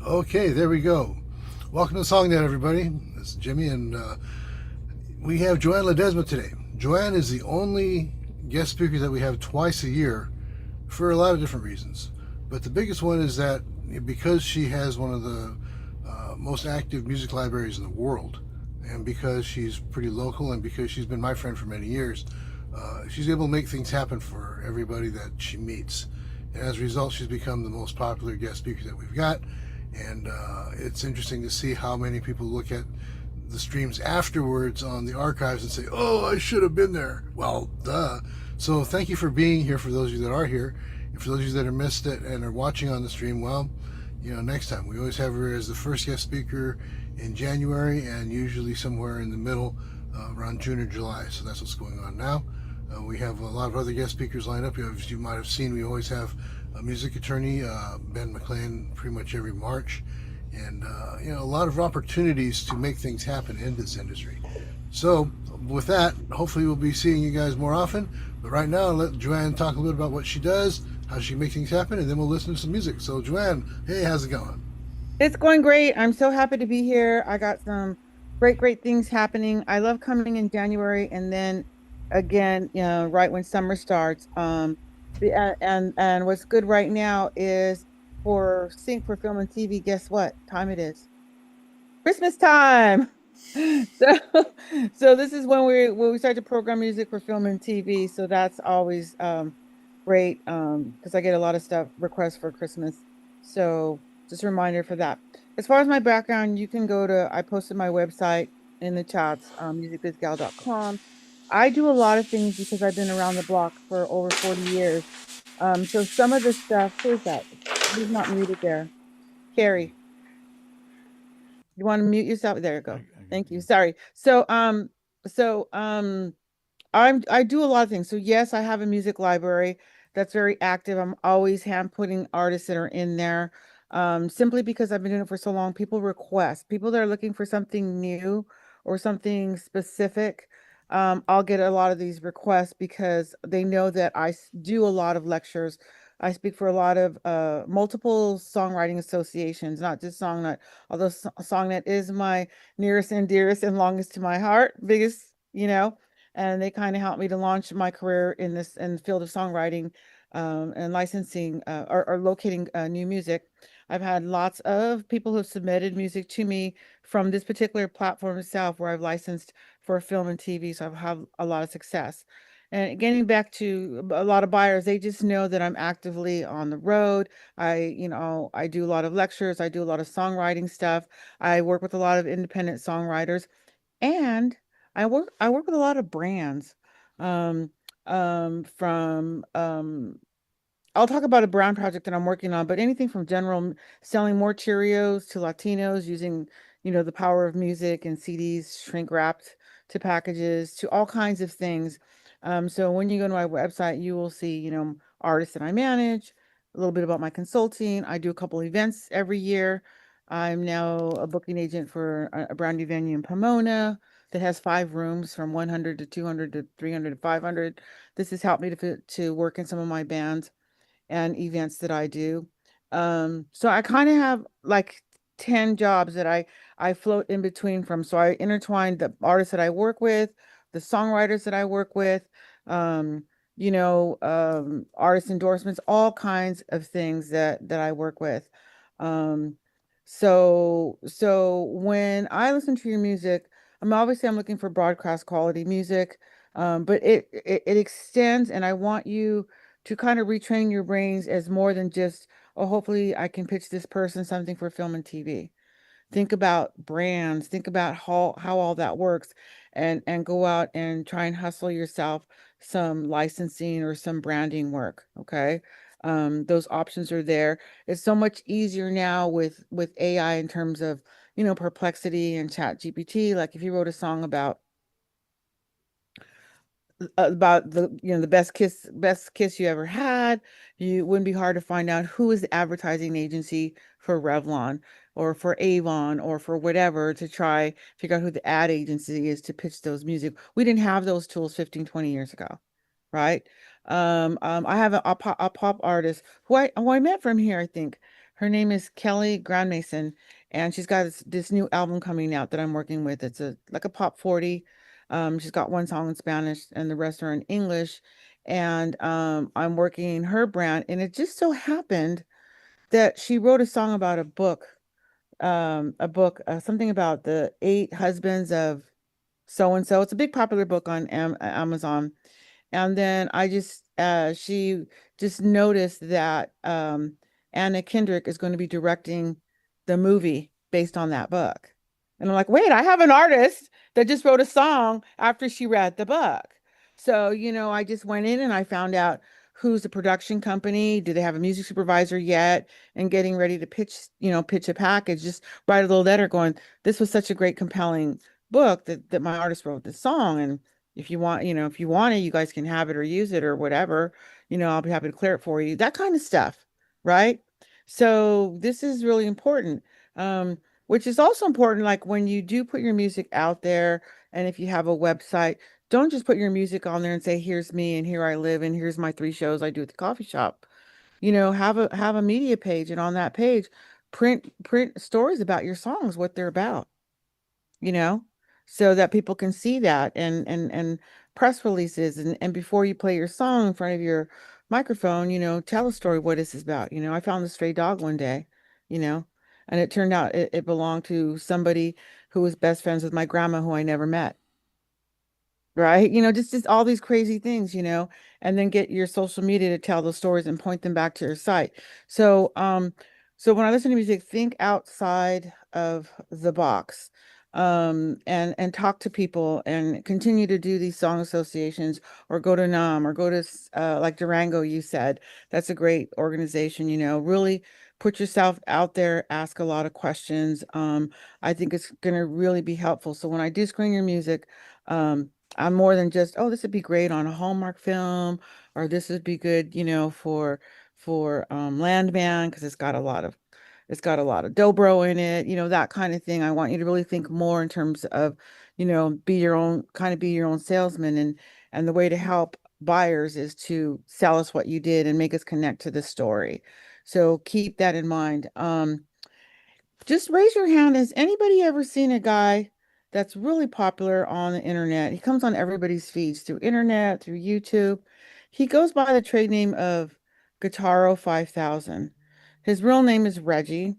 Okay, there we go. Welcome to SongNet, everybody. This is Jimmy, and we have Joanne Ledesma today. Joanne is the only guest speaker that we have twice a year for a lot of different reasons. But the biggest one is that because she has one of the most active music libraries in the world, and because she's pretty local, and because she's been my friend for many years, she's able to make things happen for everybody that she meets. And as a result, she's become the most popular guest speaker that we've got. And it's interesting to see how many people look at the streams afterwards on the archives and say, "Oh, I should have been there." Well, duh. So thank you for being here. For those of you that are here, and for those of you that have missed it and are watching on the stream, well, next time we always have her as the first guest speaker in January, and usually somewhere in the middle, around June or July. So that's what's going on now. We have a lot of other guest speakers lined up. As you might have seen, we always have a music attorney, Ben McLean, pretty much every March, and a lot of opportunities to make things happen in this industry. So with that, hopefully we'll be seeing you guys more often. But right now, I'll let Joanne talk a little bit about what she does, how she makes things happen, and then we'll listen to some music. So Joanne, hey, how's it going? It's going great. I'm so happy to be here. I got some great things happening. I love coming in January and then again, right when summer starts. And what's good right now is for Sync for Film and TV. Guess what time it is? Christmas time. So, so this is when we start to program music for film and TV. So that's always great because I get a lot of stuff requests for Christmas. So just a reminder for that. As far as my background, you can I posted my website in the chats, musicbizgal.com. I do a lot of things because I've been around the block for over 40 years. So some of the stuff, who is that? Who's not muted there? Carrie. You want to mute yourself? There you I, go. I got Thank you. you. Sorry. So I do a lot of things. So yes, I have a music library that's very active. I'm always hand putting artists that are in there. Simply because I've been doing it for so long, people request, people that are looking for something new or something specific. I'll get a lot of these requests because they know that do a lot of lectures. I speak for a lot of multiple songwriting associations, not just SongNet, although SongNet is my nearest and dearest and longest to my heart, biggest, and they kind of helped me to launch my career in the field of songwriting and licensing or locating new music. I've had lots of people who have submitted music to me from this particular platform itself where I've licensed for film and TV, so I've had a lot of success. And getting back to a lot of buyers, they just know that I'm actively on the road. I do a lot of lectures, I do a lot of songwriting stuff. I work with a lot of independent songwriters and I work with a lot of brands. Um from I'll talk about a brand project that I'm working on, but anything from selling more Cheerios to Latinos using, the power of music and CDs shrink wrapped to packages to all kinds of things. So when you go to my website, you will see, artists that I manage, a little bit about my consulting. I do a couple events every year. I'm now a booking agent for a brand new venue in Pomona that has 5 rooms from 100 to 200 to 300 to 500. This has helped me to work in some of my bands and events that I do. So I kind of have like 10 jobs that I float in between from. So I intertwine the artists that I work with, the songwriters that I work with, um, artist endorsements, all kinds of things that I work with. Um, so when I listen to your music, I'm looking for broadcast quality music. But it extends, and I want you to kind of retrain your brains as more than just, oh, hopefully I can pitch this person something for film and TV. Think about brands, think about how all that works and go out and try and hustle yourself some licensing or some branding work, okay? Those options are there. It's so much easier now with AI in terms of, Perplexity and Chat GPT. Like if you wrote a song about the best kiss you ever had, you wouldn't be hard to find out who is the advertising agency for Revlon or for Avon or for whatever to try figure out who the ad agency is to pitch those music. We didn't have those tools 15, 20 years ago, right? I have a pop artist who I met from here, I think, Her name is Kelly Grandmason, and she's got this new album coming out that I'm working with. It's a like a pop 40. She's got one song in Spanish and the rest are in English. And I'm working her brand, and it just so happened that she wrote a song about something about the eight husbands of so and so. It's a big popular book on Amazon. And then she just noticed that Anna Kendrick is going to be directing the movie based on that book. And I'm like, wait, I have an artist that just wrote a song after she read the book. So, I just went in and I found out who's the production company, do they have a music supervisor yet, and getting ready to pitch a package, just write a little letter going, this was such a great, compelling book that my artist wrote this song. And if you want it, you guys can have it or use it or whatever. I'll be happy to clear it for you. That kind of stuff, right? So this is really important. Which is also important, like when you do put your music out there, and if you have a website, don't just put your music on there and say, here's me and here I live and here's my 3 shows I do at the coffee shop. Have a media page, and on that page, print stories about your songs, what they're about, you know, so that people can see that, and press releases, and before you play your song in front of your microphone, tell a story what this is about. I found a stray dog one day, you know, and it turned out it belonged to somebody who was best friends with my grandma who I never met. Right? Just all these crazy things, and then get your social media to tell those stories and point them back to your site. So when I listen to music, think outside of the box, and talk to people and continue to do these song associations, or go to NAM, or go to like Durango, you said. That's a great organization, really put yourself out there, ask a lot of questions. I think it's going to really be helpful. So when I do screen your music, I'm more than just, oh, this would be great on a Hallmark film, or this would be good, for Landman, because it's got a lot of dobro in it, that kind of thing. I want you to really think more in terms of, be your own salesman, and the way to help buyers is to sell us what you did and make us connect to the story. So keep that in mind. Just raise your hand. Has anybody ever seen a guy that's really popular on the internet? He comes on everybody's feeds through internet, through YouTube. He goes by the trade name of Guitaro 5000. His real name is Reggie,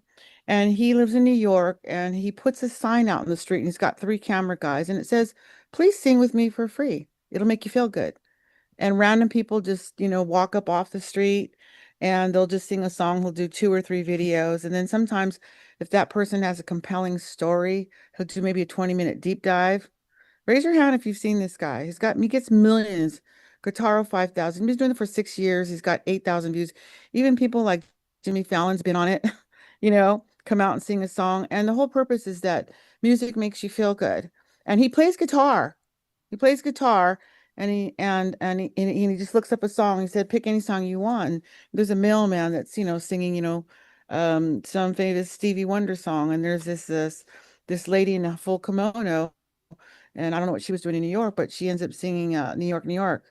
and he lives in New York, and he puts a sign out in the street, and he's got 3 camera guys, and it says, "Please sing with me for free. It'll make you feel good." And random people just, walk up off the street, and they'll just sing a song. He'll do 2 or 3 videos. And then sometimes, if that person has a compelling story, he'll do maybe a 20-minute deep dive. Raise your hand if you've seen this guy. He gets millions. Guitaro 5000. He's been doing it for 6 years. He's got 8,000 views. Even people like Jimmy Fallon's been on it, come out and sing a song. And the whole purpose is that music makes you feel good. And he plays guitar. He plays guitar, and he just looks up a song. He said, pick any song you want. And there's a mailman that's, singing, some famous Stevie Wonder song. And there's this lady in a full kimono, and I don't know what she was doing in New York, but she ends up singing New York, New York,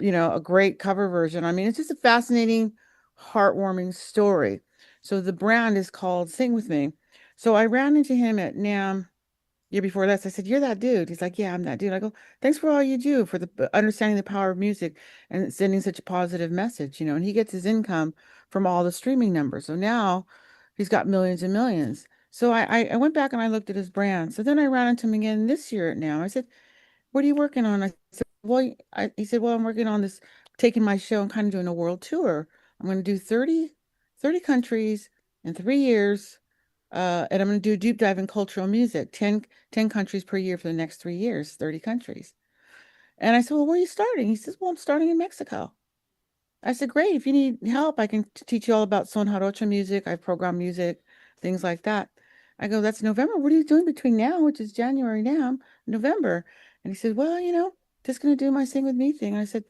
a great cover version. I mean, it's just a fascinating, heartwarming story. So the brand is called Sing With Me. So I ran into him at NAM year before that. So I said, "You're that dude." He's like, "Yeah, I'm that dude." I go, "Thanks for all you do for the understanding the power of music and sending such a positive message." And he gets his income from all the streaming numbers. So now he's got millions and millions. So I went back and I looked at his brand. So then I ran into him again this year now. I said, "What are you working on?" I said, "Well," he said, "Well, I'm working on this, taking my show and kind of doing a world tour. I'm going to do 30 countries in 3 years." And I'm going to do a deep dive in cultural music, 10 countries per year for the next 3 years, 30 countries. And I said, "Well, where are you starting?" He says, "Well, I'm starting in Mexico." I said, "Great. If you need help, I can teach you all about son jarocho music. I program music, things like that." I go, "That's November. What are you doing between now, which is January now, November?" And he said, "Well, just going to do my Sing With Me thing." And I said,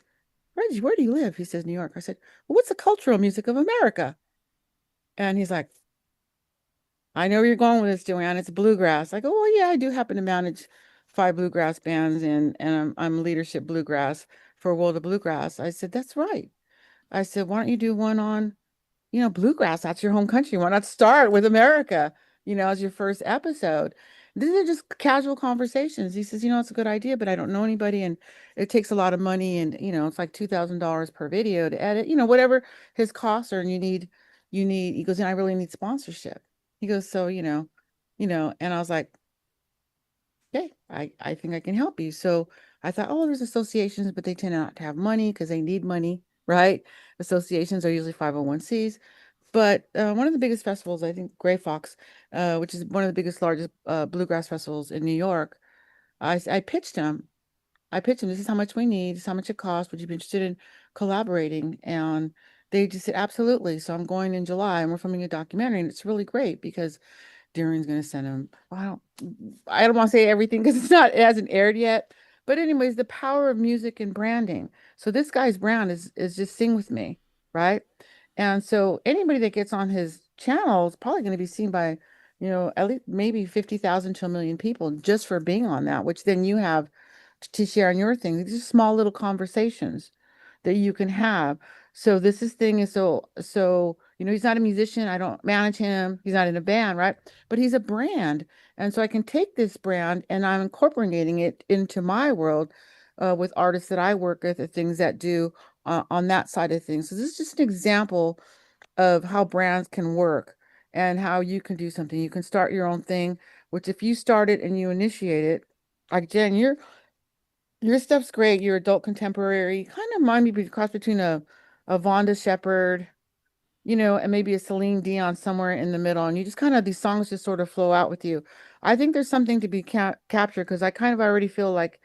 "Reggie, where do you live?" He says, "New York." I said, "Well, what's the cultural music of America?" And he's like, "I know where you're going with this, Joanne. It's bluegrass." I go, "Well, yeah, I do happen to manage 5 bluegrass bands, and I'm leadership bluegrass for World of Bluegrass." I said, "That's right." I said, "Why don't you do one on, bluegrass, that's your home country. Why not start with America, as your first episode? These are just casual conversations. He says, it's a good idea, but I don't know anybody, and it takes a lot of money, and it's like $2,000 per video to edit, whatever his costs are, and he goes, and I really need sponsorship. He goes, so, and I was like, okay, I think I can help you. So I thought, oh, there's associations, but they tend not to have money because they need money, right? Associations are usually 501(c)s. But one of the biggest festivals, I think Gray Fox, which is one of the biggest, largest bluegrass festivals in New York, I pitched him. I pitched him, this is how much we need, this is how much it costs. Would you be interested in collaborating? And they just said, absolutely. So I'm going in July and we're filming a documentary. And it's really great because Darren's gonna send him. I don't want to say everything because it hasn't aired yet. But anyways, the power of music and branding. So this guy's brand is just sing with me, right? And so anybody that gets on his channel is probably going to be seen by, at least maybe 50,000 to a million people just for being on that, which then you have to share on your thing. These are small little conversations that you can have. So thing is so he's not a musician. I don't manage him. He's not in a band, right? But he's a brand. And so I can take this brand and I'm incorporating it into my world with artists that I work with, the things that do on that side of things. So this is just an example of how brands can work and how you can do something. You can start your own thing, which if you start it and you initiate it, like Jen, your stuff's great. Your adult contemporary kind of remind me of a cross between a Vonda Shepherd, and maybe a Celine Dion somewhere in the middle. And you just kind of, these songs just sort of flow out with you. I think there's something to be captured because I kind of already feel like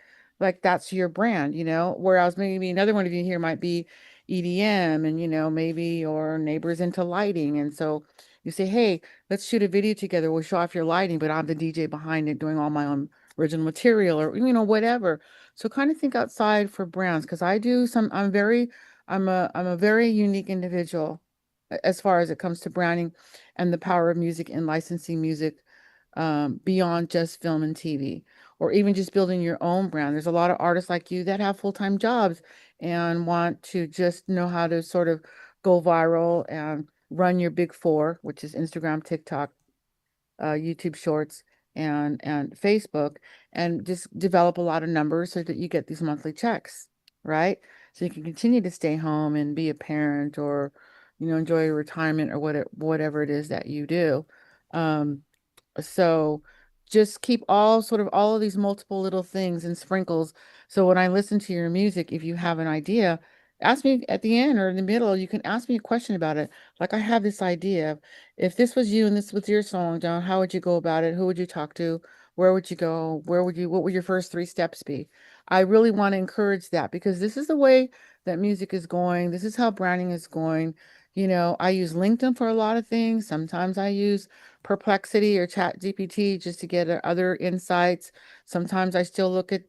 that's your brand, whereas maybe another one of you here might be EDM and, maybe your neighbor's into lighting. And so you say, hey, let's shoot a video together. We'll show off your lighting, but I'm the DJ behind it doing all my own original material or, whatever. So kind of think outside for brands because I'm a very unique individual as far as it comes to branding and the power of music and licensing music beyond just film and TV, or even just building your own brand. There's a lot of artists like you that have full-time jobs and want to just know how to sort of go viral and run your big four, which is Instagram, TikTok, YouTube Shorts, and Facebook, and just develop a lot of numbers so that you get these monthly checks, right? So you can continue to stay home and be a parent, or enjoy your retirement, or whatever it is that you do. Um, so just keep all of these multiple little things and sprinkles. So when I listen to your music, if you have an idea, ask me at the end or in the middle. You can ask me a question about it. Like I have this idea. If this was you and this was your song, John, how would you go about it? Who would you talk to? Where would you go? What would your first three steps be? I really want to encourage that because this is the way that music is going. This is how branding is going. I use LinkedIn for a lot of things. Sometimes I use Perplexity or Chat GPT just to get other insights. Sometimes I still look at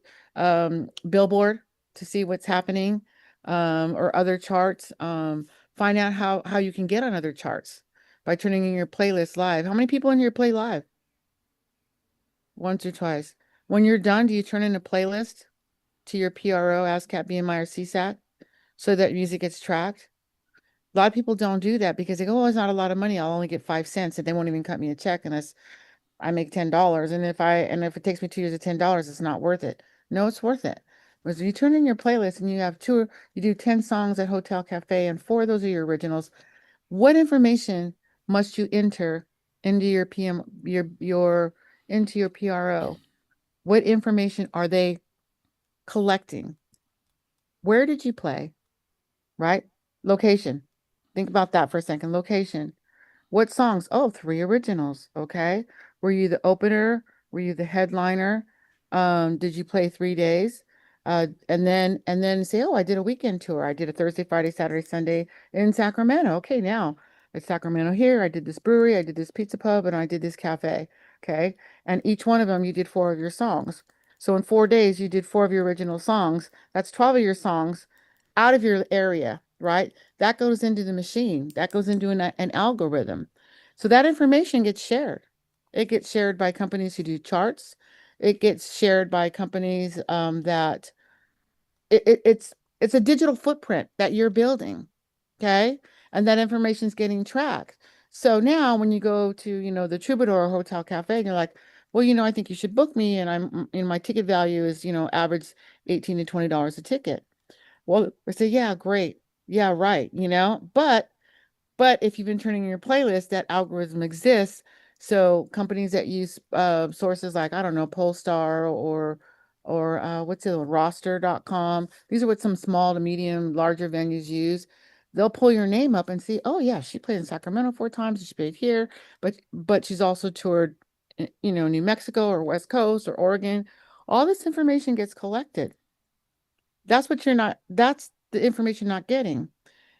Billboard to see what's happening, or other charts. Find out how you can get on other charts by turning in your playlist live. How many people in your play live? Once or twice. When you're done, do you turn in a playlist to your PRO, ASCAP, BMI, or CSAT so that music gets tracked? A lot of people don't do that because they go, oh, it's not a lot of money. I'll only get 5 cents, and they won't even cut me a check unless I make $10. And if it takes me 2 years of $10, it's not worth it. No, it's worth it. Because you turn in your playlist and you do 10 songs at Hotel Cafe, and 4 of those are your originals. What information must you enter into your into your PRO? What information are they collecting? Where did you play? Right? Location. Think about that for a second. Location. What songs? Oh, 3 originals. Okay. Were you the opener? Were you the headliner? Did you play 3 days? And then say, oh, I did a weekend tour. I did a Thursday, Friday, Saturday, Sunday in Sacramento. Okay, now it's Sacramento here. I did this brewery, I did this pizza pub, and I did this cafe. Okay. And each one of them you did 4 of your songs. So in 4 days, you did 4 of your original songs. That's 12 of your songs out of your area, right? That goes into the machine. That goes into an algorithm. So that information gets shared. It gets shared by companies who do charts. It gets shared by companies that it's a digital footprint that you're building. Okay. and that information is getting tracked. So now when you go to, the Troubadour Hotel Cafe and you're like, well, I think you should book me and my ticket value is, average 18 to $20 a ticket. Well, I say, yeah, great. Yeah, right, but if you've been turning your playlist, that algorithm exists. So companies that use sources like, I don't know, Polestar or what's it, roster.com. These are what some small to medium, larger venues use. They'll pull your name up and see, oh yeah, she played in Sacramento 4 times, she played here, but she's also toured, New Mexico or West Coast or Oregon. All this information gets collected. That's the information not getting.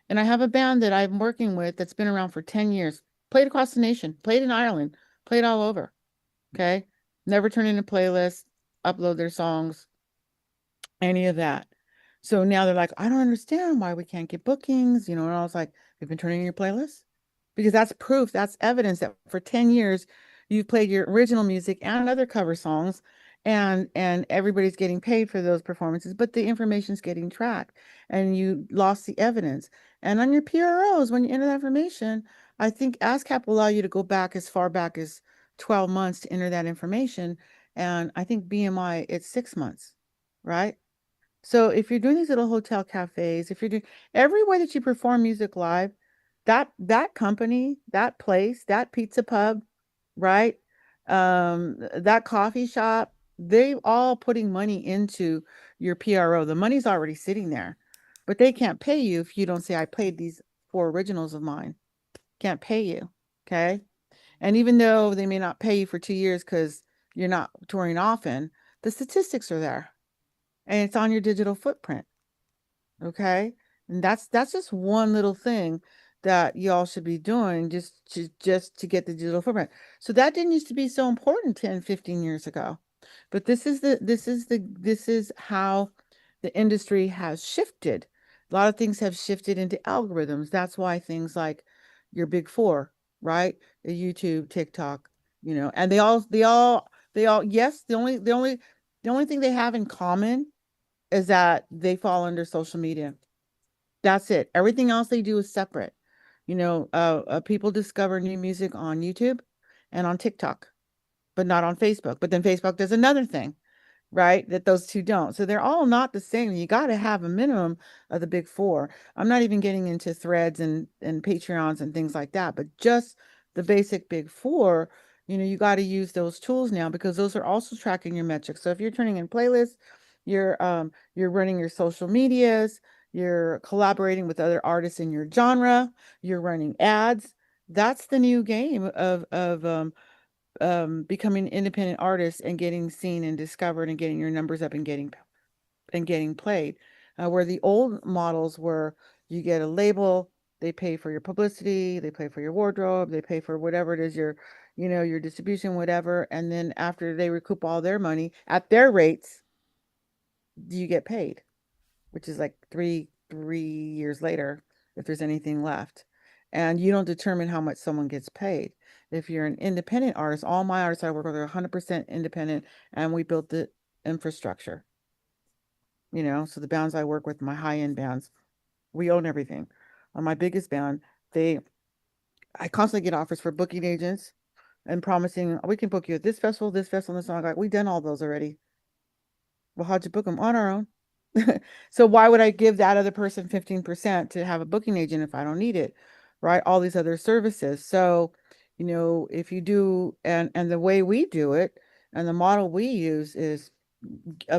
And I have a band that I'm working with that's been around for 10 years, played across the nation, played in Ireland, played all over. Okay. Never turn in a playlist, upload their songs, any of that. So now they're like, I don't understand why we can't get bookings, and I was like, you've been turning in your playlist? Because that's proof, that's evidence that for 10 years you've played your original music and other cover songs and everybody's getting paid for those performances, but the information's getting tracked and you lost the evidence. And on your PROs, when you enter that information, I think ASCAP will allow you to go back as far back as 12 months to enter that information. And I think BMI, it's 6 months, right? So if you're doing these little hotel cafes, if you're doing every way that you perform music live, that company, that place, that pizza pub, right? That coffee shop, they all putting money into your PRO. The money's already sitting there, but they can't pay you if you don't say, I played these four originals of mine. Can't pay you. Okay. And even though they may not pay you for 2 years because you're not touring often, the statistics are there and it's on your digital footprint. Okay. And that's just one little thing that y'all should be doing just to get the digital footprint. So that didn't used to be so important 10, 15 years ago. But this is how the industry has shifted. A lot of things have shifted into algorithms. That's why things like your big four, right? The YouTube, TikTok, and they all, yes, the only thing they have in common is that they fall under social media. That's it. Everything else they do is separate. People discover new music on YouTube and on TikTok, but not on Facebook. But then Facebook does another thing, right? That those two don't. So they're all not the same. You got to have a minimum of the big four. I'm not even getting into threads and Patreons and things like that, but just the basic big four, you got to use those tools now because those are also tracking your metrics. So if you're turning in playlists, you're running your social medias, you're collaborating with other artists in your genre, you're running ads. That's the new game of becoming an independent artist and getting seen and discovered and getting your numbers up and getting played. Where the old models were, you get a label, they pay for your publicity, they pay for your wardrobe, they pay for whatever it is your distribution, whatever, and then after they recoup all their money at their rates, you get paid, which is like three years later, if there's anything left. And you don't determine how much someone gets paid. If you're an independent artist, all my artists I work with are 100% independent, and we built the infrastructure. So the bands I work with, my high-end bands, we own everything. On my biggest band, they I constantly get offers for booking agents and promising we can book you at this festival, and this song. Like, we done all those already. Well, how'd you book them? On our own. So why would I give that other person 15% to have a booking agent if I don't need it? Right? All these other services. So, if you do and the way we do it and the model we use is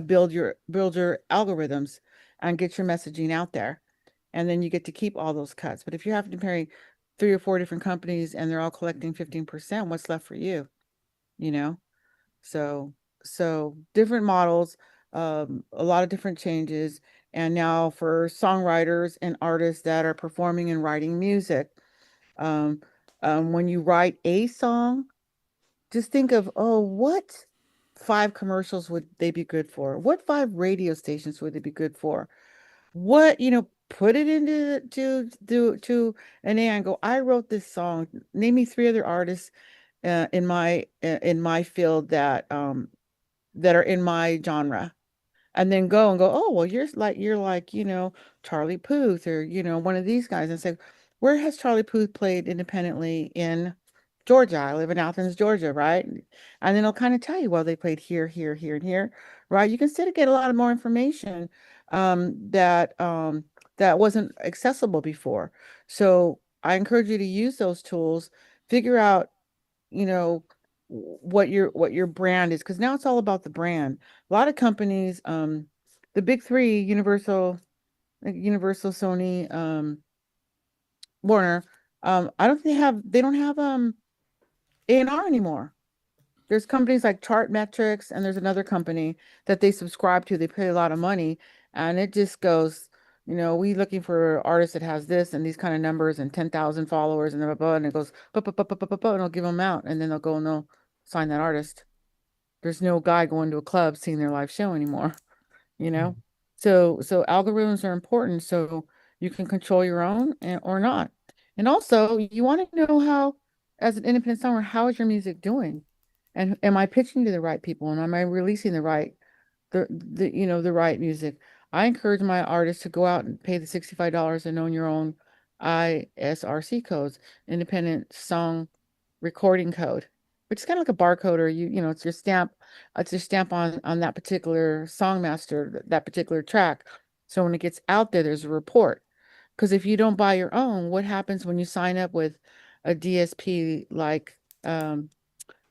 build your algorithms and get your messaging out there. And then you get to keep all those cuts. But if you're having to pay 3 or 4 different companies and they're all collecting 15%, what's left for you? You know? So different models, a lot of different changes. And now for songwriters and artists that are performing and writing music, um, when you write a song, just think of, oh, what 5 commercials would they be good for? What 5 radio stations would they be good for? What, put it into to an AI and go, I wrote this song. Name me 3 other artists in my field that are in my genre, and then go, oh well, you're like Charlie Puth or one of these guys, and say, where has Charlie Puth played independently in Georgia? I live in Athens, Georgia, right? And then it'll kind of tell you, well, they played here, here, here, and here, right? You can still get a lot of more information that wasn't accessible before. So I encourage you to use those tools, figure out, you know, what your brand is, because now it's all about the brand. A lot of companies, the big three, Universal, Sony, Warner, I don't think they don't have A&R anymore. There's companies like Chart Metrics, and there's another company that they subscribe to. They pay a lot of money, and it just goes, we looking for artists that has this and these kind of numbers and 10,000 followers and blah, blah, blah, and it goes, blah, blah, blah, blah, blah, blah, blah, and they'll give them out, and then they'll go and they'll sign that artist. There's no guy going to a club seeing their live show anymore, you know? So algorithms are important so you can control your own or not. And also, you want to know how, as an independent songwriter, how is your music doing? And am I pitching to the right people? And am I releasing the right music? I encourage my artists to go out and pay the $65 and own your own ISRC codes, independent song recording code, which is kind of like a barcode, or it's your stamp on that particular song master, that particular track. So when it gets out there, there's a report. Because if you don't buy your own, what happens when you sign up with a DSP like um,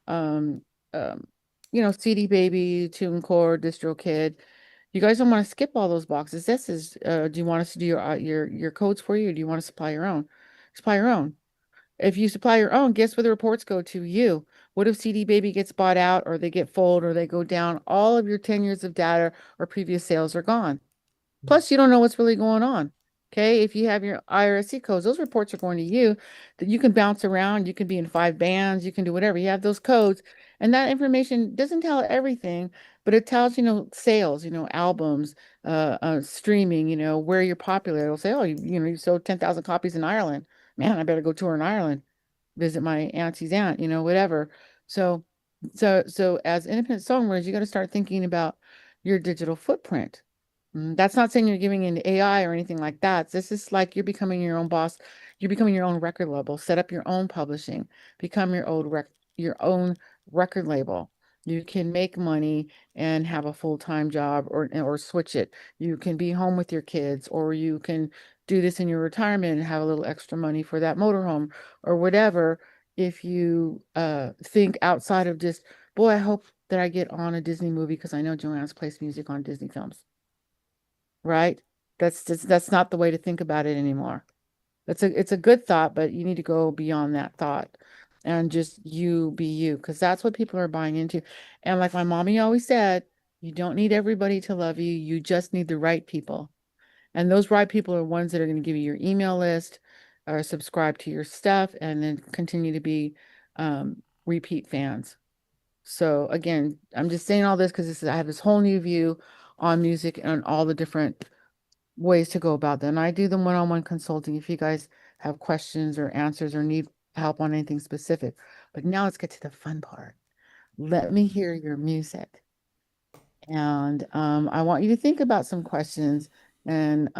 um, CD Baby, TuneCore, DistroKid? You guys don't want to skip all those boxes. This is, do you want us to do your codes for you, or do you want to supply your own? Supply your own. If you supply your own, guess where the reports go to? You. What if CD Baby gets bought out, or they get fold, or they go down? All of your 10 years of data or previous sales are gone. Plus, you don't know what's really going on. Okay. If you have your IRSC codes, those reports are going to you, that you can bounce around. You can be in 5 bands. You can do whatever. You have those codes. And that information doesn't tell everything, but it tells, sales, albums, streaming, where you're popular. It'll say, oh, you sold 10,000 copies in Ireland. Man, I better go tour in Ireland, visit my auntie's aunt, whatever. So, so as independent songwriters, you got to start thinking about your digital footprint. That's not saying you're giving into AI or anything like that. This is like you're becoming your own boss. You're becoming your own record label. Set up your own publishing. Become your own record label. You can make money and have a full-time job, or switch it. You can be home with your kids, or you can do this in your retirement and have a little extra money for that motorhome or whatever. If you think outside of just, boy, I hope that I get on a Disney movie because I know Joanne's plays music on Disney films, right? That's not the way to think about it anymore. It's a good thought, but you need to go beyond that thought and just you be you, because that's what people are buying into. And like my mommy always said, you don't need everybody to love you. You just need the right people. And those right people are ones that are going to give you your email list or subscribe to your stuff and then continue to be repeat fans. So again, I'm just saying all this because I have this whole new view on music and all the different ways to go about that. And I do the one-on-one consulting if you guys have questions or answers or need help on anything specific. But now let's get to the fun part. Let me hear your music. And I want you to think about some questions, and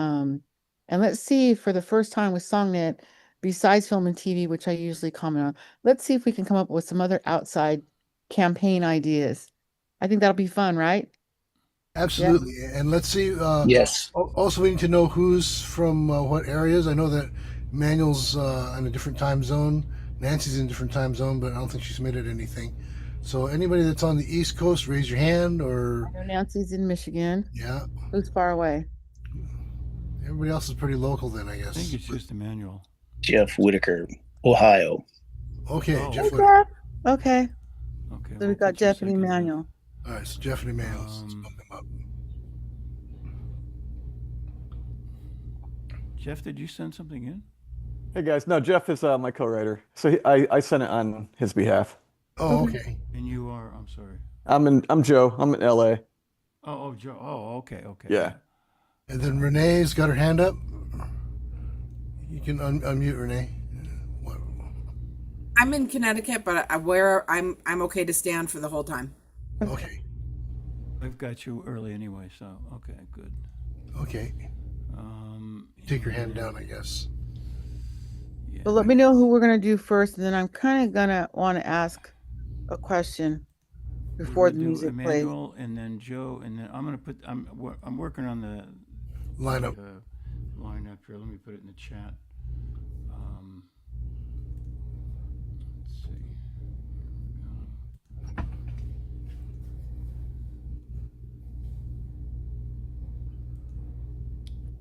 let's see, for the first time with SongNet, besides film and TV, which I usually comment on, let's see if we can come up with some other outside campaign ideas. I think that'll be fun, right? Yeah. Absolutely. And let's see. Yes. Also, we need to know who's from what areas. I know that Manuel's in a different time zone. Nancy's in a different time zone, but I don't think she's submitted anything. So anybody that's on the East Coast, raise your hand. Or I know Nancy's in Michigan. yeah, Who's far away? everybody else is pretty local then, I I guess. think it's just Emmanuel. Jeff Whitaker, Ohio. Okay, Oh. Jeff. Hey, Whitaker. Jeff. Okay. Okay. So we'll we've got put you Jeff and second, Jeff. Emmanuel. All right, so Jeff and Emmanuel. Let's bump them up. Jeff, did you send something in? Hey guys, no, Jeff is my co-writer, so I sent it on his behalf. Oh, okay. And you are, I'm sorry. I'm Joe. I'm in LA. Oh, Joe. Oh, okay. Yeah. And then Renee's got her hand up. You can unmute Renee. What? I'm in Connecticut, but I'm okay to stand for the whole time. Okay. I've got you early anyway, so okay, good. Okay. Take your hand down, I guess. But let me know who we're gonna do first, and then I'm kind of gonna want to ask a question We're before gonna the do music plays. Emmanuel and then Joe, and then I'm gonna put. I'm working on the Lineup. lineup here. Let me put it in the chat. Let's see.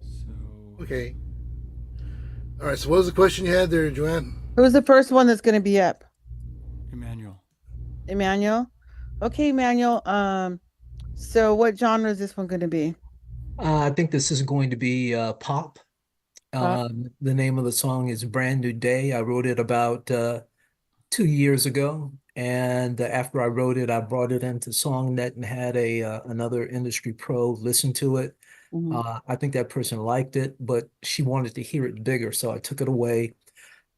So Okay. All right. So what was the question you had there, Joanne? Who's the first one that's gonna be up? Emmanuel. Emmanuel? Okay, Emmanuel. So what genre is this one gonna be? I think this is going to be pop. Pop? The name of the song is Brand New Day. I wrote it about 2 years ago, and after I wrote it, I brought it into SongNet and had a another industry pro listen to it. Mhm. I think that person liked it, but she wanted to hear it bigger, so I took it away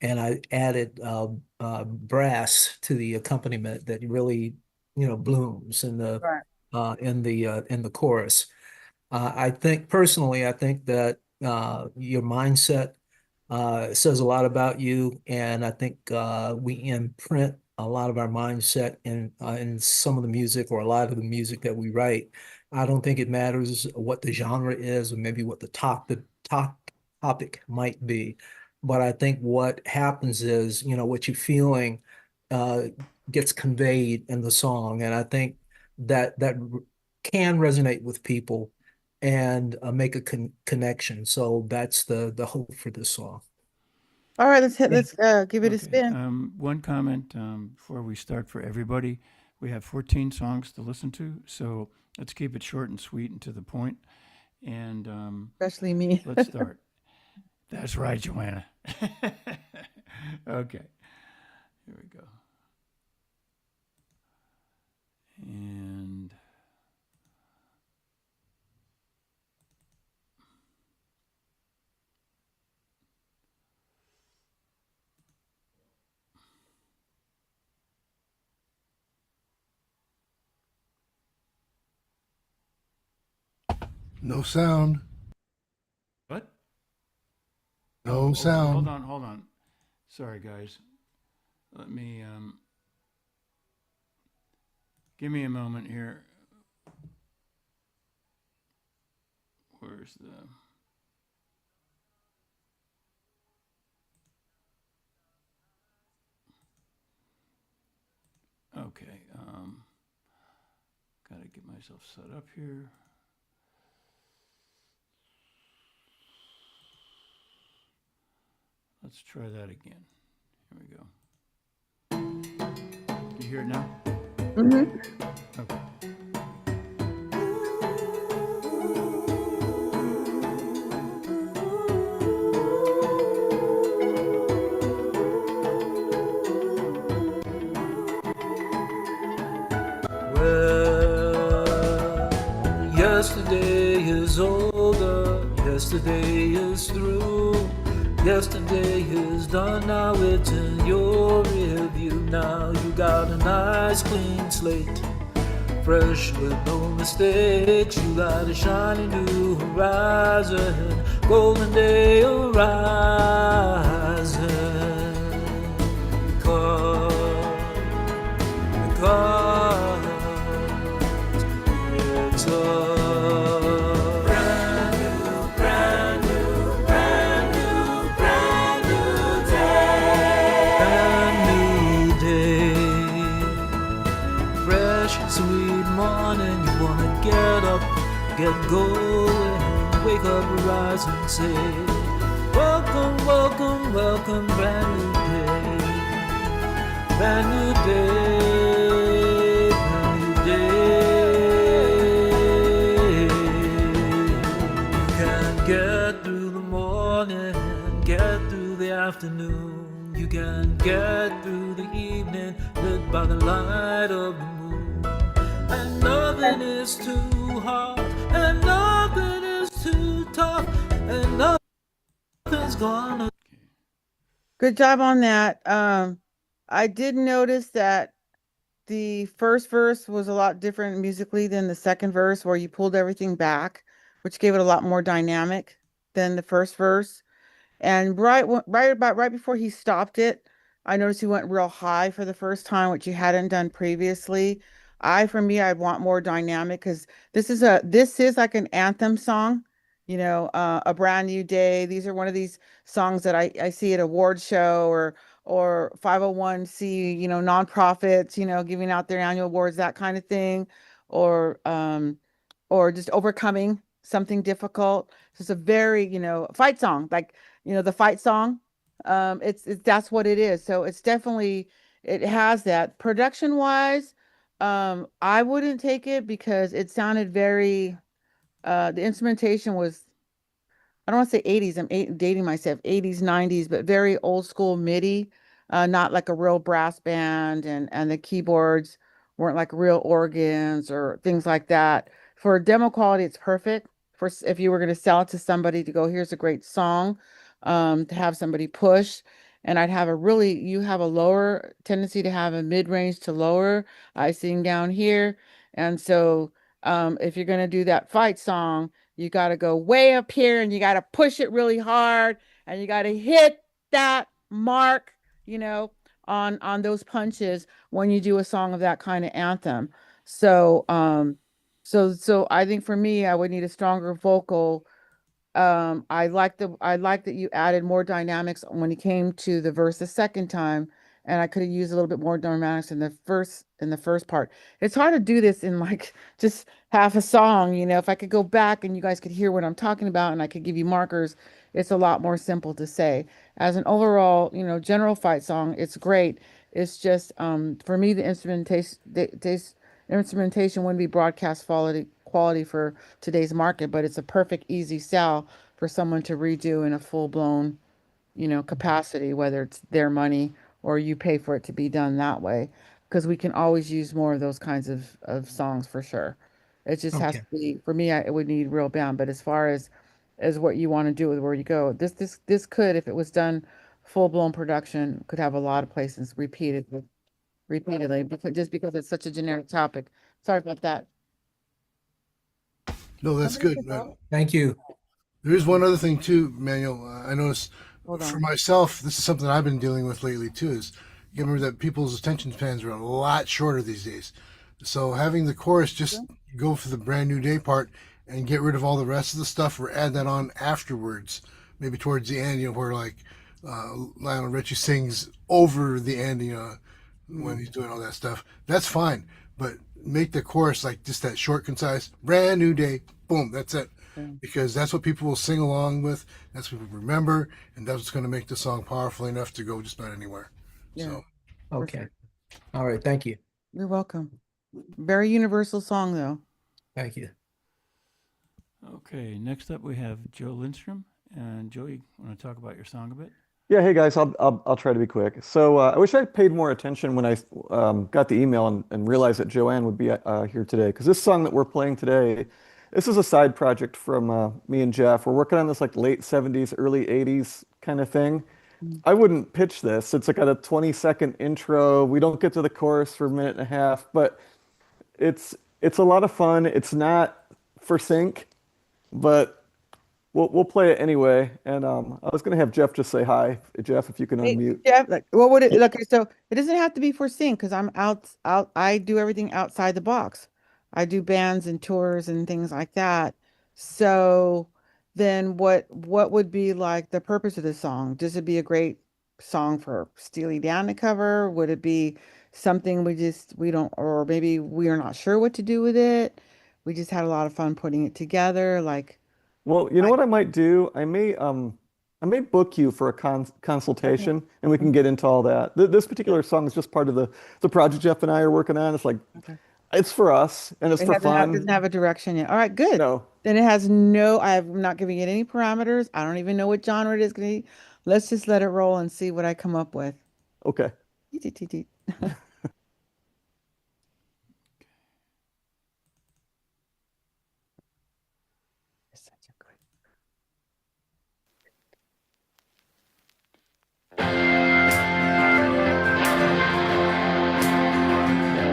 and I added brass to the accompaniment that really, blooms in the Right. in the chorus. I think personally, I think that your mindset says a lot about you, and I think we imprint a lot of our mindset in some of the music or a lot of the music that we write. I don't think it matters what the genre is or maybe what the topic might be, but I think what happens is, what you're feeling uh, gets conveyed in the song, and I think that can resonate with people and make a connection. So that's the hope for this song. All right, let's give it a Okay. spin. One comment before we start for everybody. We have 14 songs to listen to, so let's keep it short and sweet and to the point. And Especially me. let's start. That's right, Joanna. Okay. Here we go. And No sound. what? No Okay, sound. hold on. Sorry, guys. Let me give me a moment here. Where's the Okay, gotta get myself set up here. Let's try that again. Here we go. You hear it now? Mhm. Okay. Well, yesterday is over, yesterday is through, yesterday is done, now it's in your rear view. Now you got a nice clean slate, fresh with no mistakes. You got a shiny new horizon, golden day horizon. Because it's a brand new, brand new, brand new, brand new day. Brand new day. Fresh, sweet morning. You wanna get up, get going, wake up, rise and say, welcome, welcome, welcome, brand new day. Brand new day, brand new day. You can get through the morning, get through the afternoon. You can get through the evening, lit by the light of the moon. And nothing is too hard, and nothing is too tough, and nothing's gonna. Good job on that. I did notice that the first verse was a lot different musically than the second verse, where you pulled everything back, which gave it a lot more dynamic than the first verse. And right before he stopped it, I noticed he went real high for the first time, which he hadn't done previously. For me, I want more dynamic because this is like an anthem song, A Brand New Day. These are one of these songs that I see at award show or 501c, nonprofits, giving out their annual awards, that kind of thing, or just overcoming something difficult. So it's a very, fight song, like, the fight song. It's that's what it is. So it's definitely, it has that. Production wise, I wouldn't take it because it sounded very, the instrumentation was, I don't want to say 80s. Dating myself, 80s, 90s, but very old school MIDI, not like a real brass band, and the keyboards weren't like real organs or things like that. For demo quality, it's perfect. If you were going to sell it to somebody to go, here's a great song, to have somebody push. And you have a lower tendency to have a mid-range to lower. I sing down here. And so, if you're going to do that fight song, you got to go way up here and you got to push it really hard and you got to hit that mark, on those punches when you do a song of that kind of anthem. So, so I think for me, I would need a stronger vocal. I like that you added more dynamics when it came to the verse the second time, and I could have used a little bit more dynamics in the first part. It's hard to do this in like just half a song, If I could go back and you guys could hear what I'm talking about and I could give you markers, it's a lot more simple to say. As an overall, general fight song, it's great. It's just for me the instrumentation wouldn't be broadcast quality for today's market, but it's a perfect easy sell for someone to redo in a full-blown, capacity, whether it's their money or you pay for it to be done that way, because we can always use more of those kinds of songs for sure. It just has Okay. to be, for me, it would need real band. But as far as what you want to do with where you go, this could, if it was done full-blown production, could have a lot of places repeatedly, just because it's such a generic topic. Sorry about that. No, that's good. Thank you. There is one other thing too, Manuel. I noticed Hold for on. myself, this is something I've been dealing with lately too. Is you remember that people's attention spans are a lot shorter these days. So having the chorus just go for the brand new day part and get rid of all the rest of the stuff, or add that on afterwards, maybe towards the end, where like Lionel Richie sings over the end, when he's doing all that stuff. That's fine, but make the chorus like just that short, concise, brand new day, boom, that's it. Because that's what people will sing along with. That's what people remember, and that's what's going to make the song powerful enough to go just about anywhere. Yeah. So, Okay. All right. Thank you. You're welcome. Very universal song though. Thank you. Okay, next up we have Joe Lindstrom. And Joe, you want to talk about your song a bit? Yeah, hey guys, I'll try to be quick. So I wish I paid more attention when I got the email and realized that Joanne would be here today, because this song that we're playing today, this is a side project from me and Jeff. We're working on this like late 70s, early 80s kind of thing. I wouldn't pitch this. It's like got a 20-second intro. We don't get to the chorus for a minute and a half, but it's a lot of fun. It's not for sync, but we'll play it anyway. And I was gonna have Jeff just say hi. Jeff, if you can Hey, unmute. Jeff, like, what would it look? So it doesn't have to be for sing because I'm out. I do everything outside the box. I do bands and tours and things like that. So then what would be like the purpose of the song? Does it be a great song for Steely Dan to cover? Would it be something we don't, or maybe we are not sure what to do with it? We just had a lot of fun putting it together. Like, Well, you know what I might do? I may book you for a consultation, and we can get into all that. This particular song is just part of the project Jeff and I are working on. It's like okay. it's for us and it's for Doesn't fun. have a direction yet. All right, good. No, Then I'm not giving it any parameters. I don't even know what genre it is going to be. Let's just let it roll and see what I come up with. okay. Teet. It's such a good-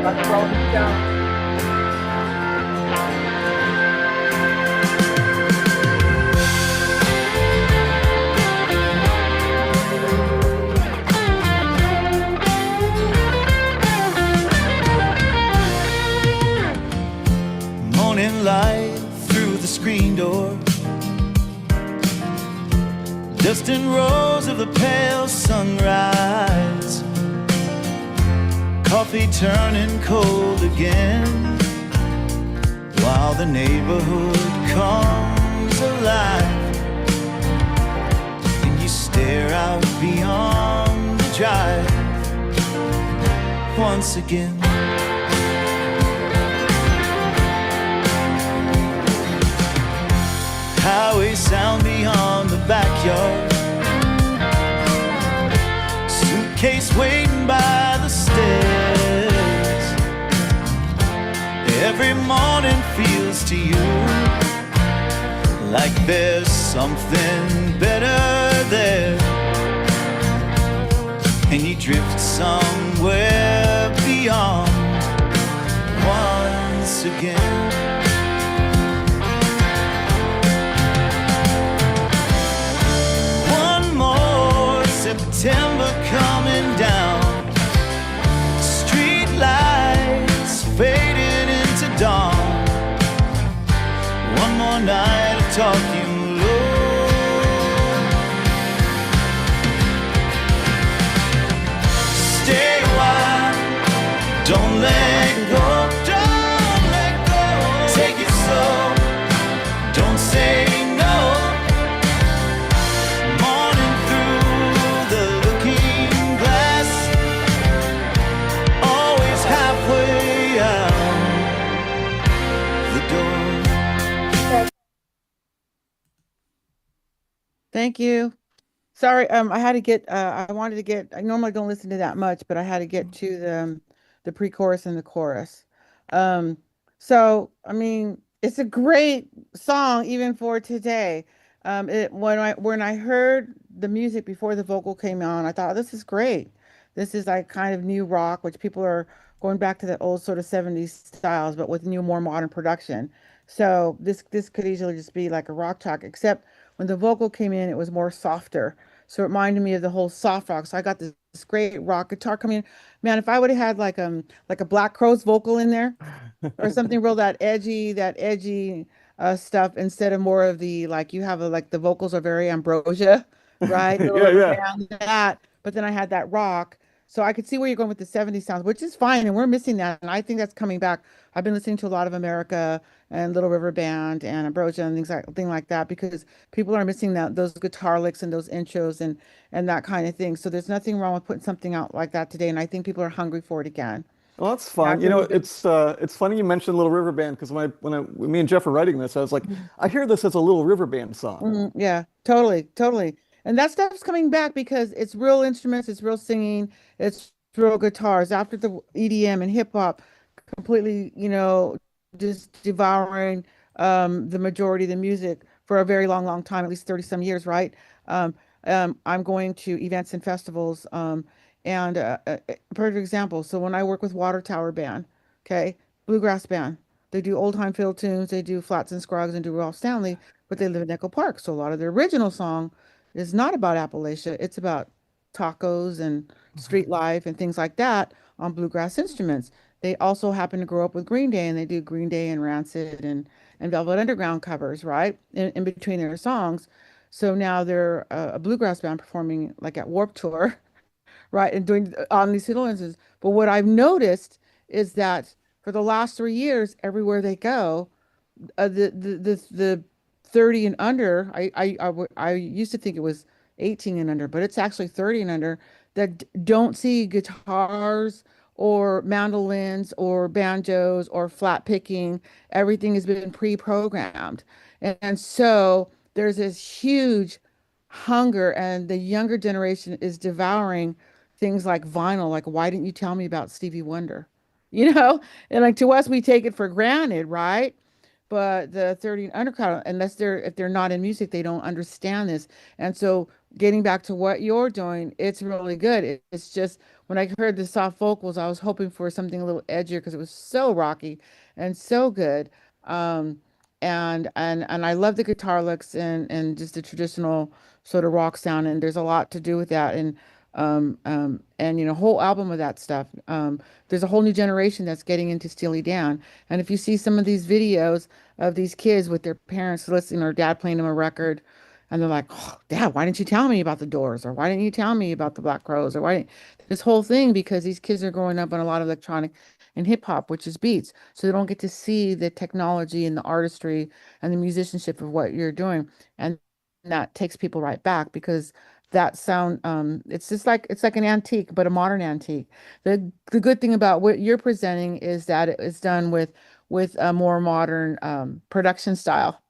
Let's roll this down. distant rose of the pale sunrise, coffee turning cold again, while the neighborhood comes alive, and you stare out beyond the drive once again. Highway sound beyond the backyard, suitcase waiting by the stairs. Every morning feels to you like there's something better there, and you drift somewhere beyond once again. September coming down, street lights fading into dawn. One more night of talking low. Stay a while, don't let go, don't let go. Take it slow, don't say no. Thank you. Sorry, I had to get I wanted to get I normally don't listen to that much, but I had to get to the pre-chorus and the chorus. Um so I mean it's a great song even for today. When I heard the music before the vocal came on, I thought this is great. This is like kind of new rock, which people are going back to the old sort of 70s styles, but with new, more modern production. So this could easily just be like a rock track, except when the vocal came in, it was more softer. So it reminded me of the whole soft rock. So I got this great rock guitar coming in. Man, if I would have had like a Black Crowes vocal in there or something real that edgy stuff instead of more of the like you have a like the vocals are very Ambrosia, right? Little Yeah, River yeah. Band, that. But then I had that rock. So I could see where you're going with the 70s sounds, which is fine, and we're missing that. And I think that's coming back. I've been listening to a lot of America and Little River Band and Ambrosia and thing like that because people are missing those guitar licks and those intros and that kind of thing. So there's nothing wrong with putting something out like that today, and I think people are hungry for it again. Well, that's fun. That's really good. It's funny you mentioned Little River Band because when me and Jeff were writing this, I was like, I hear this as a Little River Band song. Yeah, totally, totally. And that stuff's coming back because it's real instruments, it's real singing, it's real guitars. After the EDM and hip hop completely, just devouring the majority of the music for a very long, long time, at least 30 some years, right? I'm going to events and festivals. And a perfect example. So when I work with Water Tower Band, okay, bluegrass band, they do old time field tunes, they do Flats and Scruggs and do Ralph Stanley, but they live in Echo Park. So a lot of their original song is not about Appalachia. It's about tacos and street life and things like that on bluegrass instruments. They also happen to grow up with Green Day and they do Green Day and Rancid and Velvet Underground covers, right? In between their songs. So now they're a bluegrass band performing like at Warped Tour, right? And doing on these influences. But what I've noticed is that for the last 3 years, everywhere they go, the 30 and under, I used to think it was 18 and under, but it's actually 30 and under that don't see guitars or mandolins or banjos or flat picking. Everything has been pre-programmed. And so there's this huge hunger, and the younger generation is devouring things like vinyl. Like, why didn't you tell me about Stevie Wonder? You know? And like to us, we take it for granted, right? But the 30 and under crowd, if they're not in music, they don't understand this. And so getting back to what you're doing, it's really good. It's just when I heard the soft vocals, I was hoping for something a little edgier because it was so rocky and so good. Um, and I love the guitar licks and just the traditional sort of rock sound. And there's a lot to do with that. And whole album of that stuff. There's a whole new generation that's getting into Steely Dan. And if you see some of these videos of these kids with their parents listening or dad playing them a record, And they're like, oh, Dad, why didn't you tell me about the Doors? Or why didn't you tell me about the Black Crowes? Or why didn't this whole thing? Because these kids are growing up on a lot of electronic and hip hop, which is beats. So they don't get to see the technology and the artistry and the musicianship of what you're doing. And that takes people right back because that sound, it's just like it's like an antique, but a modern antique. The good thing about what you're presenting is that it's done with a more modern production style.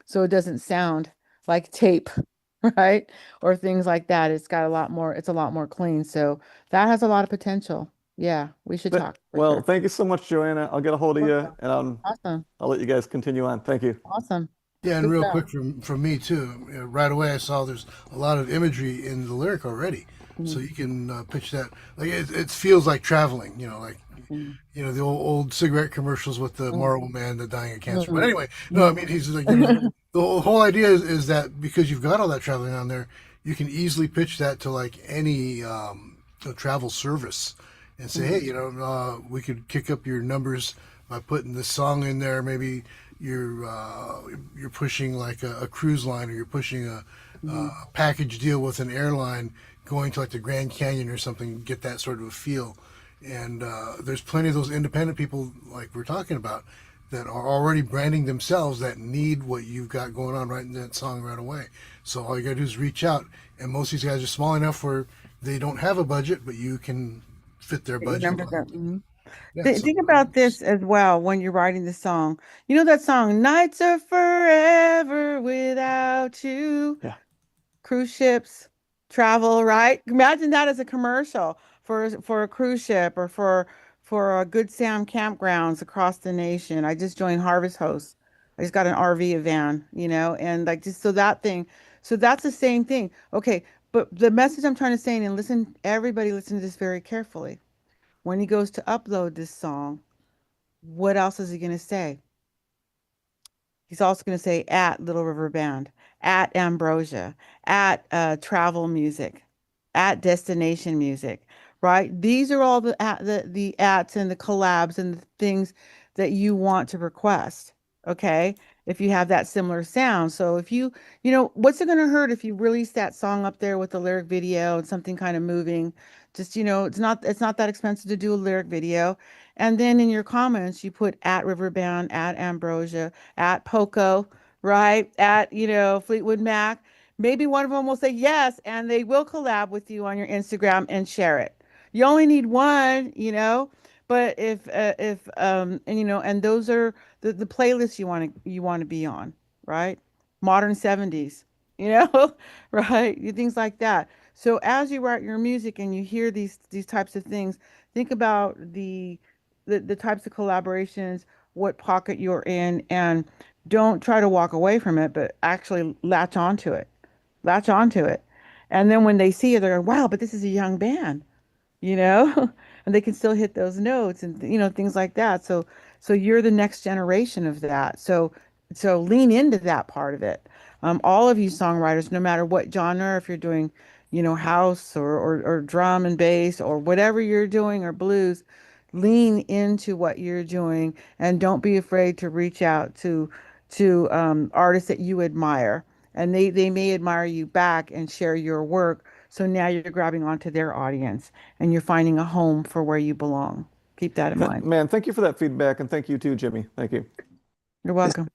So it doesn't sound like tape, right? Or things like that. It's got a lot more, it's a lot more clean. So that has a lot of potential. Yeah, we should But, talk for well, sure. thank you so much, Joanna. I'll get a hold of you, and Awesome. I'll let you guys continue on. Thank you. Awesome. Yeah, and Good real job. quick from me too. Right away, I saw there's a lot of imagery in the lyric already, so Mhm. you can pitch that. Like it feels like traveling. Like Mhm. the old cigarette commercials with the Mhm. Marlboro man that dying of cancer. But Mhm. anyway, no, I mean he's like the whole idea is that because you've got all that traveling on there, you can easily pitch that to like any travel service and say, hey, Mhm. we could kick up your numbers by putting this song in there. Maybe you're pushing like a cruise line, or you're pushing a Mhm. package deal with an airline going to like the Grand Canyon or something, get that sort of a feel. And there's plenty of those independent people like we're talking about that are already branding themselves that need what you've got going on right in that song right away. So all you gotta do is reach out, and most of these guys are small enough where they don't have a budget, but you can fit their budget. Remember that. Mhm. Yeah, so Think about this as well when you're writing the song. You know that song, Nights Are Forever Without You? Yeah. Cruise ships travel, right? Imagine that as a commercial for a cruise ship or for a Good Sam campgrounds across the nation. I just joined Harvest Host. I just got an RV, a van, and like just so that thing. So that's the same thing. Okay, but the message I'm trying to say, and listen, everybody listen to this very carefully. When he goes to upload this song, what else is he going to say? He's also going to say at Little River Band, at Ambrosia, at Travel Music, at Destination Music, right? These are all the ats and the collabs and the things that you want to request. Okay, if you have that similar sound. So if what's it going to hurt if you release that song up there with the lyric video and something kind of moving? Just it's not that expensive to do a lyric video. And then in your comments, you put at Riverband, at Ambrosia, at Poco, right? At, Fleetwood Mac. Maybe one of them will say yes, and they will collab with you on your Instagram and share it. You only need one. But and those are the playlists you want to be on, right? Modern 70s, right? Things like that. So as you write your music and you hear these types of things, think about the types of collaborations, what pocket you're in, and don't try to walk away from it, but actually latch onto it. Latch onto it. And then when they see it, they're going, wow, but this is a young band, you know, and they can still hit those notes and things like that. So you're the next generation of that. So lean into that part of it. All of you songwriters, no matter what genre, if you're doing, house or drum and bass or whatever you're doing or blues, lean into what you're doing and don't be afraid to reach out to artists that you admire, and they may admire you back and share your work. So now you're grabbing onto their audience and you're finding a home for where you belong. Keep that in mind. Man, thank you for that feedback, and thank you too, Jimmy. Thank you. You're welcome.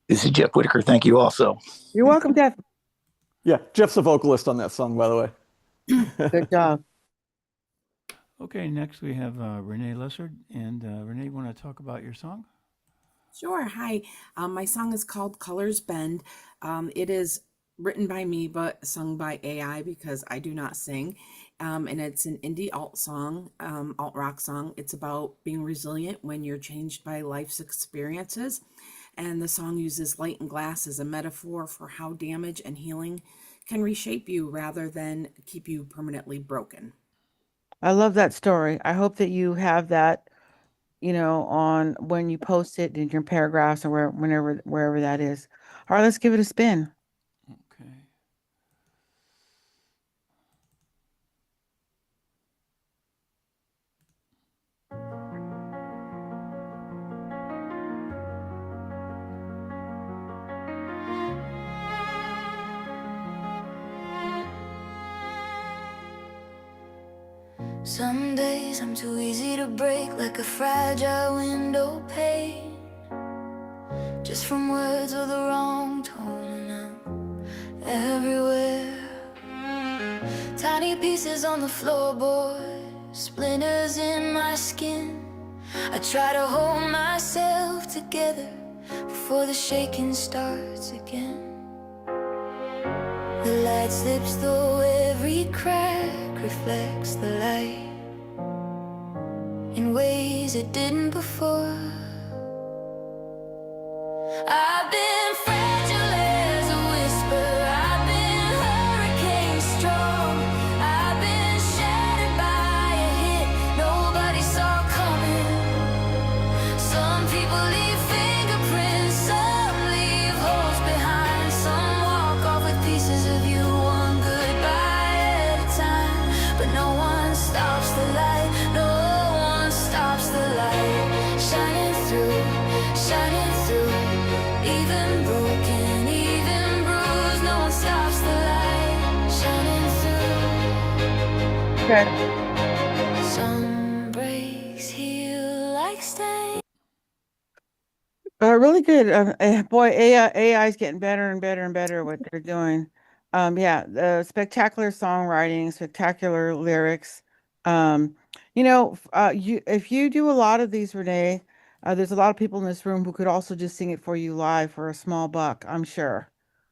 This is Jeff Whitaker. Thank you also. You're welcome, Jeff. Yeah, Jeff's a vocalist on that song, by the way. Good job. Okay, next we have Renee Lessard. And Renee, want to talk about your song? Sure. Hi. My song is called Colors Bend. It is written by me, but sung by AI because I do not sing. And it's an indie alt song, alt rock song. It's about being resilient when you're changed by life's experiences. And the song uses light and glass as a metaphor for how damage and healing can reshape you rather than keep you permanently broken. I love that story. I hope that you have that, on when you post it in your paragraphs or wherever that is. All right, let's give it a spin. Okay. Some days I'm too easy to break, like a fragile window pane, just from words with the wrong tone, and I'm everywhere. Tiny pieces on the floorboard, splinters in my skin. I try to hold myself together before the shaking starts again. The light slips through every crack, reflects the light in ways it didn't before. I've been fragile as a whisper, I've been hurricane strong, I've been shattered by a hit nobody saw coming. Some people leave fingerprints, some leave holes behind, some walk off with pieces of you, one goodbye at a time. But no one stops the light, no one stops the light, shining through, shining through. Even broken, even bruised, no one stops the light, shining through. Okay. Some breaks heal like stains. Really good. Boy, AI is getting better and better and better at what they're doing. Yeah, the spectacular songwriting, spectacular lyrics. Um, you if you do a lot of these, Renee, there's a lot of people in this room who could also just sing it for you live for a small buck, I'm sure.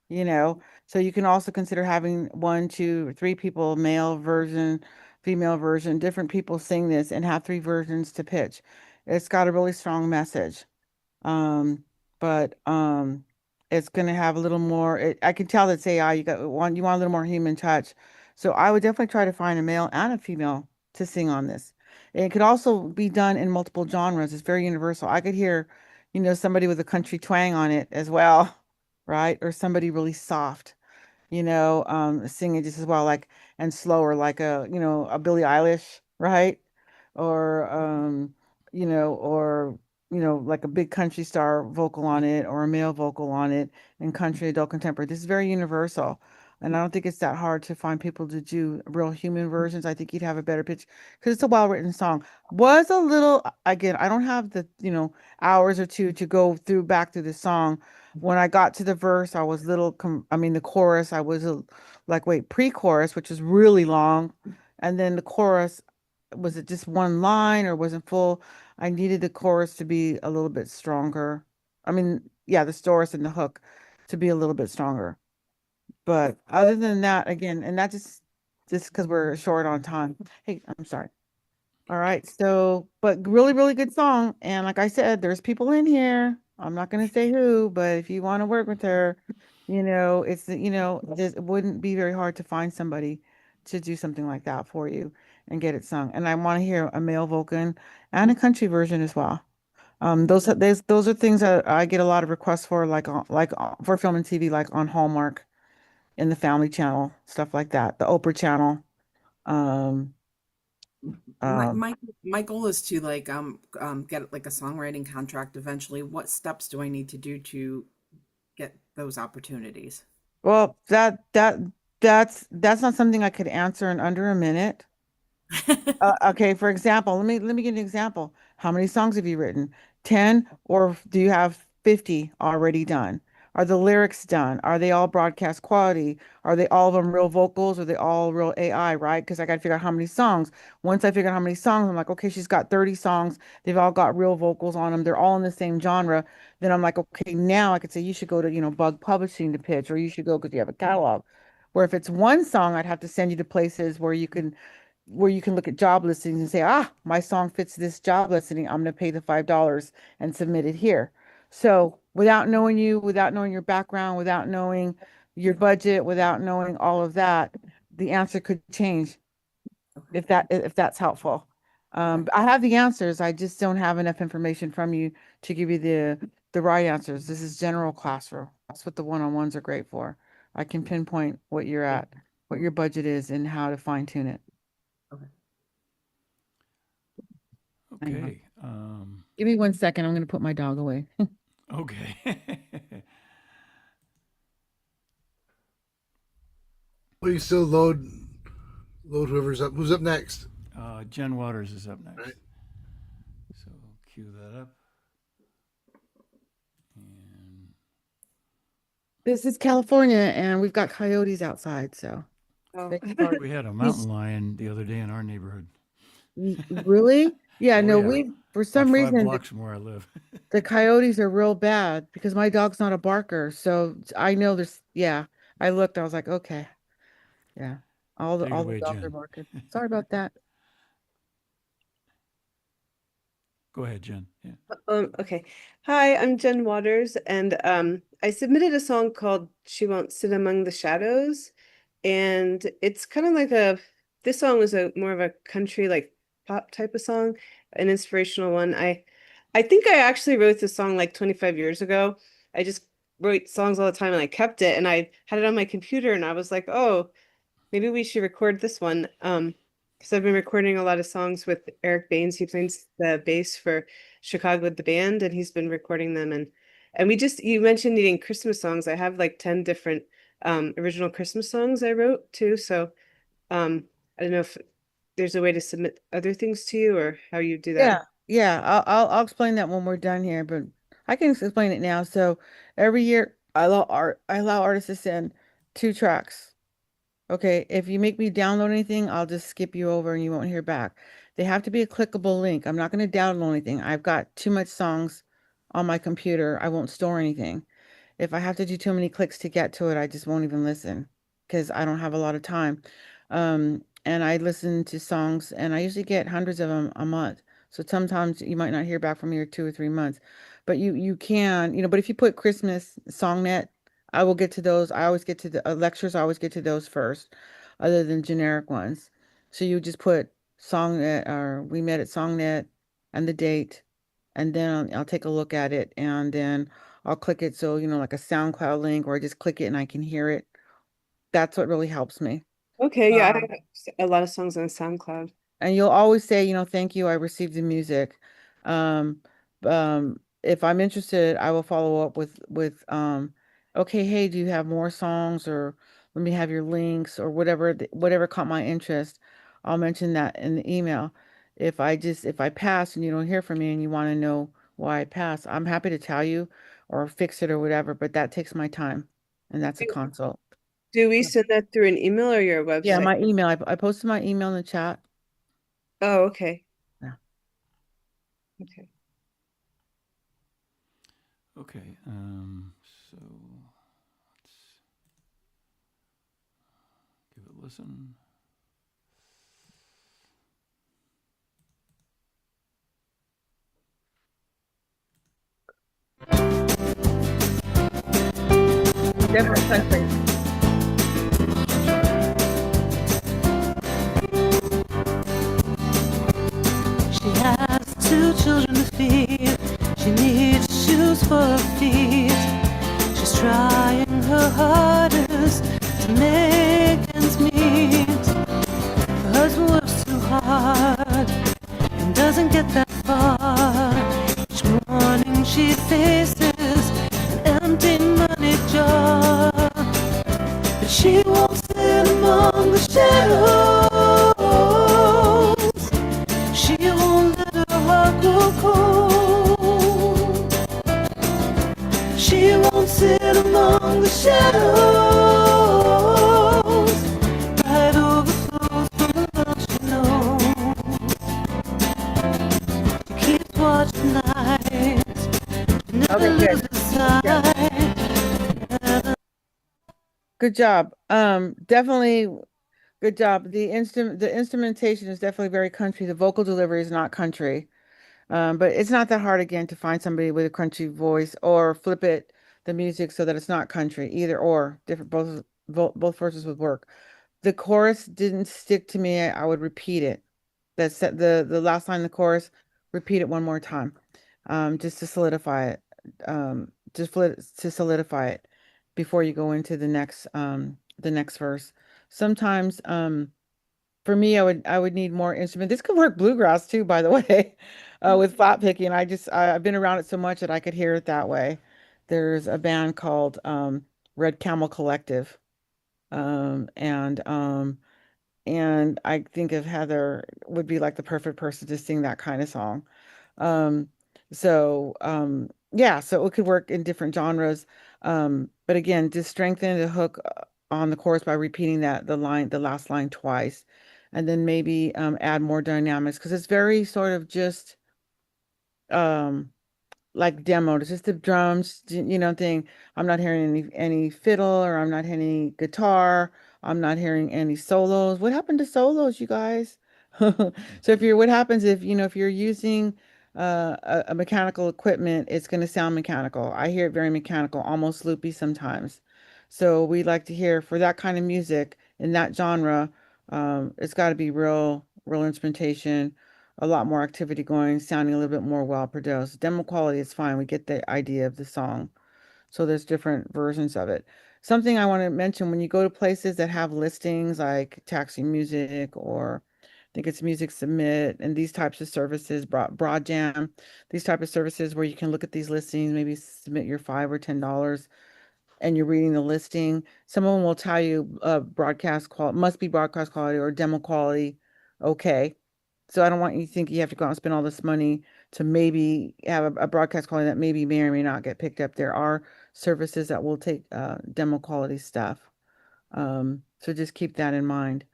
So you can also consider having one, two, or three people, male version, female version, different people sing this and have three versions to pitch. It's got a really strong message. Um, but it's gonna have a little more. I can tell that's AI. You want a little more human touch. So I would definitely try to find a male and a female to sing on this. It could also be done in multiple genres. It's very universal. I could hear, somebody with a country twang on it as well, right? Or somebody really soft, singing just as well, like and slower, like a Billie Eilish, right? Or like a big country star vocal on it or a male vocal on it in country adult contemporary. This is very universal. And I don't think it's that hard to find people to do real human versions. I think you'd have a better pitch because it's a well-written song. Was a little, again, I don't have the, hours or two to go through back through the song. When I got to the verse, I was little, the chorus, I was like, wait, pre-chorus, which is really long. And then the chorus, was it just one line or wasn't full? I needed the chorus to be a little bit stronger. Yeah, the chorus and the hook to be a little bit stronger. But other than that, again, and that just because we're short on time. Hey, I'm sorry. All right. So, but really, really good song. And like I said, there's people in here. I'm not going to say who, but if you want to work with her, it wouldn't be very hard to find somebody to do something like that for you and get it sung. And I want to hear a male vocal and a country version as well. Those are things that I get a lot of requests for, for film and TV, like on Hallmark, in the Family Channel, stuff like that, the Oprah Channel. Um, My, um, my my goal is to get like a songwriting contract eventually. What steps do I need to do to get those opportunities? well, that's not something I could answer in under a minute. Okay, for example, let me give you an example. How many songs have you written? 10, or do you have 50 already done? Are the lyrics done? Are they all broadcast quality? Are they all of them real vocals? Are they all real AI, right? Because I got to figure out how many songs. Once I figure out how many songs, I'm like, okay, she's got 30 songs. They've all got real vocals on them. They're all in the same genre. Then I'm like, okay, now I could say you should go to, Bug Publishing to pitch, or you should go because you have a catalog. Where if it's one song, I'd have to send you to places where you can look at job listings and say, my song fits this job listing. I'm going to pay the $5 and submit it here. So without knowing you, without knowing your background, without knowing your budget, without knowing all of that, the answer could change if that's helpful. I have the answers. I just don't have enough information from you to give you the right answers. This is general classroom. That's what the one-on-ones are great for. I can pinpoint what you're at, what your budget is, and how to fine tune it. Okay. Give me 1 second. I'm going to put my dog away. Okay. Will you still load whoever's up? Who's up next? Jen Waters is up next. Right. So cue that up. And This is California, and we've got coyotes outside. So, Oh. beg your pardon. we had a mountain lion the other day in our neighborhood. Really? Yeah, Oh, no, yeah. we for About some 5 reason blocks from where I live. the coyotes are real bad because my dog's not a barker. So I know there's, yeah. I looked, I was like, okay. Yeah. All Take it the away, dogs are Jen. barking. Sorry about that. Go ahead, Jen. Yeah. Okay. Hi, I'm Jen Waters, and I submitted a song called She Won't Sit Among the Shadows. And it's kind of like this song was a more of a country like pop type of song, an inspirational one. I think I actually wrote this song like 25 years ago. I just wrote songs all the time and I kept it and I had it on my computer and I was like, oh, maybe we should record this one. Because I've been recording a lot of songs with Eric Baines. He plays the bass for Chicago the band, and he's been recording them. And you mentioned needing Christmas songs. I have like 10 different original Christmas songs I wrote too. So I don't know if there's a way to submit other things to you or how you do that. Yeah. Yeah. I'll explain that when we're done here, but I can explain it now. So every year I allow artists to send 2 tracks. Okay, if you make me download anything, I'll just skip you over and you won't hear back. They have to be a clickable link. I'm not going to download anything. I've got too much songs on my computer. I won't store anything. If I have to do too many clicks to get to it, I just won't even listen because I don't have a lot of time. And I listen to songs and I usually get hundreds of them a month. So sometimes you might not hear back from me for 2 or 3 months, but you can, but if you put Christmas SongNet, I will get to those. I always get to the lectures. I always get to those first, other than generic ones. So you just put SongNet or we met at SongNet and the date, and then I'll take a look at it and then I'll click it. So, like a SoundCloud link, or I just click it and I can hear it. That's what really helps me. Okay, yeah, I Um, have a lot of songs on SoundCloud. and you'll always say, thank you, I received the music. Um, if I'm interested, I will follow up with okay, hey, do you have more songs, or let me have your links, or whatever whatever caught my interest. I'll mention that in the email. If I pass and you don't hear from me and you want to know why I passed, I'm happy to tell you or fix it or whatever, but that takes my time, and that's a consult. Do we send that through an email or your Yeah, website? my email. I posted my email in the chat. Oh, okay. Yeah. Okay. Okay. So let's give it a listen. Different countries. She has 2 children to feed. She needs shoes for her feet. She's trying her hardest to make ends meet. Her husband works too hard and doesn't get that far. Each morning she faces an empty money jar, but she won't sit among the shadows. She won't let her heart grow cold. She won't sit among the shadows. Pride overflows from the love she knows. She keeps watching nights. She never Okay, good. loses sight. Good job. Definitely good job. The instrumentation is definitely very country. The vocal delivery is not country. But it's not that hard again to find somebody with a country voice or flip the music so that it's not country. Either or, different both versions would work. The chorus didn't stick to me. I would repeat it. The last line of the chorus, repeat it one more time. Just to solidify it. To solidify it before you go into the next verse. Sometimes for me, I would need more instrument. This could work bluegrass too, by the way, with flat picking. I've been around it so much that I could hear it that way. There's a band called Red Camel Collective, and and I think of Heather would be like the perfect person to sing that kind of song. Um, yeah, so it could work in different genres. But again, just strengthen the hook on the chorus by repeating the last line twice, and then maybe add more dynamics because it's very sort of just um like demoed. It's just the drums, thing. I'm not hearing any fiddle, or I'm not hearing any guitar. I'm not hearing any solos. What happened to solos, you guys? So what happens if you're using a mechanical equipment, it's going to sound mechanical. I hear it very mechanical, almost loopy sometimes. So we like to hear for that kind of music in that genre, it's got to be real instrumentation, a lot more activity going, sounding a little bit more well produced. Demo quality is fine. We get the idea of the song. So there's different versions of it. Something I want to mention when you go to places that have listings like Taxi Music, or I think it's Music Submit, and these types of services, Broadjam, these type of services where you can look at these listings, maybe submit your $5 or $10, and you're reading the listing. Some of them will tell you broadcast quality must be broadcast quality or demo quality. Okay. So I don't want you to think you have to go out and spend all this money to maybe have a broadcast quality that maybe may or may not get picked up. There are services that will take demo quality stuff. So just keep that in mind.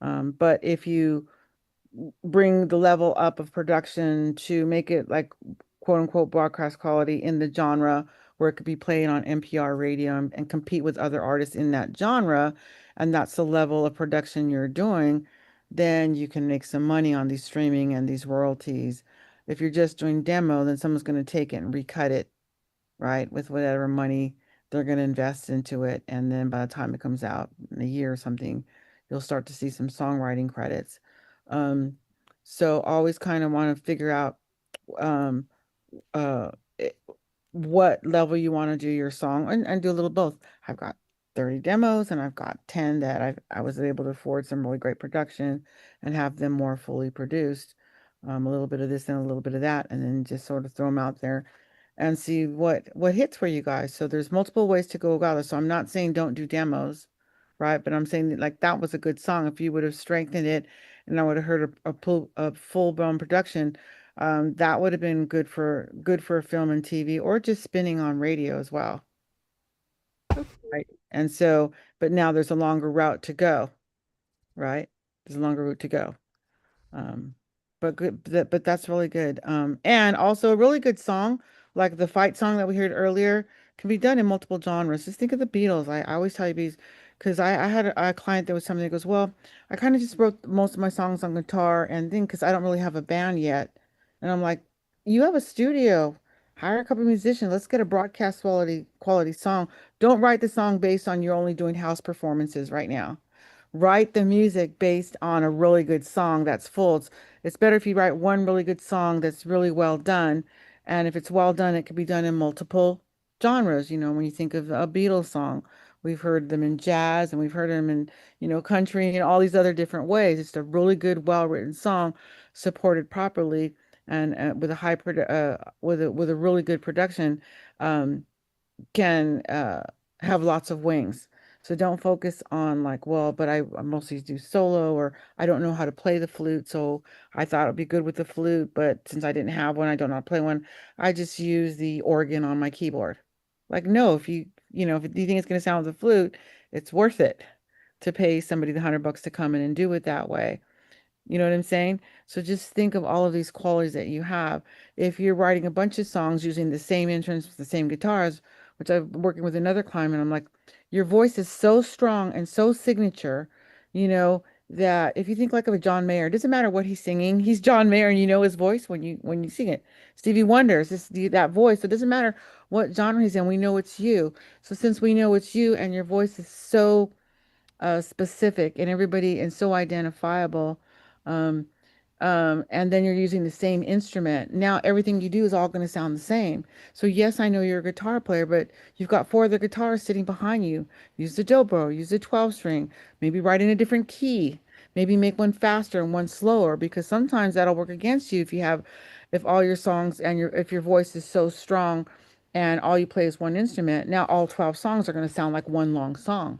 But if you bring the level up of production to make it like quote unquote broadcast quality in the genre where it could be played on NPR radio and compete with other artists in that genre, and that's the level of production you're doing, then you can make some money on these streaming and these royalties. If you're just doing demo, then someone's going to take it and recut it, right, with whatever money they're going to invest into it. And then by the time it comes out in a year or something, you'll start to see some songwriting credits. Um, so always kind of want to figure out um, uh, it- what level you want to do your song, and do a little both. I've got 30 demos, and I've got 10 that I was able to afford some really great production and have them more fully produced. A little bit of this and a little bit of that, and then just sort of throw them out there and see what hits for you guys. So there's multiple ways to go about it. So I'm not saying don't do demos, right? But I'm saying that, like, that was a good song. If you would have strengthened it, and I would have heard a full blown production, that would have been good for film and TV, or just spinning on radio as well, right? And so, but now there's a longer route to go, right? There's a longer route to go. Um, but good, but that's really good. And also a really good song, like the fight song that we heard earlier, can be done in multiple genres. Just think of the Beatles. I always tell you these because I had a client that was something that goes, well, I kind of just wrote most of my songs on guitar and then because I don't really have a band yet. And I'm like, you have a studio, hire a couple of musicians, let's get a broadcast quality song. Don't write the song based on you're only doing house performances right now. Write the music based on a really good song that's full. It's better if you write one really good song that's really well done. And if it's well done, it can be done in multiple genres. When you think of a Beatles song, we've heard them in jazz, and we've heard them in, country and all these other different ways. It's a really good, well-written song supported properly and with a with a really good production. Um, can have lots of wings. So don't focus on like, well, but I mostly do solo, or I don't know how to play the flute. So I thought it'd be good with the flute, but since I didn't have one, I don't know how to play one. I just use the organ on my keyboard. Like, no, if you think it's going to sound with the flute, it's worth it to pay somebody the $100 to come in and do it that way. You know what I'm saying? So just think of all of these qualities that you have. If you're writing a bunch of songs using the same instruments, the same guitars, which I'm working with another client, and I'm like, your voice is so strong and so signature, that if you think like of a John Mayer, it doesn't matter what he's singing, he's John Mayer, and you know his voice when you sing it. Stevie Wonder is that voice. So it doesn't matter what genre he's in, we know it's you. So since we know it's you and your voice is so specific and everybody and so identifiable. Um, and then you're using the same instrument. Now everything you do is all going to sound the same. So yes, I know you're a guitar player, but you've got four other guitars sitting behind you. Use the dobro, use the 12 string, maybe write in a different key, maybe make one faster and one slower, because sometimes that'll work against you if all your songs and if your voice is so strong and all you play is one instrument. Now all 12 songs are going to sound like one long song.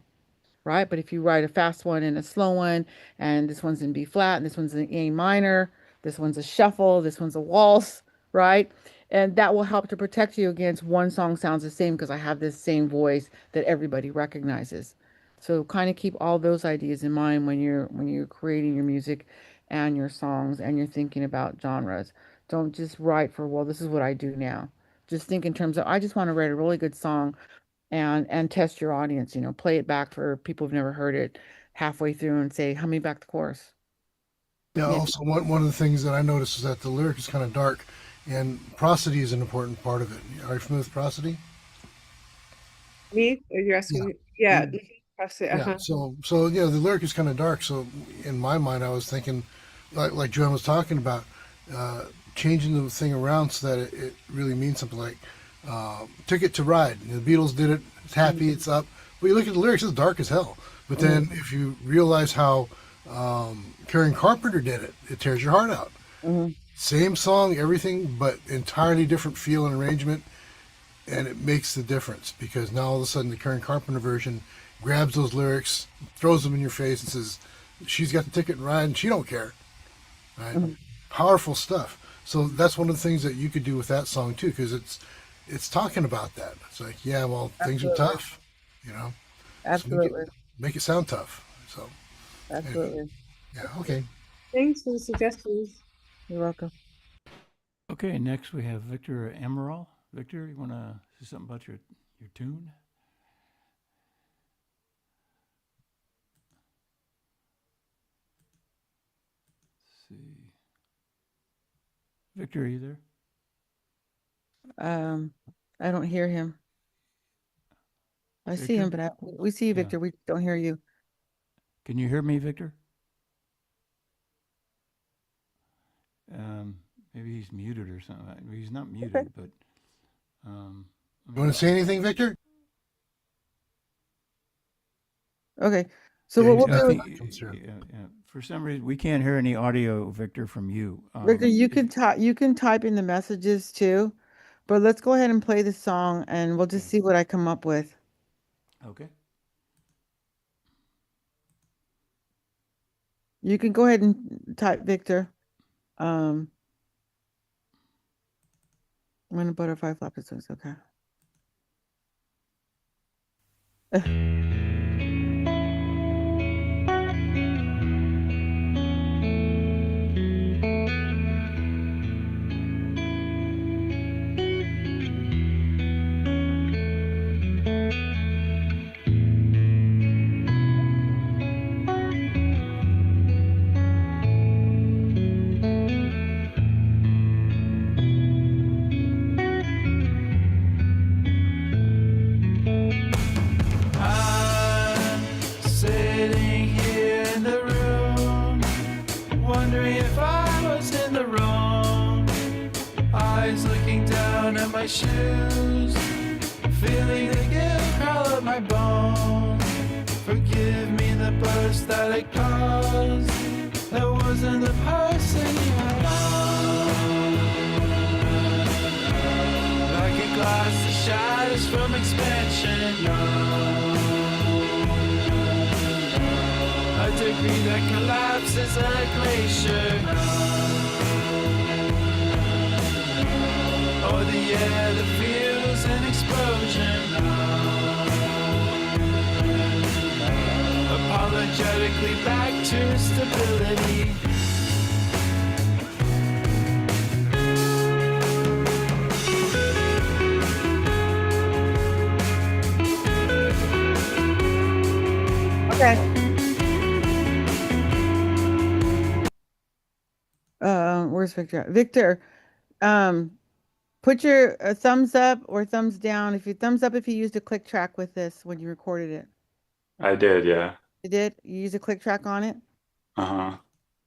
right? But if you write a fast one and a slow one, and this one's in B flat, and this one's in A minor, this one's a shuffle, this one's a waltz, right? And that will help to protect you against one song sounds the same because I have this same voice that everybody recognizes. So kind of keep all those ideas in mind when you're creating your music and your songs and you're thinking about genres. Don't just write for, well, this is what I do now. Just think in terms of I just want to write a really good song and test your audience, play it back for people who've never heard it halfway through and say, "Hum me back the chorus." Yeah, Maybe. also one of the things that I noticed is that the lyric is kind of dark, and prosody is an important part of it. Are you familiar with prosody? Me? Or you're Yeah. asking me? Yeah. Mm. Possibly, Yeah. uh-huh. So yeah, the lyric is kind of dark. So in my mind, I was thinking, like Joanne was talking about, uh, changing the thing around so that it really means something like "Ticket to Ride." The Beatles did it. It's happy. It's up. But you look at the lyrics; it's dark as hell. But then if you realize how Karen Carpenter did it, it tears your heart out. Mm-hmm. Same song, everything, but entirely different feel and arrangement, and it makes the difference because now all of a sudden the Karen Carpenter version grabs those lyrics, throws them in your face, and says she's got the ticket and ride, and she don't care. Right? Mm-hmm. Powerful stuff. So that's one of the things that you could do with that song too, because it's talking about that. It's like, yeah, well, things are Absolutely. tough, you know. So Absolutely. make it sound tough. So anyway, Absolutely. yeah, okay. Thanks for the suggestions. You're welcome. Okay, next we have Victor Emerald. Victor, you want to say something about your tune? Let's see. Victor, are you there? I don't hear him. I see him, Victor? but we see you, Yeah. Victor. We don't hear you. Can you hear me, Victor? Maybe he's muted or something. He's not muted, but You want to say anything, Victor? Okay. So Yeah, what he's we'll got do is, that comes through. yeah. For some reason, we can't hear any audio, Victor, from you. Victor, you can type in the messages too, but let's go ahead and play the song and we'll just see what I come up with. Okay. You can go ahead and type Victor. When a butterfly flaps its wings, okay. I'm sitting here in the room, wondering if I was in the wrong. Eyes looking down at my shoes, feeling the guilt crawl up my bones. Forgive me the burst that I caused. That wasn't the person you had on. Like a glass that shatters from expansion. A degree that collapses like a glacier. Or the air that feels an explosion. Apologetically back to stability. Okay. Where's Victor at? Victor, put your thumbs up or thumbs down. If you thumbs up if you used a click track with this when you recorded it. I did, yeah. You did? You use a click track on it? Uh-huh.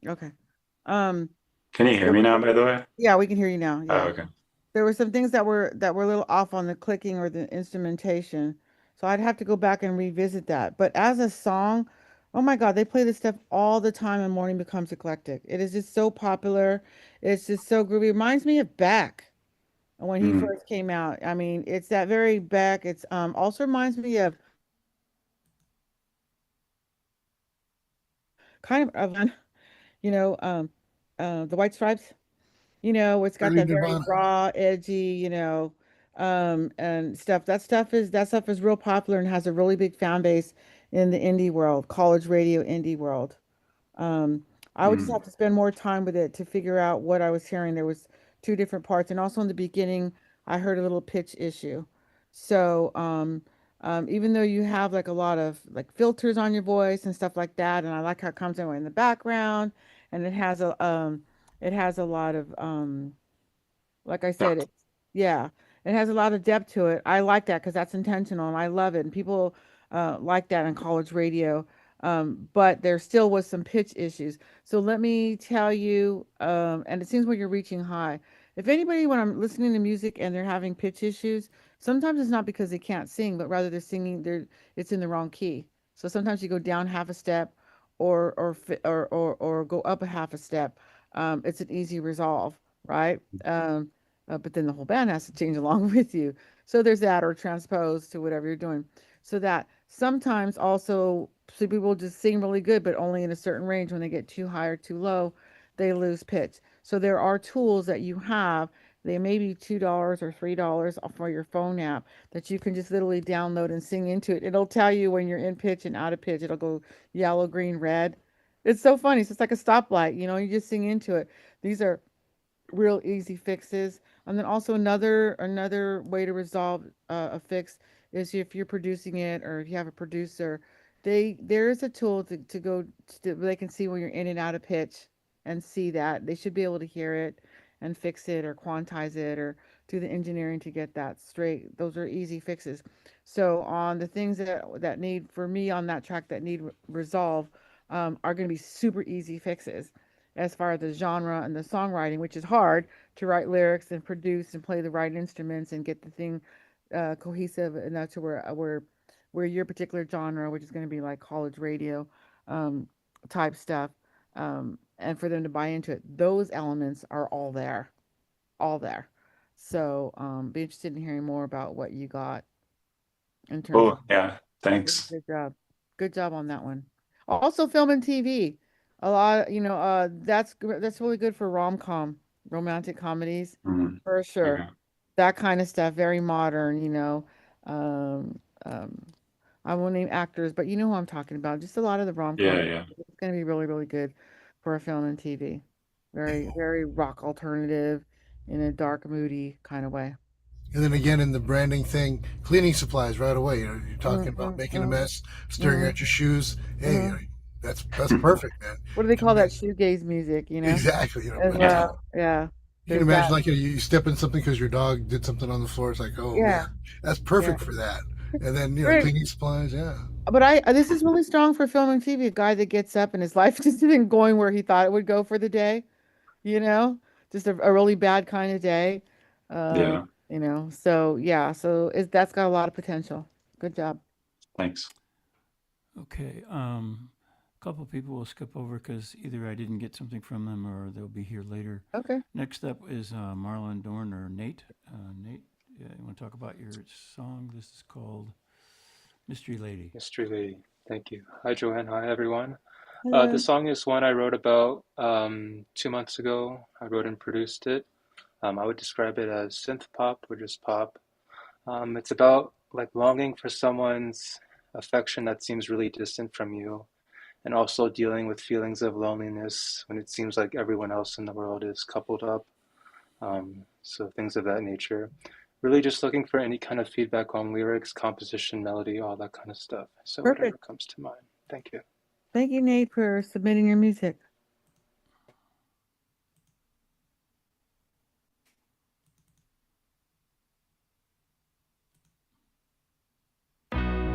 Okay. Can you hear me now, by the way? Yeah, we can hear you now. Oh, Yeah. okay. There were some things that were a little off on the clicking or the instrumentation. So I'd have to go back and revisit that. But as a song, oh my God, they play this stuff all the time and Morning Becomes Eclectic. It is just so popular. It's just so groovy. It reminds me of Beck when he first came out. I mean, it's that very Beck. It's also reminds me of kind of, the White Stripes. It's got Early that very Nirvana. raw, edgy, and stuff. That stuff is real popular and has a really big fan base in the indie world, college radio indie world. Um, I would just have Mm. to spend more time with it to figure out what I was hearing. There was two different parts, and also in the beginning, I heard a little pitch issue. So, even though you have like a lot of like filters on your voice and stuff like that, and I like how it comes in the background, and it has a lot of like I said, Depth. yeah, it has a lot of depth to it. I like that because that's intentional and I love it. And people like that in college radio. But there still was some pitch issues. So let me tell you, and it seems when you're reaching high. If anybody, when I'm listening to music and they're having pitch issues, sometimes it's not because they can't sing, but rather they're singing, it's in the wrong key. So sometimes you go down half a step or go up a half a step. It's an easy resolve, right? But then the whole band has to change along with you. So there's that, or transpose to whatever you're doing. So that sometimes also, some people just sing really good, but only in a certain range. When they get too high or too low, they lose pitch. So there are tools that you have. They may be $2 or $3 for your phone app that you can just literally download and sing into it. It'll tell you when you're in pitch and out of pitch. It'll go yellow, green, red. It's so funny. So it's like a stoplight, you just sing into it. These are real easy fixes. And then also another way to resolve a fix is if you're producing it or if you have a producer, there is a tool to go to, they can see when you're in and out of pitch and see that. They should be able to hear it and fix it or quantize it or do the engineering to get that straight. Those are easy fixes. So on the things that need for me on that track that need resolve are going to be super easy fixes as far as the genre and the songwriting, which is hard to write lyrics and produce and play the right instruments and get the thing cohesive enough to where your particular genre, which is going to be like college radio um, type stuff, and for them to buy into it. Those elements are all there, all there. So be interested in hearing more about what you got in terms of. Oh, yeah. Thanks. Good job. Good job on that one. Also, film and TV. A lot, that's really good for rom-com, romantic comedies, Mm. for sure. Okay. That kind of stuff, very modern. Um, I won't name actors, but you know who I'm talking about. Just a lot of the rom-com. Yeah, yeah. It's going to be really, really good for a film and TV. Very, very rock alternative in a dark, moody kind of way. And then again, in the branding thing, cleaning supplies right away. You're talking about making a mess, stirring out your shoes. Hey, that's perfect, man. What do they call that? Shoegaze music, Exactly. as well. Yeah. You can There's imagine that. like you step in something because your dog did something on the floor. It's like, oh Yeah. man, that's perfect Yeah. for that. And then Great. cleaning supplies, yeah. But this is really strong for film and TV. A guy that gets up and his life just isn't going where he thought it would go for the day, just a really bad kind of day. Yeah. So yeah, that's got a lot of potential. Good job. Thanks. Okay. A couple people will skip over because either I didn't get something from them or they'll be here later. Okay. Next up is Marlon Dorn or Nate. Nate, yeah, you want to talk about your song? This is called Mystery Lady. Mystery Lady. Thank you. Hi, Joanne. Hi, everyone. Hello. The song is one I wrote about 2 months ago. I wrote and produced it. I would describe it as synth pop or just pop. It's about like longing for someone's affection that seems really distant from you, and also dealing with feelings of loneliness when it seems like everyone else in the world is coupled up. So things of that nature. Really just looking for any kind of feedback on lyrics, composition, melody, all that kind of stuff. So whatever Perfect. comes to mind. Thank you. Thank you, Nate, for submitting your music.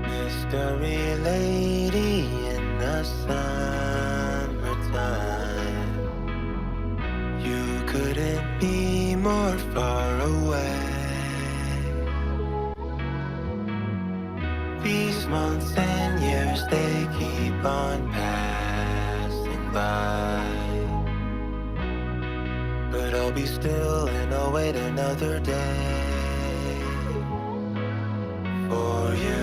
Mystery lady in the summertime, you couldn't be more far away. These months and years, they keep on passing by, but I'll be still and I'll wait another day for you.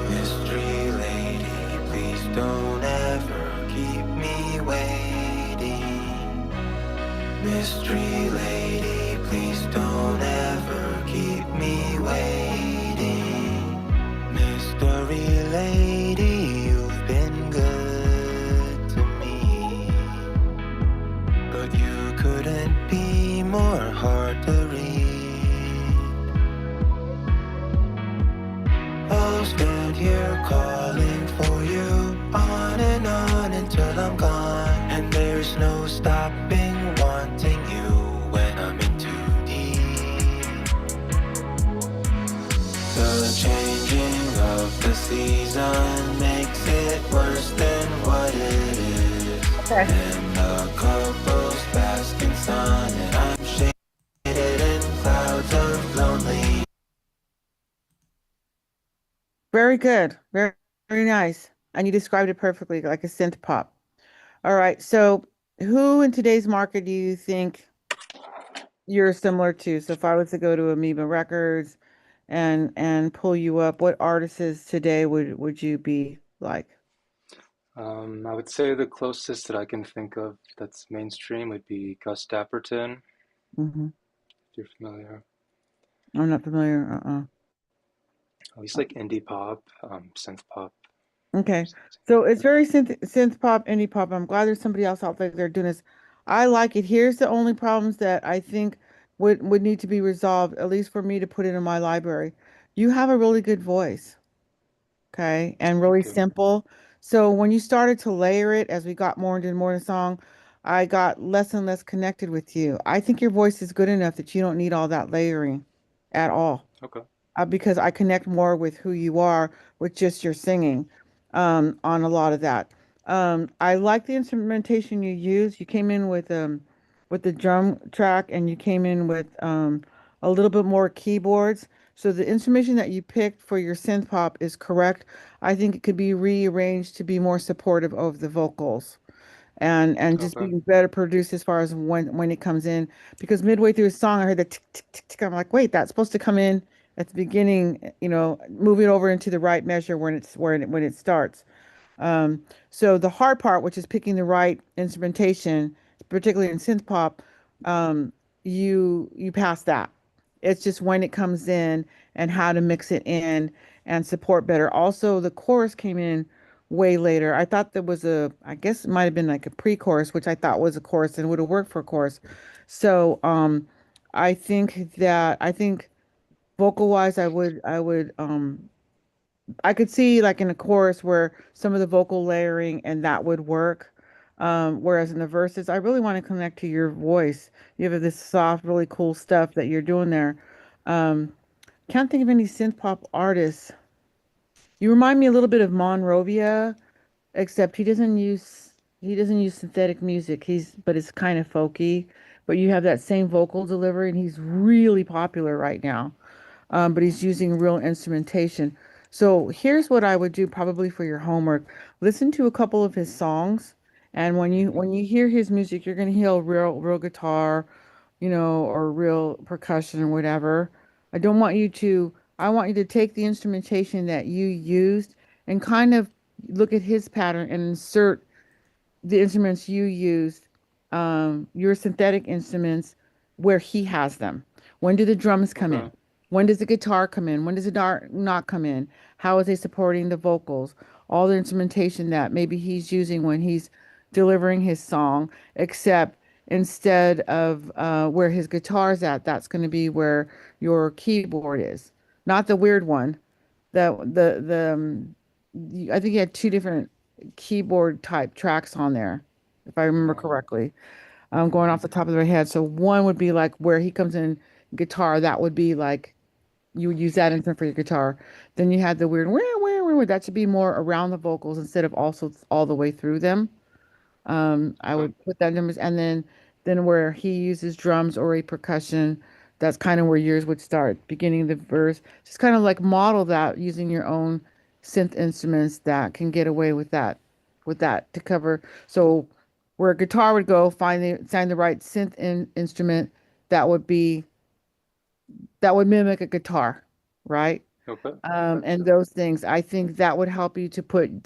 Mystery lady, please don't ever keep me waiting. Mystery lady, please don't ever keep me waiting. Mystery lady, you've been good to me, but you couldn't be more hard to read. I'll stand here calling for you on and on until I'm gone, and there's no stopping wanting you when I'm in too deep. The changing of the season makes it worse than what it is. And the couples bask in sun, and I'm shaded in clouds of lonely. Very good. Very, very nice. And you described it perfectly, like a synth pop. All right. So who in today's market do you think you're similar to? So if I was to go to Amoeba Records and pull you up, what artists today would you be like? I would say the closest that I can think of that's mainstream would be Gus Dapperton, Hmm. if you're familiar. I'm not familiar. Oh, he's like indie pop, synth pop. Okay. So it's very synth pop, indie pop. I'm glad there's somebody else out there doing this. I like it. Here's the only problems that I think would need to be resolved, at least for me to put it in my library. You have a really good voice, okay, and really Thank you. simple. So when you started to layer it, as we got more into more into song, I got less and less connected with you. I think your voice is good enough that you don't need all that layering at all, Okay. because I connect more with who you are with just your singing, on a lot of that. I like the instrumentation you use. You came in with the drum track, and you came in with a little bit more keyboards. So the instrumentation that you picked for your synth pop is correct. I think it could be rearranged to be more supportive of the vocals and just Okay. being better produced as far as when it comes in. Because midway through a song, I heard the tick tick tick tick. I'm like, wait, that's supposed to come in at the beginning. Moving over into the right measure when it starts. So the hard part, which is picking the right instrumentation, particularly in synth pop, um, you pass that. It's just when it comes in and how to mix it in and support better. Also, the chorus came in way later. I thought there was I guess it might have been like a pre-chorus, which I thought was a chorus and would have worked for a chorus. So, I think vocal wise, I could see like in a chorus where some of the vocal layering and that would work. Whereas in the verses, I really want to connect to your voice. You have this soft, really cool stuff that you're doing there. Um, can't think of any synth pop artists. You remind me a little bit of Monrovia, except he doesn't use synthetic music. But it's kind of folky. But you have that same vocal delivery, and he's really popular right now, but he's using real instrumentation. So here's what I would do probably for your homework. Listen to a couple of his songs, and when you hear his music, you're gonna hear real guitar, or real percussion or whatever. I want you to take the instrumentation that you used and kind of look at his pattern and insert the instruments you used, your synthetic instruments, where he has them. When do the drums come in? Okay. When does the guitar come in? When does the not come in? How is he supporting the vocals? All the instrumentation that maybe he's using when he's delivering his song, except instead of where his guitar's at, that's going to be where your keyboard is. Not the weird one. I think he had two different keyboard type tracks on there, if I remember correctly. I'm going off the top of my head. So one would be like where he comes in guitar, that would be like you would use that instrument for your guitar. Then you had the weird where that should be more around the vocals instead of also all the way through them. I Okay. would put that numbers, and then where he uses drums or a percussion, that's kind of where yours would start, beginning the verse. Just kind of like model that using your own synth instruments that can get away with that to cover. So where a guitar would go, find the right instrument that would be that would mimic a guitar, right? Okay. And those things, I think that would help you to put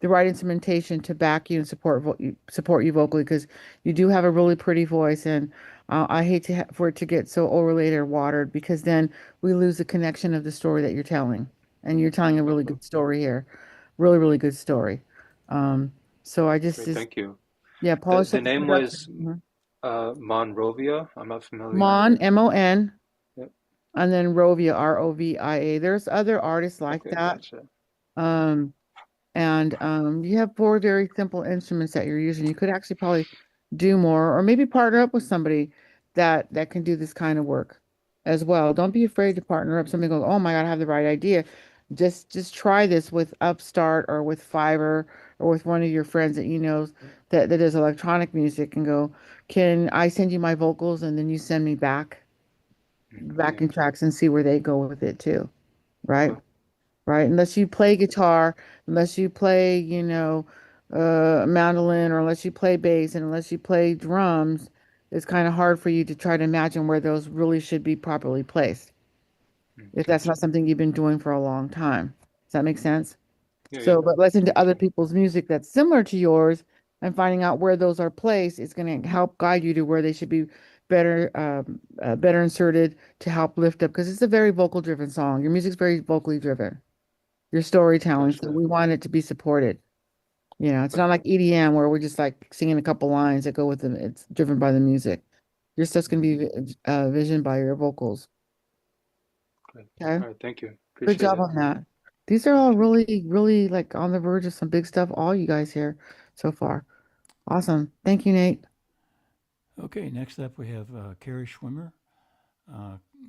the right instrumentation to back you and support you vocally, because you do have a really pretty voice, and I hate for it to get so overlaid or watered, because then we lose the connection of the story that you're telling, and you're telling a really good story here, really really good story. So I just Great, thank you. yeah, polish The up the name was production. Monrovia. I'm not familiar. Mon, M-O-N, Yep. and then Rovia, R-O-V-I-A. There's other artists like Okay, that. gotcha. And you have four very simple instruments that you're using. You could actually probably do more, or maybe partner up with somebody that can do this kind of work as well. Don't be afraid to partner up. Somebody goes, "Oh my God, I have the right idea." Just try this with Upstart or with Fiverr or with one of your friends that you know that does electronic music, and go, "Can I send you my vocals and then you send me backing Yeah. tracks and see where they go with it too?" Right? Okay. Right? Unless you play guitar, unless you play, mandolin, or unless you play bass, and unless you play drums, it's kind of hard for you to try to imagine where those really should be properly placed, if that's Gotcha. not something you've been doing for a long time. Does that make sense? Yeah. So, but listening to Thank other you. people's music that's similar to yours and finding out where those are placed is going to help guide you to where they should be better inserted to help lift up, because it's a very vocal driven song. Your music's very vocally driven, your storytelling. So Gotcha. we want it to be supported. It's Okay. not like EDM where we're just like singing a couple lines that go with them. It's driven by the music. Your stuff's gonna be visioned by your vocals. Great. Okay. All right. Thank you. Good Appreciate job it. on that. These are all really, really like on the verge of some big stuff. All you guys here so far. Awesome. Thank you, Nate. Okay, next up we have Carrie Schwimmer.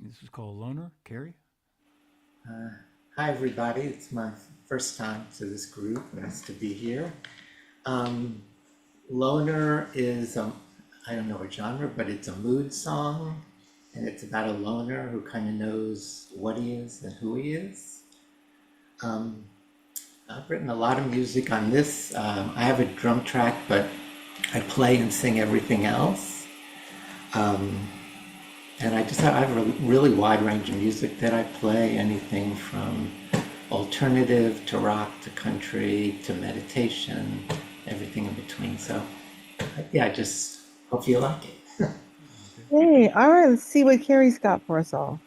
This is called Loner. Carrie? Hi, everybody. It's my first time to this group. Nice to be here. Loner is, I don't know what genre, but it's a mood song. And it's about a loner who kind of knows what he is and who he is. I've written a lot of music on this. I have a drum track, but I play and sing everything else. And I have a really wide range of music that I play, anything from alternative to rock to country to meditation, everything in between. So yeah, I just hope you like it. Hey, all right, let's see what Carrie's got for us all.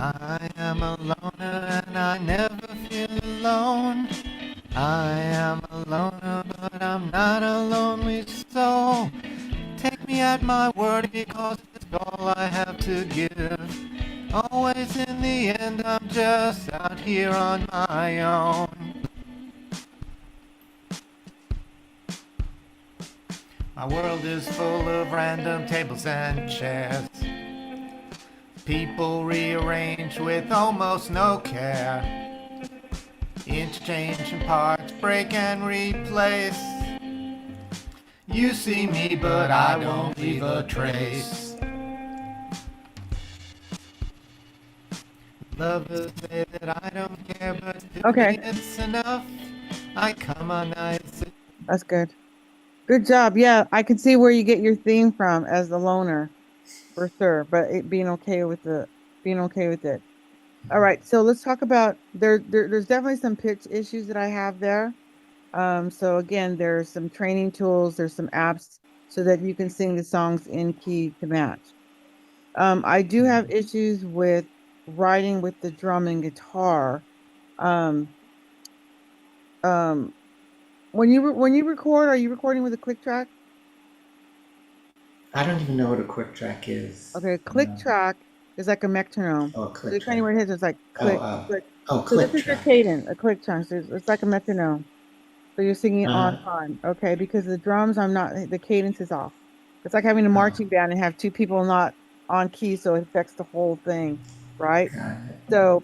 I am a loner and I never feel alone. I am a loner, but I'm not a lonely soul. Take me at my word because it's all I have to give. Always in the end, I'm just out here on my own. My world is full of random tables and chairs. People rearrange with almost no care. Interchanging parts, break and replace. You see me, but I won't leave a trace. Lovers say that I don't care, but to Okay. me it's enough. I come on nights. That's good. Good job. Yeah, I can see where you get your theme from as the loner, for sure. But being okay with it. All right, so let's talk about there's definitely some pitch issues that I have there. So again, there's some training tools, there's some apps so that you can sing the songs in key to match. I do have issues with writing with the drum and guitar. Um, when you record, are you recording with a click track? I don't even know what a quick track is. Okay, click No. track is like a metronome. Oh, a So click it kind of track. where it hits, it's like click, click. Oh, So this click is your track. cadence, a click track. So it's like a metronome. So you're singing on Uh-huh. time, okay? Because the drums, the cadence is off. It's like having a Oh, marching band and have two people not on key, so it affects the whole thing, right? got it. So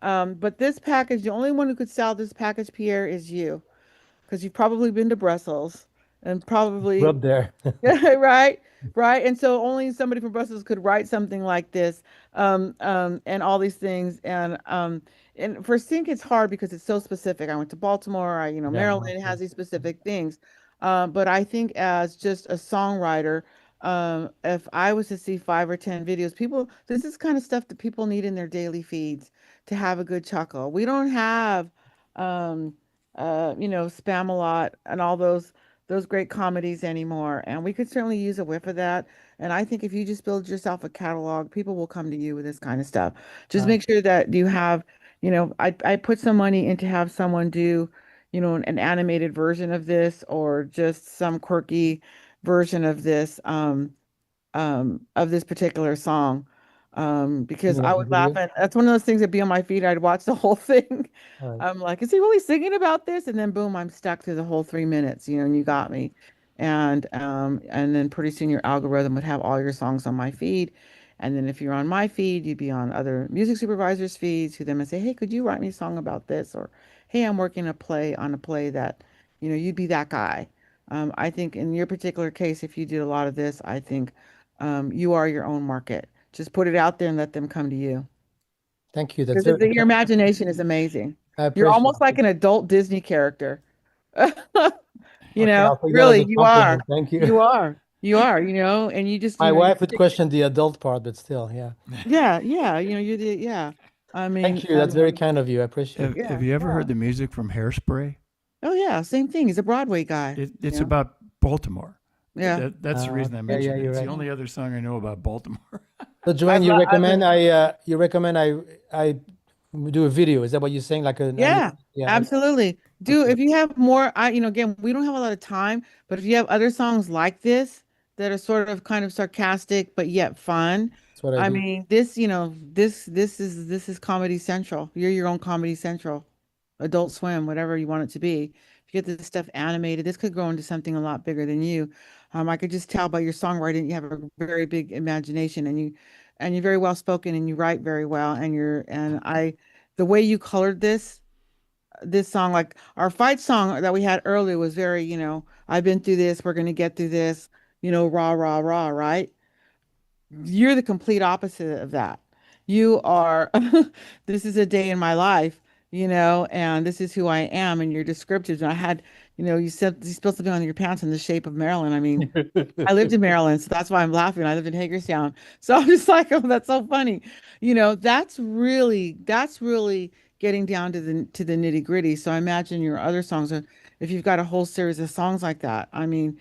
But this package, the only one who could sell this package, Pierre, is you, because you've probably been to Brussels and Grew probably up there. right, right. And so only somebody from Brussels could write something like this, and all these things. And for sync, it's hard because it's so specific. I went to Baltimore, Yeah, Maryland has these specific things. But I think as just a songwriter, if I was to see 5 or 10 videos, this is kind of stuff that people need in their daily feeds to have a good chuckle. We don't have, um, Spam-A-Lot and all those great comedies anymore. And we could certainly use a whiff of that. And I think if you just build yourself a catalog, people will come to you with this kind of stuff. Just make sure that you have, I put some money in to have someone do, an animated version of this or just some quirky version of this particular song. Because You I like the would laugh video? at that's one of those things that'd be on my feed. I'd watch the whole thing. All right. I'm like, is he really singing about this? And then boom, I'm stuck through the whole 3 minutes, and you got me. And then pretty soon your algorithm would have all your songs on my feed. And then if you're on my feed, you'd be on other music supervisors' feeds who then would say, hey, could you write me a song about this? Or hey, I'm working on a play that, you'd be that guy. I think in your particular case, if you did a lot of this, I think you are your own market. Just put it out there and let them come to you. Thank you. That's Because very your imagination is amazing. I You're appreciate almost like an adult Disney character. Okay, I'll take that as Really, a you are. compliment. Thank you. You are. You are, and you just, My you wife would question the adult part, but still, yeah. yeah, yeah, yeah. I mean, Thank you. That's very kind of you. I appreciate it. Have you ever yeah. heard the music from Hairspray? Oh yeah, same thing. He's a Broadway guy. It's about Baltimore. Yeah. That's the reason I mentioned it. you're It's right. the only other song I know about Baltimore. So Joanne, I've you recommend I do a video. Is that what you're saying? Like a Yeah, yeah. absolutely. If you have more, again, we don't have a lot of time, but if you have other songs like this that are sort of kind of sarcastic but yet fun, That's what I I do. mean, this is Comedy Central. You're your own Comedy Central, Adult Swim, whatever you want it to be. If you get this stuff animated, this could grow into something a lot bigger than you. I could just tell by your songwriting, you have a very big imagination, and you're very well spoken, and you write very well, the way you colored this song, like our fight song that we had earlier was very, I've been through this, we're going to get through this, rah, rah, rah, right? You're the complete opposite of that. You are, this is a day in my life, and this is who I am, and you're descriptive. And I had, you said you spilled something on your pants in the shape of Maryland. I mean, I lived in Maryland, so that's why I'm laughing. I lived in Hagerstown. So I'm just like, oh, that's so funny. That's really getting down to the nitty-gritty. So I imagine your other songs are, if you've got a whole series of songs like that, I mean,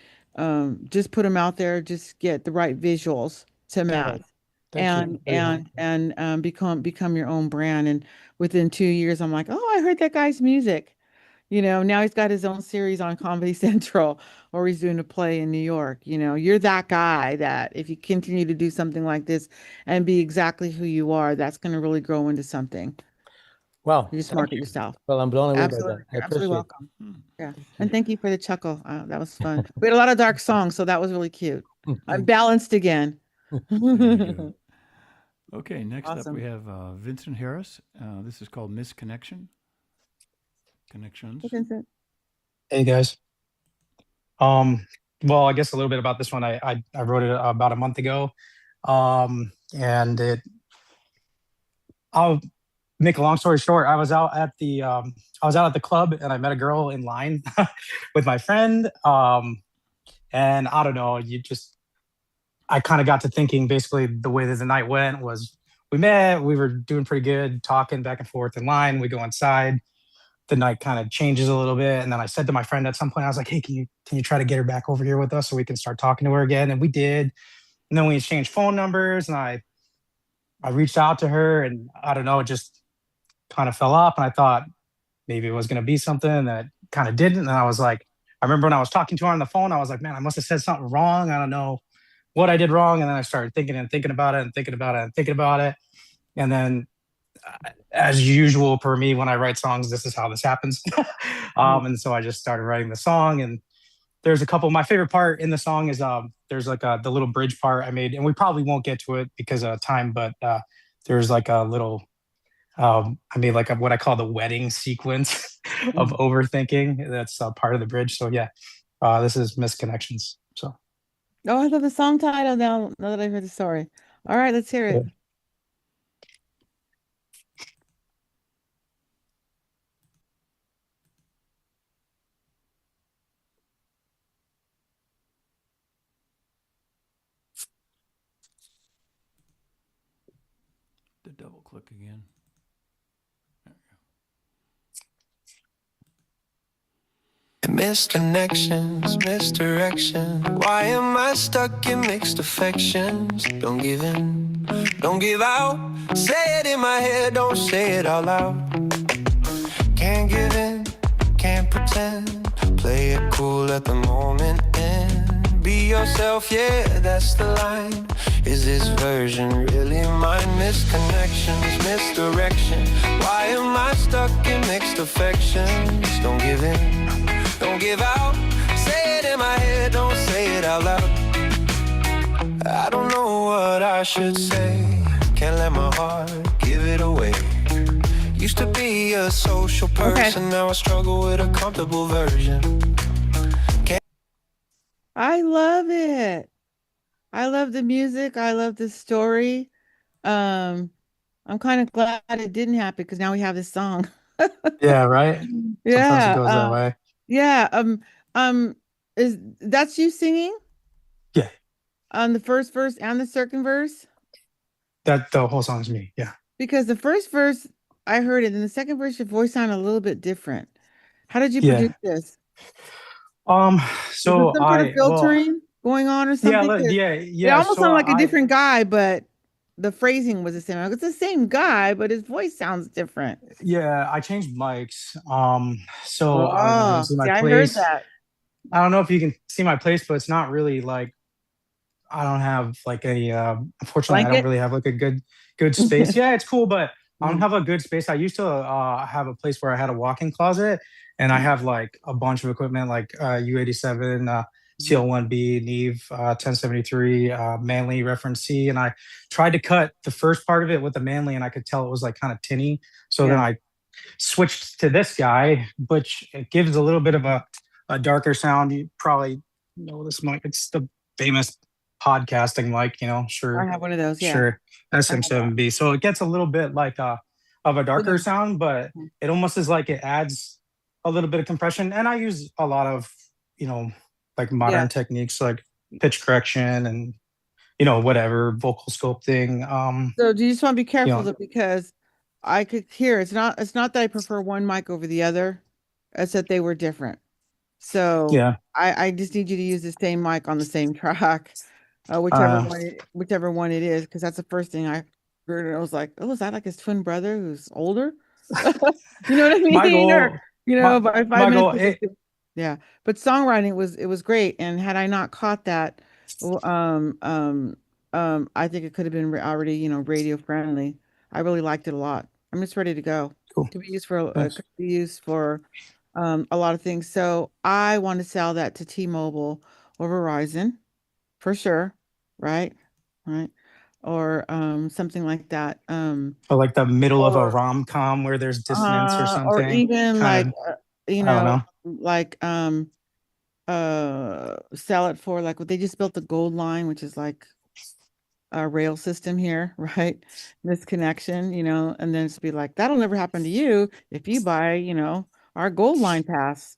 just put them out there, just get the right visuals to match. Thank you. Very And become your own brand. And within 2 years, I'm like, oh, I heard that guy's music. Now he's got his own series on Comedy Central, or he's doing a play in New York. You're that guy that if you continue to do something like this and be exactly who you are, that's going to really grow into something. Wow. You just Thank market you. yourself. Well, I'm blown away Absolutely. by that. I You're absolutely appreciate it. welcome. Yeah. And thank you for the chuckle. That was fun. We had a lot of dark songs, so that was really cute. I'm balanced again. Okay, next up Awesome. we have Vincent Harris. This is called Misconnection. Connections. Hey, Vincent. Hey guys. Well, I guess a little bit about this one. I wrote it about a month ago. And I'll make a long story short. I was out at the club and I met a girl in line with my friend. And I don't know, I kind of got to thinking basically the way that the night went was we met, we were doing pretty good, talking back and forth in line. We go inside. The night kind of changes a little bit. And then I said to my friend at some point, I was like, hey, can you try to get her back over here with us so we can start talking to her again? And we did. And then we exchanged phone numbers and I reached out to her and I don't know, it just kind of fell off. And I thought maybe it was going to be something that kind of didn't. And I was like, I remember when I was talking to her on the phone, I was like, man, I must have said something wrong. I don't know what I did wrong. And then I started thinking about it and thinking about it. And then as usual for me, when I write songs, this is how this happens. And so I just started writing the song. And there's a couple, my favorite part in the song is there's like the little bridge part I made, and we probably won't get to it because of time, but there's like a little, I mean, like what I call the wedding sequence of overthinking. That's part of the bridge. So yeah, this is Misconnections. So Oh, I love the song title now that I've heard the story. All right, let's hear it. yeah. The double click again. Misconnections, misdirection. Why am I stuck in mixed affections? Don't give in, don't give out. Say it in my head, don't say it out loud. Can't give in, can't pretend. Play it cool at the moment and be yourself, yeah, that's the line. Is this version really mine? Misconnections, misdirection. Why am I stuck in mixed affections? Don't give in, don't give out. Say it in my head, don't say it out loud. I don't know what I should say. Can't let my heart give it away. Used to be a social person, now I struggle with a comfortable version. I love it. I love the music. I love the story. I'm kind of glad it didn't happen because now we have this song. Yeah, right. Sometimes it Yeah. goes that way. Yeah. Is that's you singing? Yeah. On the first verse and the second verse? That the whole song's me. Yeah. Because the first verse I heard it, and the second verse your voice sounded a little bit different. How did you produce Yeah. this? So Was there some sort of filtering going on or something? 'Cause yeah. It almost So sounded like a different guy, but the phrasing was the same. Like, it's the same guy, but his voice sounds different. yeah, I changed mics. So I don't know if you can Oh, see my see, I heard place. that. I don't know if you can see my place, but it's not really like I don't have like any unfortunately I don't Blanket? really have like a good space. Yeah, it's cool, but I don't Mm. have a good space. I used to have a place where I had a walk-in closet and I have like a bunch of equipment like U87, CL1B, Neve 1073, Manley reference C, and I tried to cut the first part of it with the Manley and I could tell it was like kind of tinny. So then Yeah. I switched to this guy, which it gives a little bit of a darker sound. You probably know this mic. It's the famous podcasting mic, I sure, have one of those, yeah. sure, I have that. SM7B. So it gets a little bit like of a darker sound, but it almost is like it adds a little bit of compression. And I use a lot of, like modern Yeah. techniques like pitch correction and whatever vocal sculpting. So do you just want to be careful know, though, because I could hear it's not that I prefer one mic over the other, it's that they were different. So yeah. I just need you to use the same mic on the same track, whichever one it is, because that's the first thing I heard. And I was like, oh, is that like his twin brother who's older? You know what I mean? My goal, Or, by 5 my goal, minutes. Yeah, but songwriting was great, and had I not caught that, I think it could have been already radio friendly. I really liked it a lot. I'm just ready to go. Cool. To be used for Thanks. could be used for a lot of things. So I want to sell that to T-Mobile or Verizon for sure, right? Right. Or something like that. Or like the middle of a Or rom-com where there's dissonance or or something. even like Kind of, I don't know. like sell it for like what they just built the Gold Line, which is like a rail system here, right? This connection, and then it's be like, that'll never happen to you if you buy, our Gold Line pass,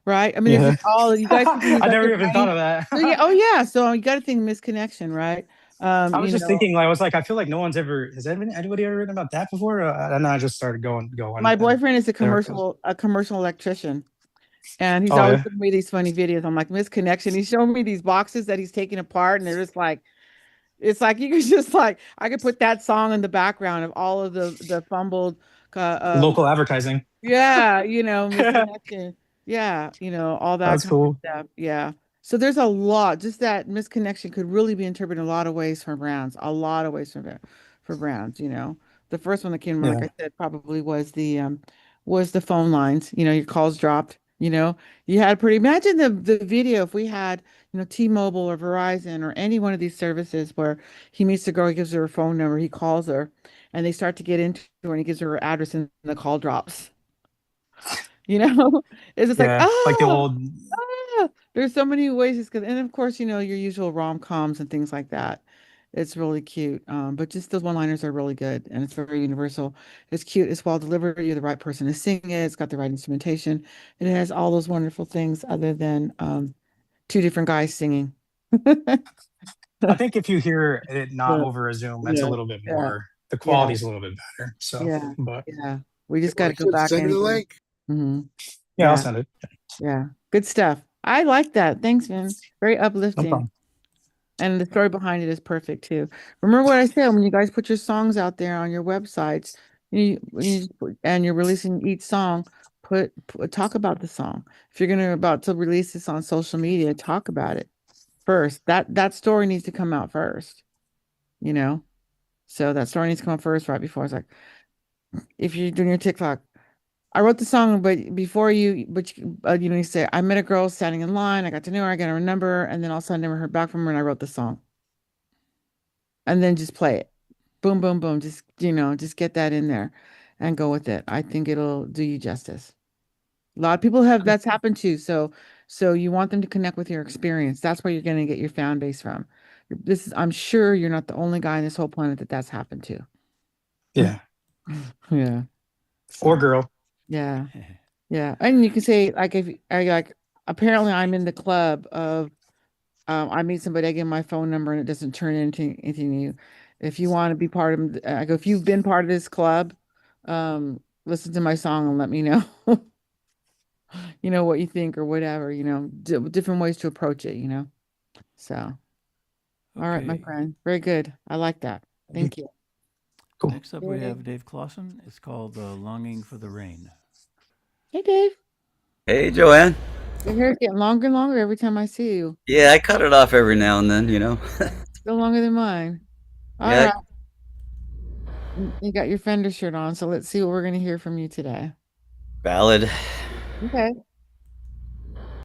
right? I mean, Yeah. there's just all you guys. I never even thought of that. So, yeah, oh yeah. So you got to think misconnection, right? I was just thinking, I was like, I feel like no one's ever, has anybody ever written about that before? And I just started going. My boyfriend is a there it goes. commercial electrician. And he's Oh, always yeah. showing me these funny videos. I'm like, misconnection. He's showing me these boxes that he's taking apart, and they're just like, it's like you could just like I could put that song in the background of all of the fumbled Local advertising. yeah, misconnection. Yeah, all that That's kind of cool. stuff. Yeah. So there's a lot, just that misconnection could really be interpreted in a lot of ways for brands, a lot of ways for brands, The first one that came to mind, Yeah. like I said, probably was the phone lines, your calls dropped, You know, you had pretty imagine the video if we had, T-Mobile or Verizon or any one of these services where he meets the girl, he gives her a phone number, he calls her, and they start to get into her and he gives her her address and the call drops. You know, it's just like, Yeah, like the oh, old. there's so many ways it's good. And of course, your usual rom-coms and things like that. It's really cute. But just those one-liners are really good and it's very universal. It's cute, it's well delivered, you're the right person to sing it, it's got the right instrumentation, and it has all those wonderful things other than two different guys singing. I think if you hear it not But over a Zoom, it's a yeah, little bit yeah, more. The yeah, quality's a little bit better. So, yeah, but yeah. We Okay, just got well, to go back send me and the link. hmm yeah, I'll yeah, send it. yeah. Good stuff. I like that. Thanks, man. Very No uplifting. problem. And the story behind it is perfect too. Remember what I said when you guys put your songs out there on your websites, and you're releasing each song, talk about the song. If you're gonna about to release this on social media, talk about it first. That story needs to come out first, you know. So that story needs to come out first, right before it's like, if you're doing your TikTok, I wrote the song, but before you say, I met a girl standing in line, I got to know her, I got her number, and then all of a sudden I never heard back from her, and I wrote the song. And then just play it. Boom, boom, boom. Just get that in there and go with it. I think it'll do you justice. A lot of people have that's happened to. So you want them to connect with your experience. That's where you're going to get your fan base from. I'm sure you're not the only guy on this whole planet that's happened to. Yeah. Yeah. Or So, girl. yeah. Yeah. And you can say, like, if I like, apparently I'm in the club of, I meet somebody, I give my phone number and it doesn't turn into anything new. If you want to be part of, I go, if you've been part of this club, listen to my song and let me know, what you think or whatever, different ways to approach it. So, all right, my Okay. friend. Very good. I like that. Thank you. Cool. Next up, we have Dave Clausen. It's called Longing for the Rain. Hey, Dave. Hey, Joanne. Your hair's getting longer and longer every time I see you. Yeah, I cut it off every now and then, Still longer than mine. All Yeah, right. You got your Fender shirt on, so let's see what we're going to hear from you today. ballad. Okay.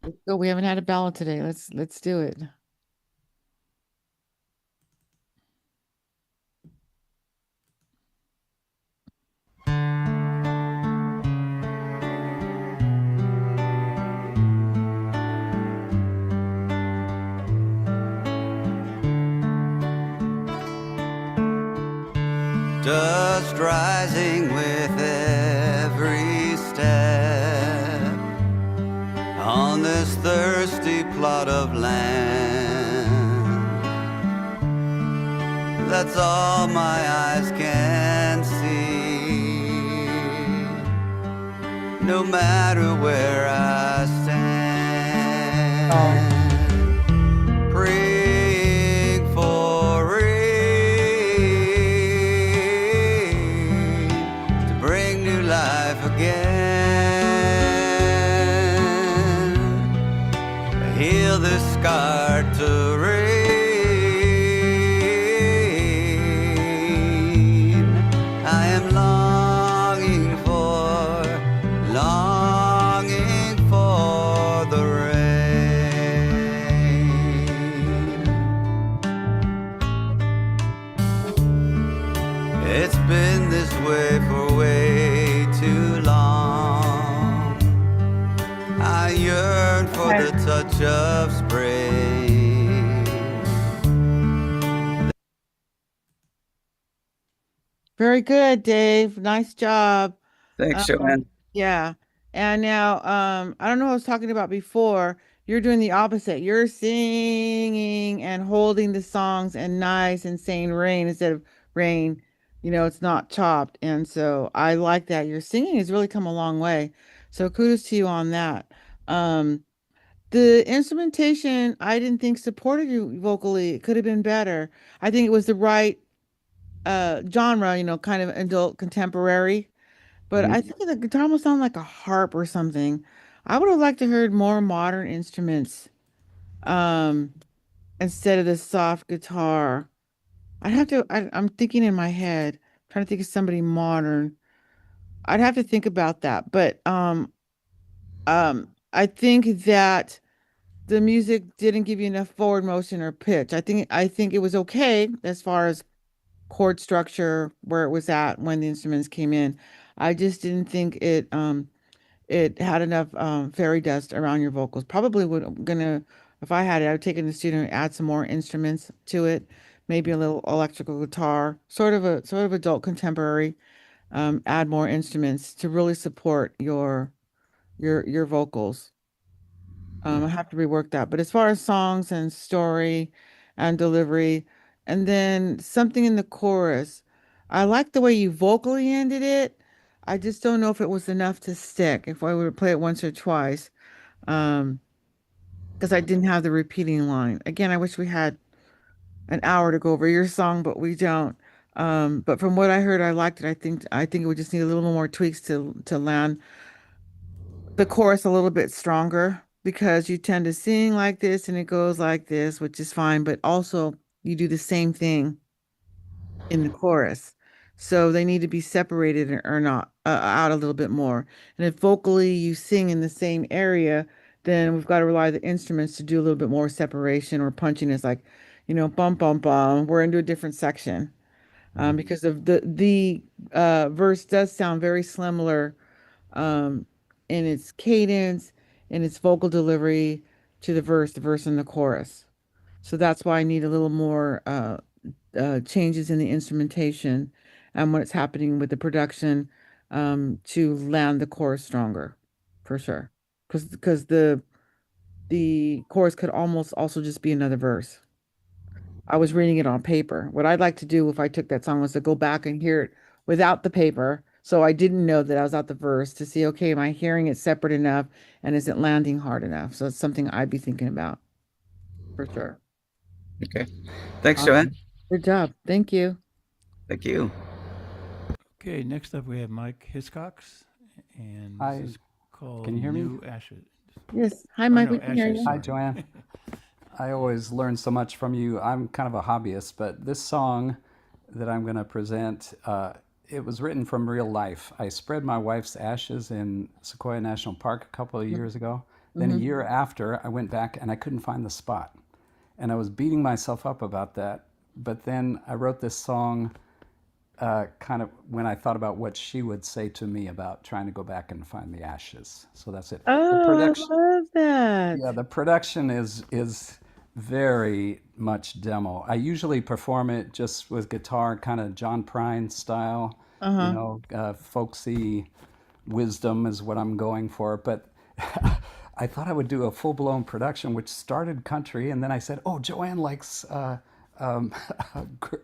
Let's go. We haven't had a ballad today. Let's do it. Dust rising with every step on this thirsty plot of land. That's all my eyes can see, no matter where I stand. Praying for rain to bring new life again, heal this scarred terrain. I am longing for the rain. It's been this way for way too long. I yearn for the touch of spring. Very good, Dave. Nice job. Thanks, Joanne. Yeah. And now, I don't know what I was talking about before. You're doing the opposite. You're singing and holding the songs and nice and saying rain instead of rain. It's not chopped. And so I like that. Your singing has really come a long way. So kudos to you on that. The instrumentation, I didn't think supported you vocally. It could have been better. I think it was the right genre, kind of adult contemporary. But I think the guitar almost sounded like a harp or something. I would have liked to heard more modern instruments um instead of the soft guitar. I'm thinking in my head, trying to think of somebody modern. I'd have to think about that. But I think that the music didn't give you enough forward motion or pitch. I think it was okay as far as chord structure where it was at when the instruments came in. I just didn't think it had enough fairy dust around your vocals. Probably would gonna if I had it, I would take it in the studio and add some more instruments to it, maybe a little electrical guitar, sort of adult contemporary. Add more instruments to really support your vocals. I have to rework that. But as far as songs and story and delivery, and then something in the chorus, I like the way you vocally ended it. I just don't know if it was enough to stick if I were to play it once or twice. Um, because I didn't have the repeating line. Again, I wish we had an hour to go over your song, but we don't. But from what I heard, I liked it. I think it would just need a little more tweaks to land the chorus a little bit stronger because you tend to sing like this and it goes like this, which is fine, but also you do the same thing in the chorus. So they need to be separated or not out a little bit more. And if vocally you sing in the same area, then we've got to rely on the instruments to do a little bit more separation or punchiness, like, bum bum bum. We're into a different section because of the verse does sound very similar in its cadence, in its vocal delivery to the verse and the chorus. So that's why I need a little more changes in the instrumentation and what's happening with the production to land the chorus stronger, for sure. Because the chorus could almost also just be another verse. I was reading it on paper. What I'd like to do if I took that song was to go back and hear it without the paper. So I didn't know that I was out the verse to see, okay, am I hearing it separate enough and is it landing hard enough? So it's something I'd be thinking about for sure. Okay. Thanks, Awesome. Joanne. Good job. Thank you. Thank you. Okay, next up we have Mike Hiscox, and Hi. this is called Can you hear me? New Ashes. Yes. Hi, Or Mike. no, We can hear Ashes, you. Hi, sorry. Joanne. I always learn so much from you. I'm kind of a hobbyist, but this song that I'm going to present, it was written from real life. I spread my wife's ashes in Sequoia National Park a couple of years ago. Then a year after, I went back and I couldn't find the spot. And I was beating myself up about that. But then I wrote this song kind of when I thought about what she would say to me about trying to go back and find the ashes. So that's it. The Oh, I production, love that. yeah, the production is very much demo. I usually perform it just with guitar, kind of John Prine style, folksy wisdom is what I'm going for. But I thought I would do a full-blown production, which started country, and then I said, "Oh, Joanne likes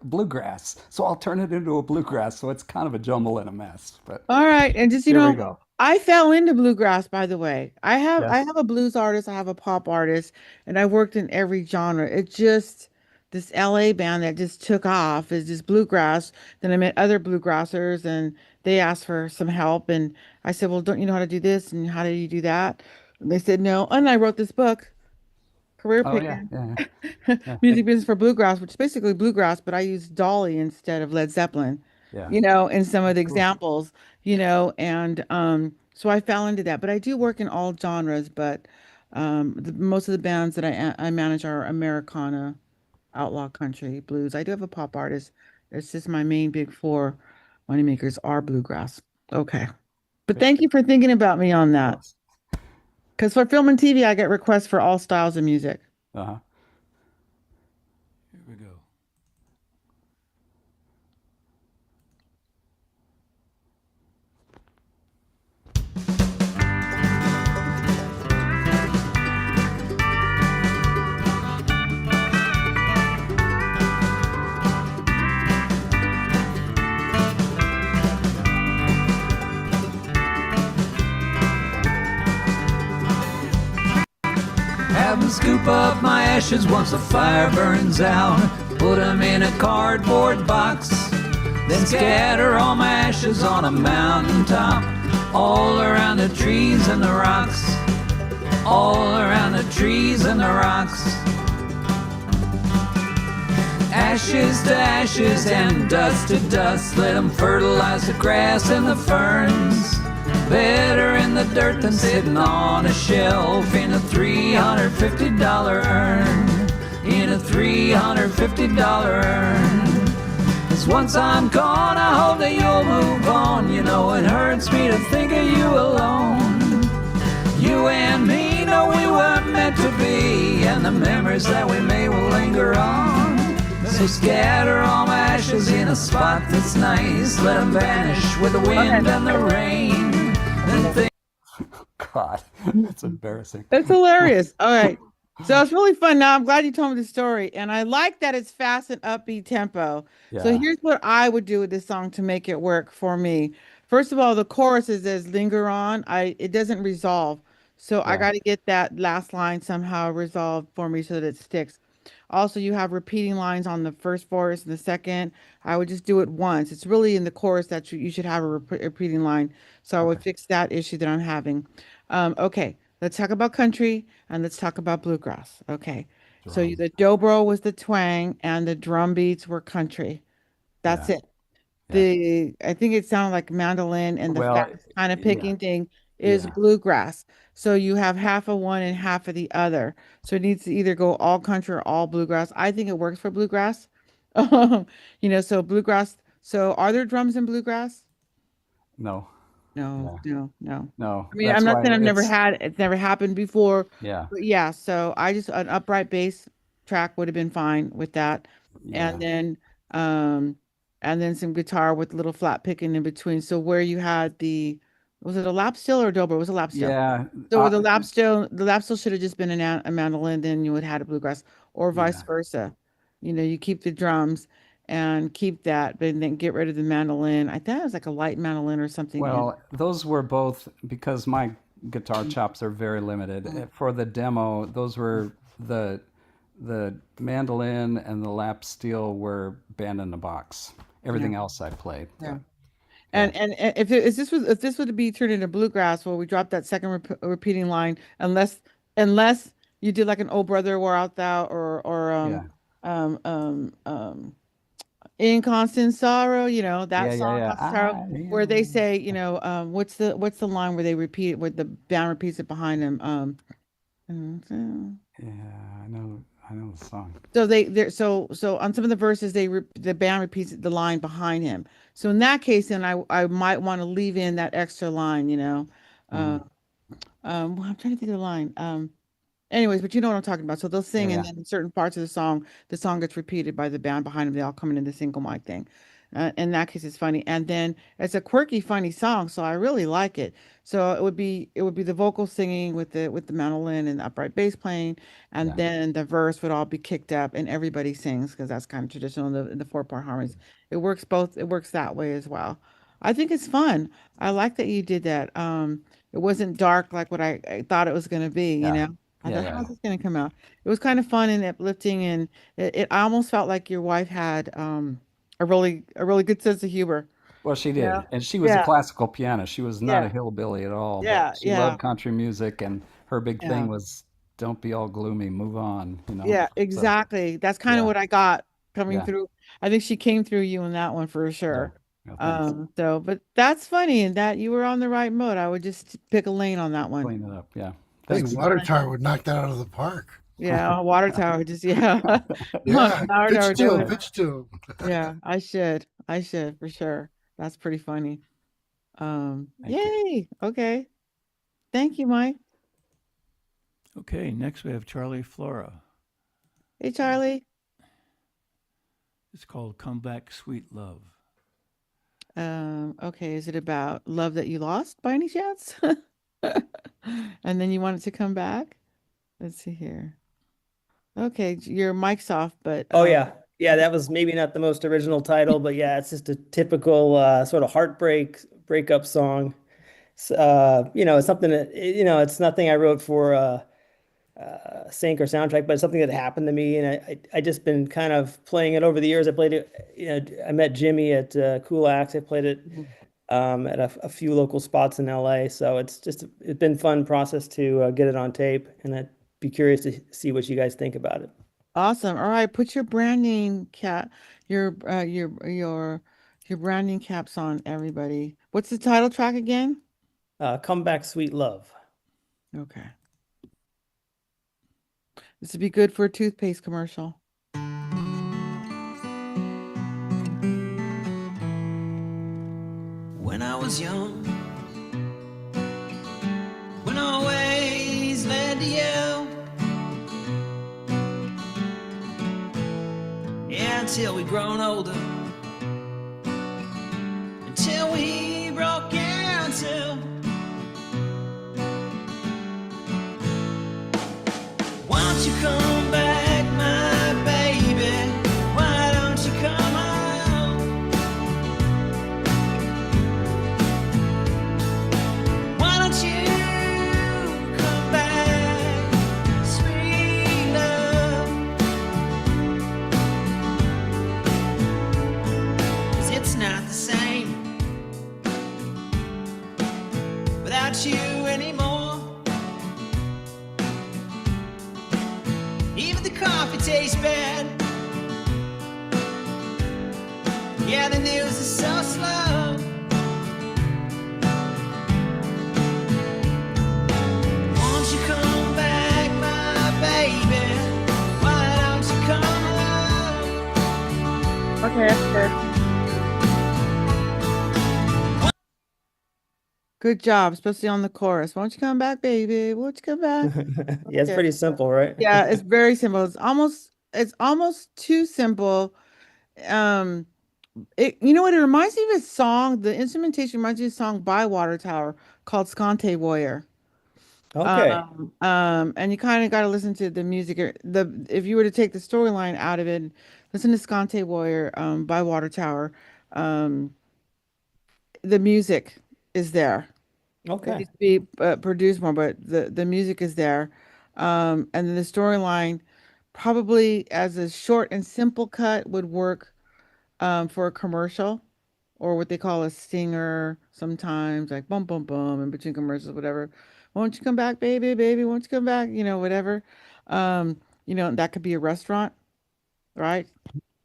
bluegrass, so I'll turn it into a bluegrass." So it's kind of a jumble and a mess. But All right. And just, here we go. I fell into bluegrass, by the way. I Yes. have a blues artist, I have a pop artist, and I worked in every genre. It just this LA band that just took off is just bluegrass. Then I met other bluegrassers and they asked for some help and I said, "Well, don't you know how to do this and how do you do that?" And they said no. And I wrote this book, Career Oh yeah, Picker. yeah. Music Business for Bluegrass, which is basically bluegrass, but I use Dolly instead of Led Zeppelin, Yeah. in some of the Cool. examples, and so I fell into that. But I do work in all genres, but most of the bands that I manage are Americana, outlaw country, blues. I do have a pop artist. It's just my main big four moneymakers are bluegrass. Okay. But thank you for thinking about me on that. Because for film and TV, I get requests for all styles of music. Uh-huh. Here we go. Have 'em scoop up my ashes once the fire burns out. Put 'em in a cardboard box. Then scatter all my ashes on a mountaintop. All around the trees and the rocks. All around the trees and the rocks. Ashes to ashes and dust to dust. Let 'em fertilize the grass and the ferns. Better in the dirt than sitting on a shelf in a $350 urn. In a $350 urn. 'Cause once I'm gone, I hope that you'll move on. You know it hurts me to think of you alone. You and me know we weren't meant to be, and the memories that we made will linger on. So scatter all my ashes in a spot that's nice. Let them vanish with the wind and the rain. Then think God, that's embarrassing. That's hilarious. All right. So it's really fun. Now I'm glad you told me the story. And I like that it's fast and upbeat tempo. So Yeah. here's what I would do with this song to make it work for me. First of all, the chorus is as linger on. It doesn't resolve. So I Yeah. got to get that last line somehow resolved for me so that it sticks. Also, you have repeating lines on the first verse and the second. I would just do it once. It's really in the chorus that you should have a repeating line. So I would fix that issue that I'm having. Okay, let's talk about country and let's talk about bluegrass. Okay, so the dobro was the twang and the drum beats were country. That's Yeah. it. I think it sounded like mandolin and the Well, fast kind of yeah. picking thing is Yeah. bluegrass. So you have half of one and half of the other. So it needs to either go all country or all bluegrass. I think it works for bluegrass. So bluegrass. So are there drums in bluegrass? No. No, Yeah. no. No. I mean, That's I'm not why saying it's never happened before, Yeah. but yeah, so an upright bass track would have been fine with that. Yeah. Um and then some guitar with a little flat picking in between. So where you had was it a lap steel or a dobro? It was a lap steel. Yeah. So with the lap steel should have just been a mandolin, then you would have had a bluegrass, or vice Yeah. versa. You keep the drums and keep that, but then get rid of the mandolin. I thought it was like a light mandolin or something. Well, those were both because my guitar chops are very limited. For the demo, those were the mandolin and the lap steel were band in a box. Everything else I played. Yeah. And if this would be turned into bluegrass, where we drop that second repeating line, unless you did like an "Oh Brother, Where Art Thou" or Yeah. "In Constant Sorrow," that Yeah. song, Yeah. Constant Sorrow, where they say, what's the line where they repeat it, where the band repeats it behind them? Yeah. I know the song. So so on some of the verses the band repeats the line behind him. So in that case, then I might want to leave in that extra line, well, I'm trying to think of the line. Anyways, but you know what I'm talking about. So they'll sing, and Yeah. then in certain parts of the song gets repeated by the band behind them. They all come in the single mic thing. In that case, it's funny. And then it's a quirky, funny song, so I really like it. So it would be the vocal singing with the mandolin and the upright bass playing, and Yeah. then the verse would all be kicked up, and everybody sings because that's kind of traditional in the 4-part harmonies. It works both. It works that way as well. I think it's fun. I like that you did that. It wasn't dark like what I thought it was going to be, Yeah. I Yeah. thought, Yeah. how's this going to come out? It was kind of fun and uplifting, and I almost felt like your wife had a really good sense of humor. Well, she Yeah. did, and she was a Yeah. classical pianist. She was not a Yeah. hillbilly at all, but Yeah. she Yeah. loved country music, and her big thing Yeah. was "Don't be all gloomy, move on." Yeah, So exactly. That's kind of yeah. what I got coming Yeah. through. I think she came through you in that one for Yeah. sure. Yeah. Thanks. But that's funny, and that you were on the right mode. I would just pick a lane on that one. Clean it up. Yeah. I think Thanks. Water Tower would knock that out of the park. Yeah, a water tower, just yeah. Yeah, Water tower, do it. pitch to him. Yeah, I should for sure. That's pretty funny. Thank you. Yay. Okay. Thank you, Mike. Okay, next we have Charlie Flora. Hey, Charlie. It's called "Come Back, Sweet Love." Okay, is it about love that you lost by any chance? And then you want it to come back? Let's see here. Okay, your mic's off, but Oh yeah, that was maybe not the most original title, but yeah, it's just a typical sort of breakup song. It's something that it's nothing I wrote for sync or soundtrack, but it's something that happened to me, and I just been kind of playing it over the years. I played it, I met Jimmy at Cool Axe. I played it at a few local spots in LA. So it's been fun process to get it on tape, and I'd be curious to see what you guys think about it. awesome. All right, put your branding your branding caps on, everybody. What's the title track again? Come Back Sweet Love. Okay. This would be good for a toothpaste commercial. When I was young, when I always led to you, yeah, until we grown older, until we broke into. Why don't you come back, my baby? Why don't you come home? Why don't you come back, sweet love? 'Cause it's not the same without you anymore. Even the coffee tastes bad. Yeah, the news is so slow. Won't you come back, my baby? Why don't you come home? Okay, that's good. Good job, especially on the chorus. Won't you come back, baby? Won't you come back? Yeah, it's Okay. pretty simple, right? Yeah, it's very simple. It's almost too simple. Um, you know what? It reminds me of a song. The instrumentation reminds me of a song by Water Tower called Scante Warrior. Okay. And you kind of got to listen to the music. If you were to take the storyline out of it, listen to Scante Warrior by Water Tower. Um, the music is there. It Okay. needs to be produced more, but the music is there. And then the storyline, probably as a short and simple cut, would work for a commercial or what they call a stinger sometimes, like bum bum bum in between commercials, whatever. Won't you come back, baby, baby? Won't you come back? Whatever. That could be a restaurant, right?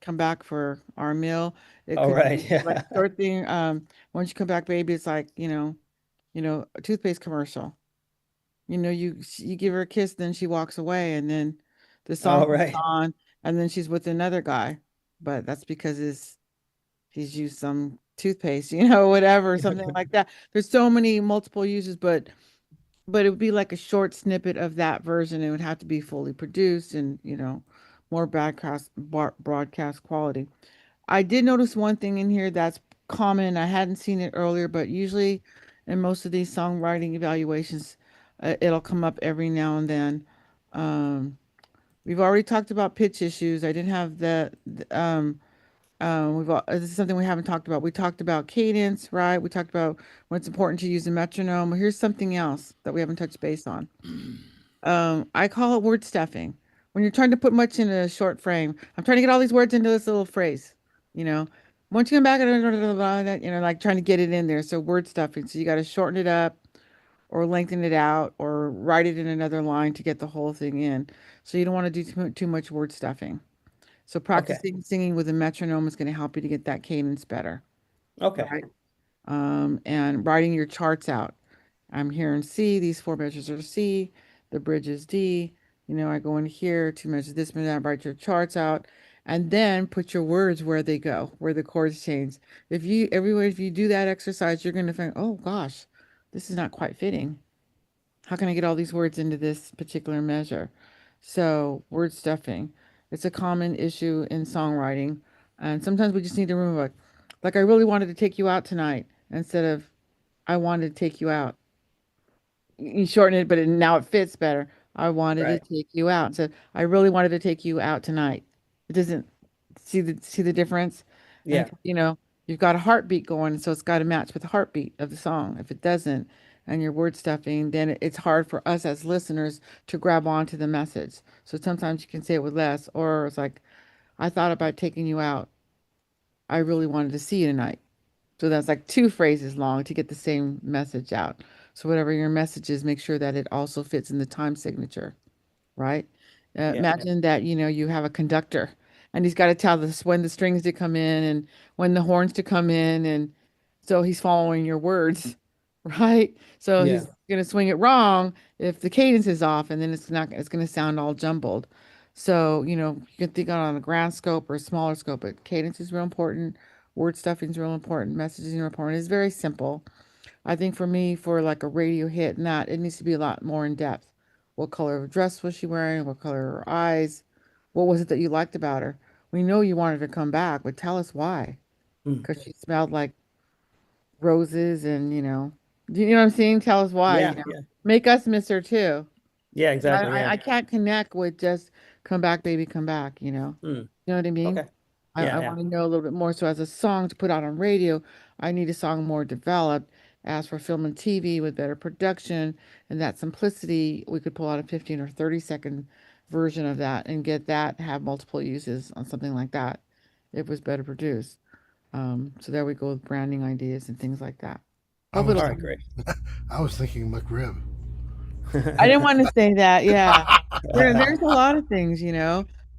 Come back for our meal. It All could right. be like Yeah. a short thing. Won't you come back, baby? It's like, a toothpaste commercial. You give her a kiss, then she walks away, and then the song All comes right. on, and then she's with another guy. But that's because he's used some toothpaste, whatever, something like that. There's so many multiple uses, but it would be like a short snippet of that version. It would have to be fully produced and, more broadcast quality. I did notice one thing in here that's common. I hadn't seen it earlier, but usually in most of these songwriting evaluations, it'll come up every now and then. Um, we've already talked about pitch issues. I didn't have this is something we haven't talked about. We talked about cadence, right? We talked about when it's important to use a metronome. Here's something else that we haven't touched base on. I call it word stuffing. When you're trying to put much in a short frame, I'm trying to get all these words into this little phrase, you know. Once you come back, like trying to get it in there. So word stuffing. So you got to shorten it up or lengthen it out or write it in another line to get the whole thing in. So you don't want to do too much word stuffing. So Okay. practicing singing with a metronome is going to help you to get that cadence better, Okay. right? And writing your charts out. I'm here in C, these four measures are C, the bridge is D. I go in here, two measures this, and that, write your charts out, and then put your words where they go, where the chords change. If you do that exercise, you're going to think, oh gosh, this is not quite fitting. How can I get all these words into this particular measure? So, word stuffing. It's a common issue in songwriting. And sometimes we just need to remember, like I really wanted to take you out tonight instead of I wanted to take you out. You shorten it, but now it fits better. I wanted to Right. take you out. So I really wanted to take you out tonight. It doesn't see the difference. And Yeah. you've got a heartbeat going, so it's got to match with the heartbeat of the song. If it doesn't, and you're word stuffing, then it's hard for us as listeners to grab onto the message. So sometimes you can say it with less, or it's like, I thought about taking you out. I really wanted to see you tonight. So that's like two phrases long to get the same message out. So whatever your message is, make sure that it also fits in the time signature, right? Yeah. Imagine that, you have a conductor and he's got to tell us when the strings to come in and when the horns to come in. And so he's following your words. right? So Yeah. he's gonna swing it wrong if the cadence is off, and then it's gonna sound all jumbled. So, you can think on a grand scope or a smaller scope, but cadence is real important. Word stuffing is real important. Messaging is real important. It's very simple. I think for me, for like a radio hit, and that it needs to be a lot more in depth. What color of dress was she wearing? What color are her eyes? What was it that you liked about her? We know you wanted her to come back, but tell us why. Mm. Because she smelled like roses and, do you know what I'm saying? Tell us why, Yeah, yeah. Make us miss her too. Yeah, I, exactly. I, Yeah. I can't connect with just come back, baby, come back, Mm. You know what I mean? Okay. I Yeah, yeah. want to know a little bit more. So as a song to put out on radio, I need a song more developed. As for film and TV with better production and that simplicity, we could pull out a 15 or 30-second version of that and get that, have multiple uses on something like that. If it was better produced. So there we go with branding ideas and things like that. I Hope was, it'll. All right, great. I was thinking McRib. I didn't want to say that. Yeah. There's a lot of things,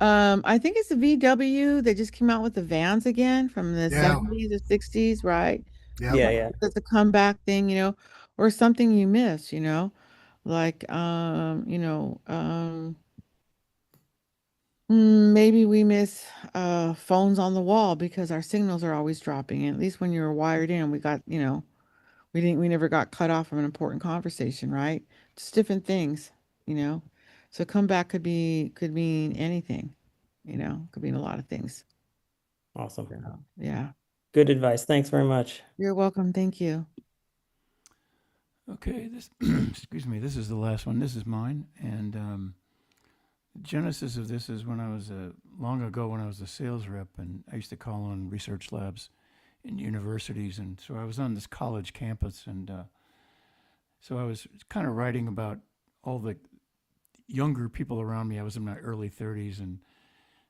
I think it's the VW. They just came out with the vans again from the Yeah, 70s or 60s, right? yeah. Yeah, yeah. It's a comeback thing, or something you miss, like maybe we miss phones on the wall because our signals are always dropping. And at least when you're wired in, we got, we never got cut off from an important conversation, right? Just different things, you know. So comeback could mean anything, could mean a lot of things. Awesome. Yeah. Good advice. Thanks very much. You're welcome. Thank you. Okay, this excuse me. This is the last one. This is mine, and the genesis of this is when I was long ago when I was a sales rep, and I used to call on research labs in universities, and so I was on this college campus, and so I was kind of writing about all the younger people around me. I was in my early 30s, and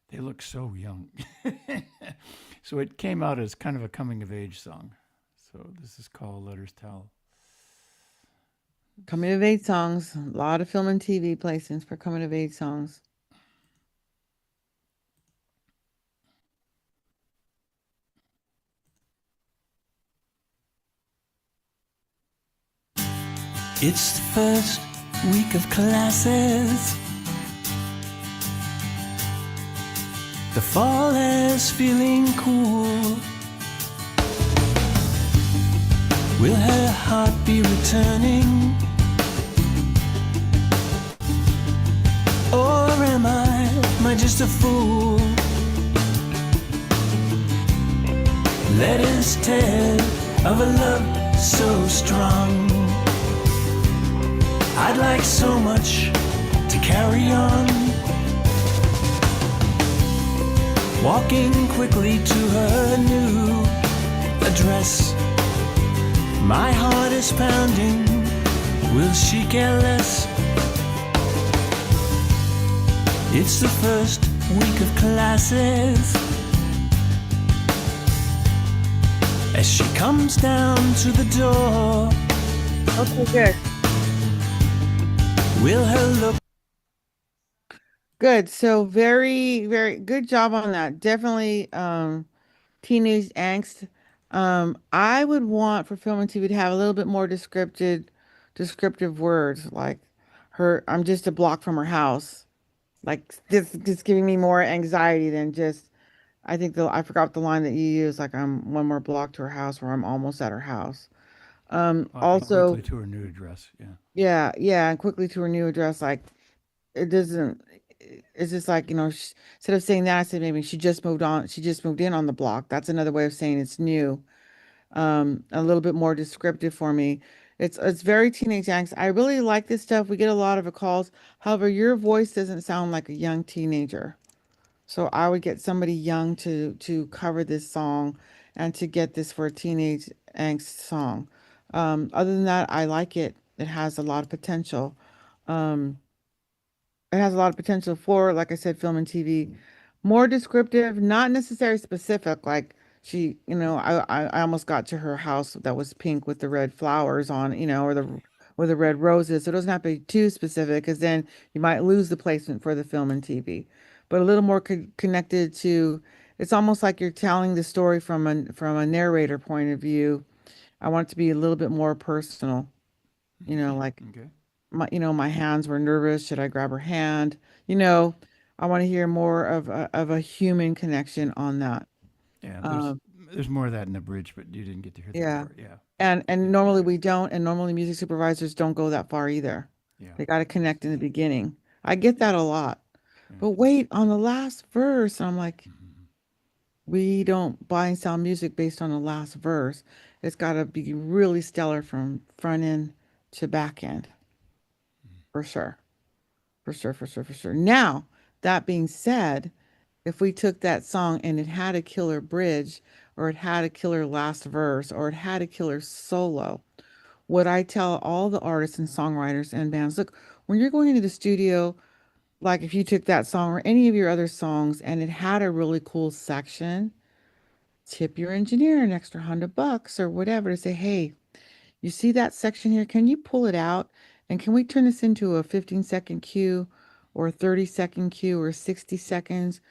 they looked so young. So it came out as kind of a coming of age song. So this is called Letters Tell. Coming of age songs. A lot of film and TV placements for coming of age songs. It's the first week of classes. The fall is feeling cool. Will her heart be returning? Or am I just a fool? Letters tell of a love so strong. I'd like so much to carry on. Walking quickly to her new address. My heart is pounding. Will she care less? It's the first week of classes. As she comes down to the door. Okay, good. Will her look? Good. So very, very good job on that. Definitely teenage angst. I would want for film and TV to have a little bit more descriptive words like I'm just a block from her house. Like this just giving me more anxiety than just I forgot the line that you used, like I'm one more block to her house or I'm almost at her house. Walking Also, quickly to her new address. Yeah. yeah, and quickly to her new address, like it doesn't it's just like, instead of saying that, I said maybe she just moved in on the block. That's another way of saying it's new. A little bit more descriptive for me. It's very teenage angst. I really like this stuff. We get a lot of calls. However, your voice doesn't sound like a young teenager. So I would get somebody young to cover this song and to get this for a teenage angst song. Other than that, I like it. It has a lot of potential. Um, it has a lot of potential for, like I said, film and TV. More descriptive, not necessarily specific. Like I almost got to her house that was pink with the red flowers on, or the red roses. So it doesn't have to be too specific because then you might lose the placement for the film and TV. But a little more connected to, it's almost like you're telling the story from a narrator point of view, I want it to be a little bit more personal. You know, like Okay. my hands were nervous. Should I grab her hand? You know, I want to hear more of a human connection on that. Yeah, Um, there's more of that in the bridge, but you didn't get to hear that yeah. part. Yeah. And normally we don't, and normally music supervisors don't go that far either. Yeah. They got to connect in the beginning. I get that a lot. But wait, on the last verse, I'm like, we don't buy and sell music based on the last verse. It's got to be really stellar from front end to back end. For sure. For sure, for sure, for sure. Now, that being said, if we took that song and it had a killer bridge, or it had a killer last verse, or it had a killer solo, what I tell all the artists and songwriters and bands, look, when you're going into the studio, like if you took that song or any of your other songs and it had a really cool section, tip your engineer an extra $100 or whatever to say, hey, you see that section here? Can you pull it out? And can we turn this into a 15-second cue or a 30-second cue or 60 seconds?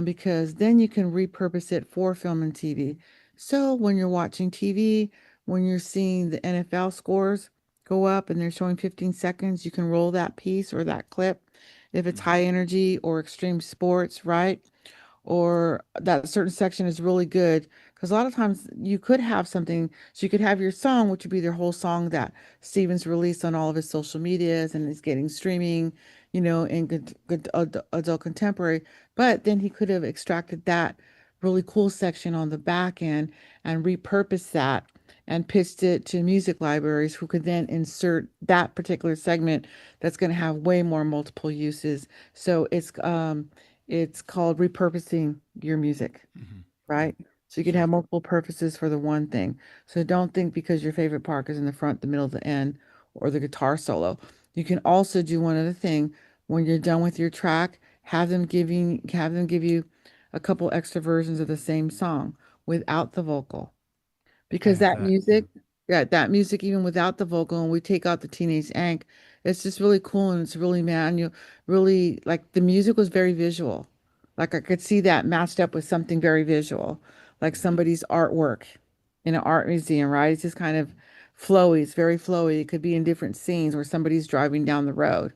Because then you can repurpose it for film and TV. So when you're watching TV, when you're seeing the NFL scores go up and they're showing 15 seconds, you can roll that piece or that clip. If it's high energy or extreme sports, right? Or that certain section is really good because a lot of times you could have something, so you could have your song, which would be their whole song that Steven's released on all of his social medias and is getting streaming, you know, in good adult contemporary. But then he could have extracted that really cool section on the back end and repurposed that and pitched it to music libraries who could then insert that particular segment that's going to have way more multiple uses. So it's called repurposing your music, right? So you can have multiple purposes for the one thing. So don't think because your favorite part is in the front, the middle, the end, or the guitar solo. You can also do one other thing when you're done with your track, have them give you a couple extra versions of the same song without the vocal. Because have that that. music, yeah, that music, even without the vocal, and we take out the teenage angst, it's just really cool and it's really manual, really like the music was very visual. Like I could see that matched up with something very visual, like somebody's artwork in an art museum, right? It's just kind of flowy, it's very flowy. It could be in different scenes where somebody's driving down the road,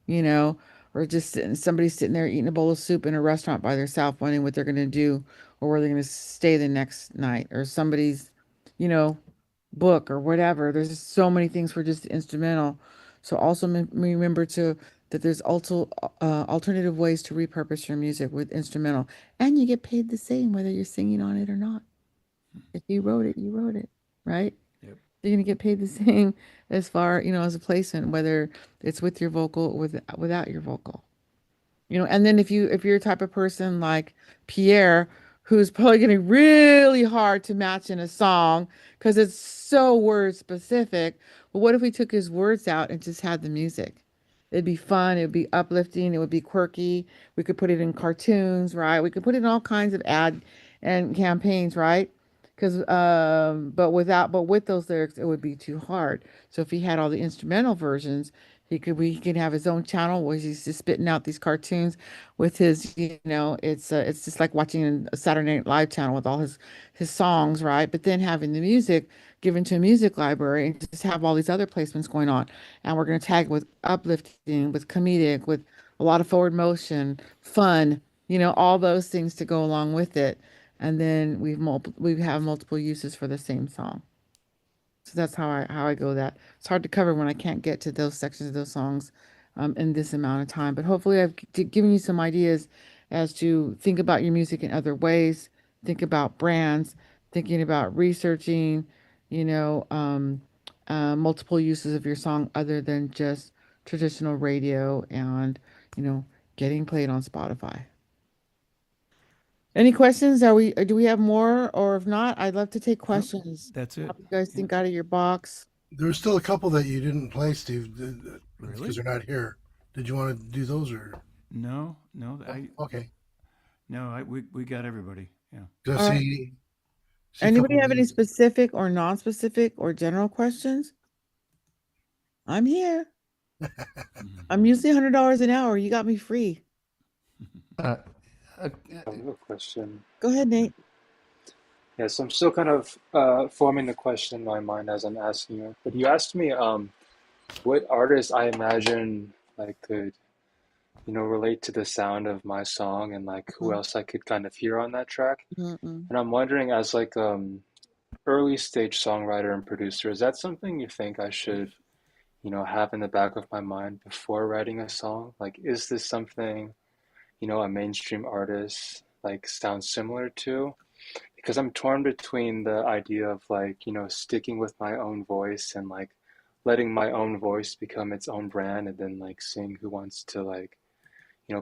you know, or just somebody's sitting there eating a bowl of soup in a restaurant by themselves, wondering what they're going to do or where they're going to stay the next night, or somebody's, you know, book or whatever. There's just so many things for just instrumental. So also remember to that there's also alternative ways to repurpose your music with instrumental, and you get paid the same whether you're singing on it or not. If you wrote it, you wrote it, right? Yep. You're gonna get paid the same as far, you know, as a placement, whether it's with your vocal or without your vocal. You know, and then if you're a type of person like Pierre, who's probably getting really hard to match in a song because it's so word specific. But what if we took his words out and just had the music? It'd be fun, it would be uplifting, it would be quirky. We could put it in cartoons, right? We could put it in all kinds of ad and campaigns, right? Because but with those lyrics, it would be too hard. So if he had all the instrumental versions, he can have his own channel where he's just spitting out these cartoons with his, you know, it's just like watching a Saturday Night Live channel with all his songs, right? But then having the music given to a music library and just have all these other placements going on. And we're going to tag with uplifting, with comedic, with a lot of forward motion, fun, you know, all those things to go along with it. And then we have multiple uses for the same song. So that's how I go that. It's hard to cover when I can't get to those sections of those songs in this amount of time. But hopefully I've given you some ideas as to think about your music in other ways, think about brands, thinking about researching, you know, multiple uses of your song other than just traditional radio and, you know, getting played on Spotify. Any questions? Do we have more? Or if not, I'd love to take questions. That's it. What you guys think out of your box? There's still a couple that you didn't play, Steve, Really? because they're not here. Did you want to do those or? No, Okay. No, we got everybody. Yeah. Just All right. see Anybody have any specific or non-specific or general questions? I'm here. I'm usually $100 an hour. You got me free. I have a question. Go ahead, Nate. Yeah, so I'm still kind of forming the question in my mind as I'm asking you. But you asked me what artists I imagine like could, relate to the sound of my song and like who else I could kind of hear on that track. Mm-mm. And I'm wondering as like early stage songwriter and producer, is that something you think I should, have in the back of my mind before writing a song? Like, is this something, a mainstream artist like sounds similar to? Because I'm torn between the idea of like, sticking with my own voice and like letting my own voice become its own brand and then like seeing who wants to like,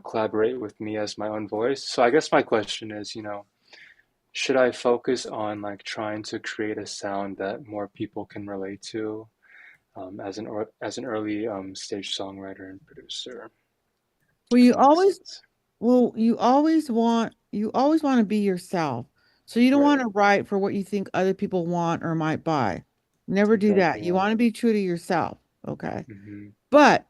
collaborate with me as my own voice. So I guess my question is, should I focus on like trying to create a sound that more people can relate to as an early stage songwriter and producer, Well, if you that makes always sense? Well, you always want to be yourself. So you don't want Right. to write for what you think other people want or might buy. Never do that. Exactly. You Yeah. want to be true to yourself. Okay. Hmm. But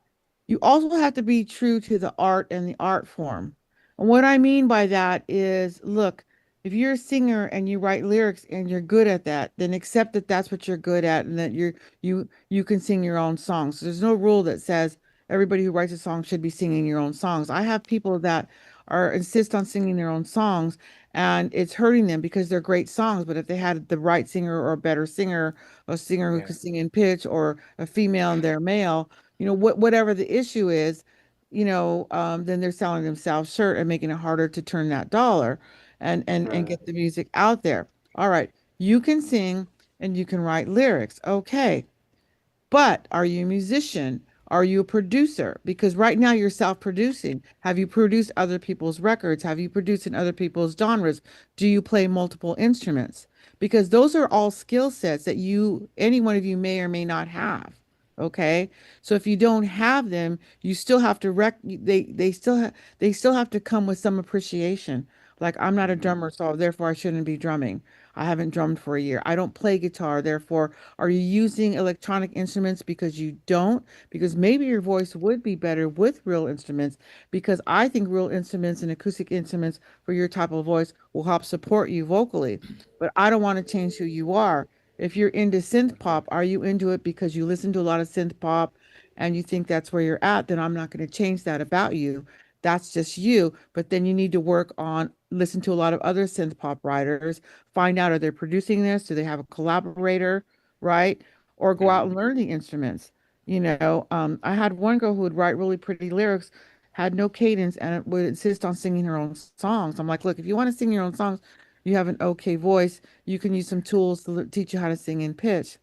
you also have to be true to the art and the art form. And what I mean by that is, look, if you're a singer and you write lyrics and you're good at that, then accept that that's what you're good at and that you can sing your own songs. There's no rule that says everybody who writes a song should be singing your own songs. I have people that are insist on singing their own songs and it's hurting them because they're great songs, but if they had the right singer or a better singer, a singer who Yeah. could sing in pitch or a female and they're male, whatever the issue is, then they're selling themselves short and making it harder to turn that dollar and Right. get the music out there. All right, you can sing and you can write lyrics. Okay. But are you a musician? Are you a producer? Because right now you're self-producing. Have you produced other people's records? Have you produced in other people's genres? Do you play multiple instruments? Because those are all skill sets that any one of you may or may not have. Okay. So if you don't have them, you still have to they still have to come with some appreciation. Like I'm not a Hmm. drummer, so therefore I shouldn't be drumming. I haven't drummed for a year. I don't play guitar, therefore are you using electronic instruments because you don't? Because maybe your voice would be better with real instruments, because I think real instruments and acoustic instruments for your type of voice will help support you vocally. But I don't want to change who you are. If you're into synth Okay. pop, are you into it because you listen to a lot of synth pop and you think that's where you're at? Then I'm not going to change that about you. That's just you. But then you need to work on listen to a lot of other synth pop writers, find out are they producing this? Do they have a collaborator? Right? Or go out Hmm. and learn the instruments. I had one girl who would write really pretty lyrics, had no cadence, and would insist on singing her own songs. I'm like, look, if you want to sing your own songs, you have an okay voice. You can use some tools to teach you how to sing in pitch.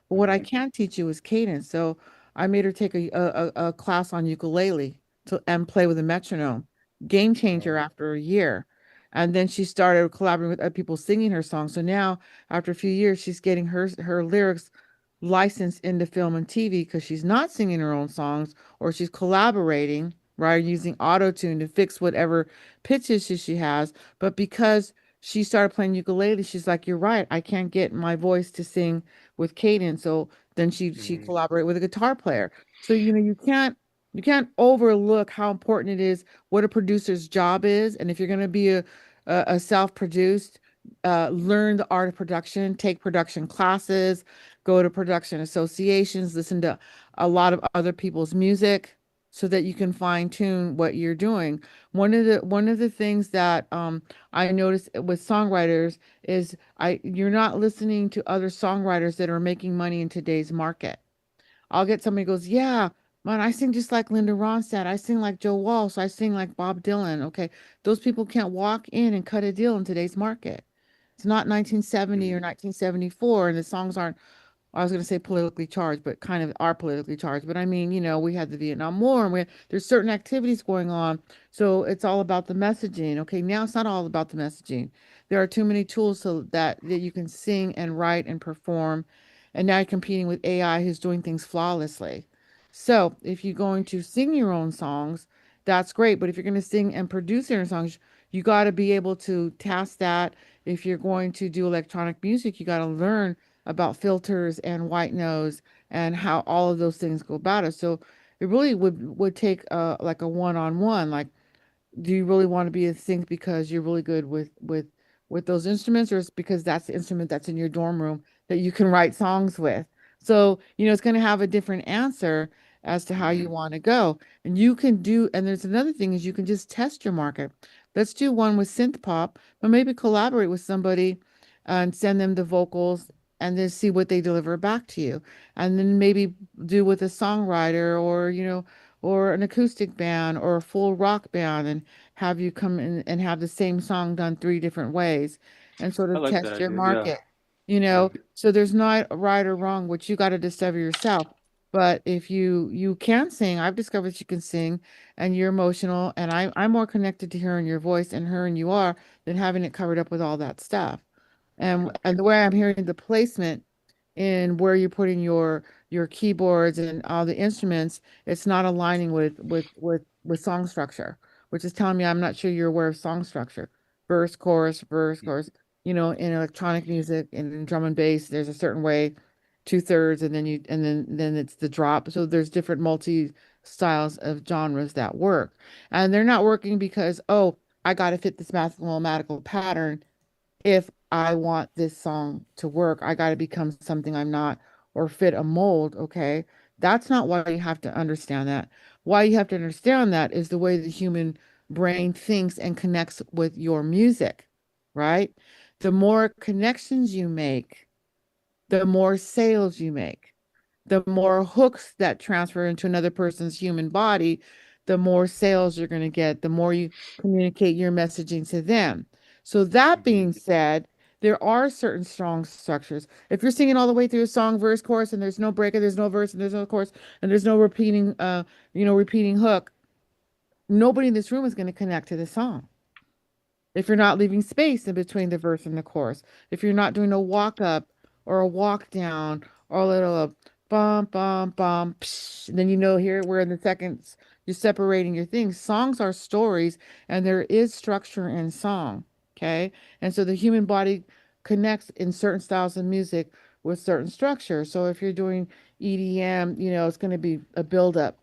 But what I Hmm. can't teach you is cadence. So I made her take a class on ukulele and play with a metronome. Game changer Right. after a year. And then she started collaborating with other people singing her songs. So now, after a few years, she's getting her lyrics licensed into film and TV because she's not singing her own songs or she's collaborating, right, using auto tune to fix whatever pitch issues she has. But because she started playing ukulele, she's like, you're right, I can't get my voice to sing with cadence. So then she Hmm. collaborated with a guitar player. So you can't overlook how important it is what a producer's job is. And if you're going to be a self-produced, learn the art of production, take production classes, go to production associations, listen to a lot of other people's music so that you can fine tune what you're doing. One of the things that I noticed with songwriters is you're not listening to other songwriters that are making money in today's market. I'll get somebody who goes, yeah, man, I sing just like Linda Ronstadt. I sing like Joe Walsh. I sing like Bob Dylan. Okay. Those people can't walk in and cut a deal in today's market. It's not 1970 or Hmm. 1974, and the songs aren't I was going to say politically charged, but kind of are politically charged. But I mean, we had the Vietnam War and there's certain activities going on. So it's all about the messaging. Okay, now it's not all about the messaging. There are too many tools so that you can sing and write and perform. And now you're competing with AI who's doing things flawlessly. So if you're going to sing your own songs, that's great. But if you're going to sing and produce your own songs, you got to be able to task that. If you're going to do electronic music, you got to learn about filters and white noise and how all of those things go about it. So it really would take like a one-on-one. Like, do you really want to be a sync because you're really good with with those instruments, or it's because that's the instrument that's in your dorm room that you can write songs with? So, it's going to have a different answer as to how you want to go. And you can do, and there's another thing is you can just test your market. Let's do one with synth pop, but maybe collaborate with somebody and send them the vocals and then see what they deliver back to you. And then maybe do with a songwriter or an acoustic band or a full rock band and have you come in and have the same song done three different ways and sort I of like test that your idea. Yeah. market, so there's not a right or wrong, which you got to discover yourself. But if you can sing, I've discovered you can sing and you're emotional, and I'm more connected to hearing your voice and hearing you are than having it covered up with all that stuff. And the way I'm hearing the placement in where you're putting your keyboards and all the instruments, it's not aligning with song structure, which is telling me I'm not sure you're aware of song structure. Verse, chorus. In electronic music and in drum and bass, there's a certain way, two-thirds, and then it's the drop. So there's different multi styles of genres that work. And they're not working because, oh, I gotta fit this mathematical pattern. If I want this song to work, I got to become something I'm not or fit a mold. Okay. That's not why you have to understand that. Why you have to understand that is the way the human brain thinks and connects with your music, right? The more connections you make, the more sales you make. The more hooks that transfer into another person's human body, the more sales you're going to get, the more you communicate your messaging to them. So, that being said, there are certain strong structures. If you're singing all the way through a song, verse, chorus, and there's no break, and there's no verse, and there's no chorus, and there's no repeating hook, nobody in this room is going to connect to the song. If you're not leaving space in between the verse and the chorus, if you're not doing a walk up or a walk down or a little bum bum bum, psh, then here we're in the seconds. You're separating your things. Songs are stories, and there is structure in song. Okay, and so the human body connects in certain styles of music with certain structure. So if you're doing EDM, it's going to be a buildup,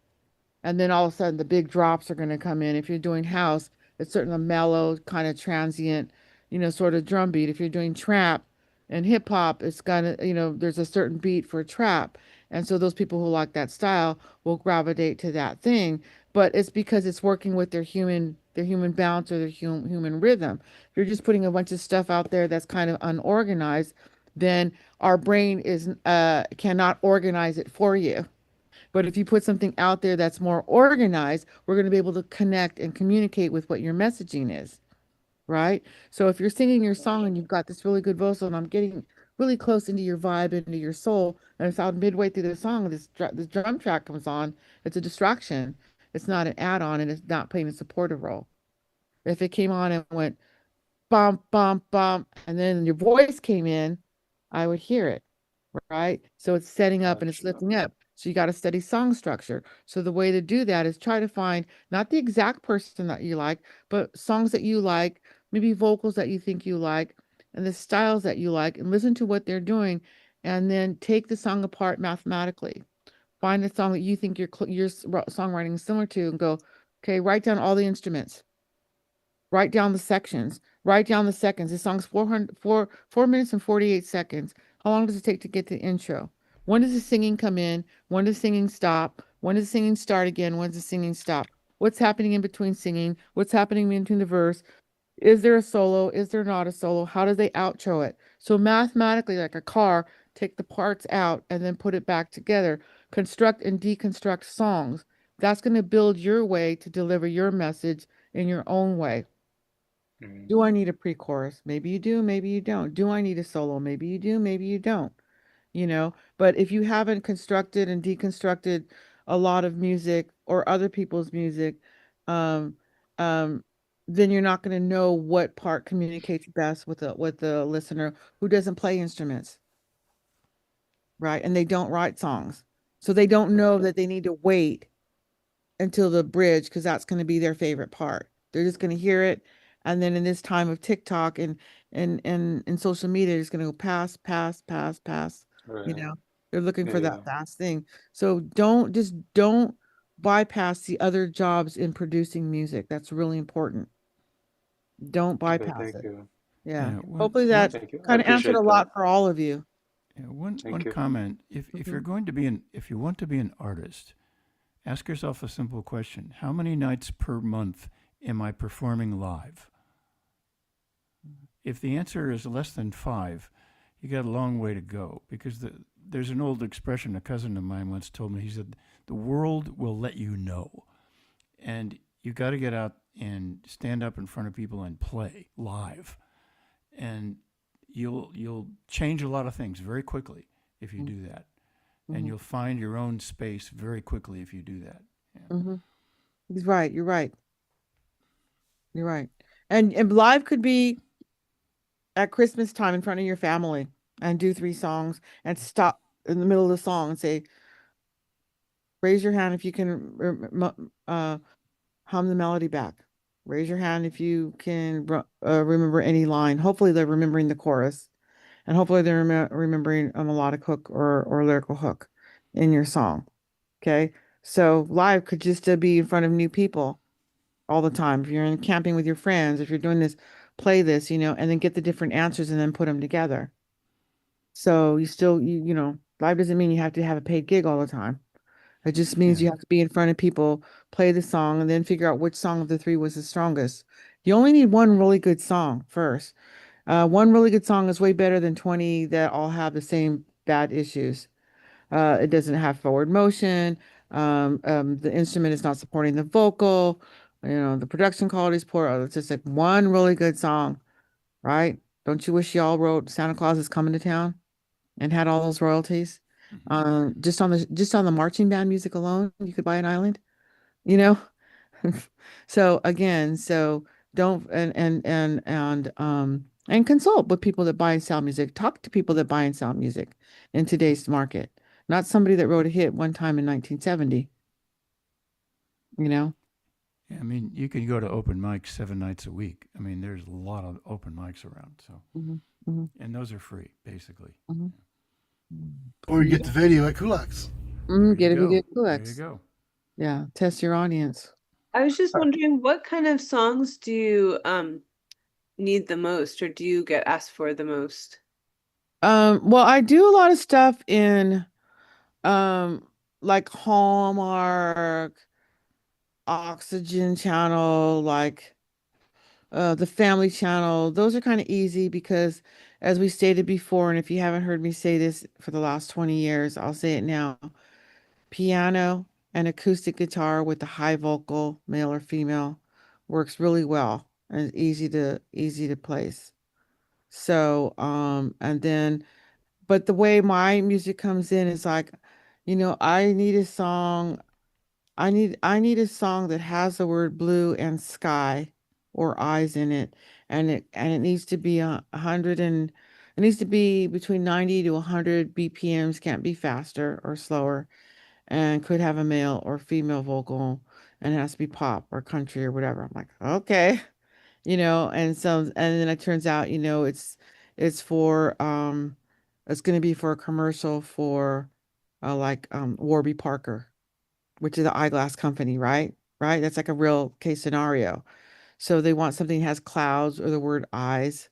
and then all of a sudden the big drops are going to come in. If you're doing house, it's certainly a mellow, kind of transient, sort of drum beat. If you're doing trap and hip hop, it's gonna, there's a certain beat for trap. And so those people who like that style will gravitate to that thing. But it's because it's working with their human bounce or their human rhythm. If you're just putting a bunch of stuff out there that's kind of unorganized, then our brain is cannot organize it for you. But if you put something out there that's more organized, we're going to be able to connect and communicate with what your messaging is, right? So if you're singing your song and you've got this really good vocal and I'm getting really close into your vibe, into your soul, and it's out midway through the song, this drum track comes on, it's a distraction. It's not an add-on and it's not playing a supportive role. If it came on and went bump, bump, bump, and then your voice came in, I would hear it, right? So it's setting up and it's lifting up. So you got to study song structure. So the way to do that is try to find not the exact person that you like, but songs that you like, maybe vocals that you think you like, and the styles that you like, and listen to what they're doing, and then take the song apart mathematically. Find a song that you think your songwriting is similar to, and go, okay, write down all the instruments, write down the sections, write down the seconds. This song's 4 minutes and 48 seconds. How long does it take to get to the intro? When does the singing come in? When does singing stop? When does singing start again? When does the singing stop? What's happening in between singing? What's happening in between the verse? Is there a solo? Is there not a solo? How do they outro it? So mathematically, like a car, take the parts out and then put it back together. Construct and deconstruct songs. That's going to build your way to deliver your message in your own way. Do I need a pre-chorus? Maybe you do, maybe you don't. Do I need a solo? Maybe you do, maybe you don't. But if you haven't constructed and deconstructed a lot of music or other people's music, um, um, then you're not going to know what part communicates best with the listener who doesn't play instruments, right? And they don't write songs. So they don't know that they need to wait until the bridge because that's going to be their favorite part. They're just going to hear it, and then in this time of TikTok and social media, it's going to go pass, pass, pass, pass. You Right. know, they're looking for Yeah. that fast thing. So don't bypass the other jobs in producing music. That's really important. Don't Okay, bypass thank it. you. Yeah. Yeah, Hopefully that Thank you. I kind of answered a appreciate that. lot for all of you. yeah, one Thank you. comment. If you're going to be if you want to be an artist, ask yourself a simple question: how many nights per month am I performing live? If the answer is less than 5, you got a long way to go, because there's an old expression a cousin of mine once told me. He said, "The world will let you know," and you got to get out and stand up in front of people and play live, and you'll change a lot of things very quickly if you do that, and you'll find your own space very quickly if you do that. Yeah. Mm-hmm. He's right. You're right. You're right. And live could be at Christmas time in front of your family and do 3 songs and stop in the middle of the song and say, raise your hand if you can hum the melody back. Raise your hand if you can remember any line. Hopefully they're remembering the chorus, and hopefully they're remembering a melodic hook or lyrical hook in your song. Okay. So live could just be in front of new people all the time. If you're in camping with your friends, if you're doing this, play this, and then get the different answers and then put them together. So you still, live doesn't mean you have to have a paid gig all the time. It just means you have to be in front of people, play the song, and then figure out which song of the 3 was the strongest. You only need one really good song first. One really good song is way better than 20 that all have the same bad issues. It doesn't have forward motion. The instrument is not supporting the vocal. The production quality is poor. It's just like one really good song, right? Don't you wish y'all wrote Santa Claus is Coming to Town and had all those royalties? Just on the marching band music alone, you could buy an island, you know? So again, don't and consult with people that buy and sell music. Talk to people that buy and sell music in today's market, not somebody that wrote a hit one time in 1970. Yeah, I mean, you can go to open mics 7 nights a week. I mean, there's a lot of open mics around, so and those are free, basically. Or you get the video at Kulak's. Get a video at There you Kulak's. go. Yeah, test your audience. I was just wondering, what kind of songs do you need the most, or do you get asked for the most? Well, I do a lot of stuff in like Hallmark, Oxygen Channel, like the Family Channel. Those are kind of easy because, as we stated before, and if you haven't heard me say this for the last 20 years, I'll say it now. Piano and acoustic guitar with the high vocal, male or female, works really well and is easy to place. So, and then, but the way my music comes in is like, I need a song. I need a song that has the word blue and sky or eyes in it, and it needs to be 100, and it needs to be between 90 to 100 BPMs. Can't be faster or slower, and could have a male or female vocal, and it has to be pop or country or whatever. I'm like, okay, and then it turns out, it's for it's going to be for a commercial for like Warby Parker, which is the eyeglass company, right? Right? That's like a real case scenario. So they want something that has clouds or the word eyes,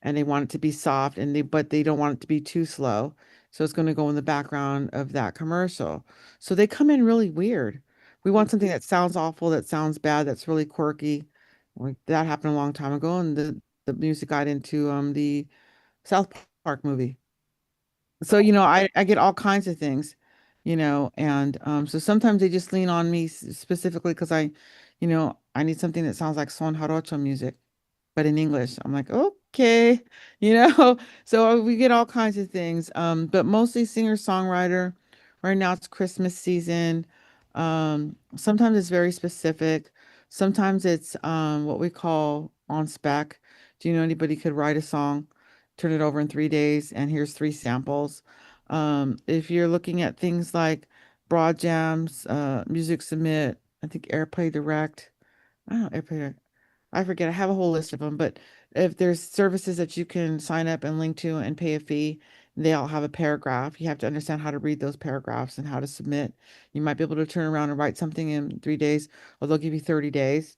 and they want it to be soft, but they don't want it to be too slow. So it's going to go in the background of that commercial. So they come in really weird. We want something that sounds awful, that sounds bad, that's really quirky. Like that happened a long time ago, and the music got into the South Park movie. So, I get all kinds of things, and so sometimes they just lean on me specifically because I need something that sounds like Son Jarocho music, but in English. I'm like, okay, so we get all kinds of things, but mostly singer-songwriter. Right now it's Christmas season. Sometimes it's very specific. Sometimes it's what we call on spec. Do you know anybody could write a song, turn it over in 3 days, and here's 3 samples? If you're looking at things like Broad Jams, Music Submit, I think Airplay Direct. I don't know, Airplay Direct. I forget. I have a whole list of them, but if there's services that you can sign up and link to and pay a fee, they all have a paragraph. You have to understand how to read those paragraphs and how to submit. You might be able to turn around and write something in 3 days, or they'll give you 30 days.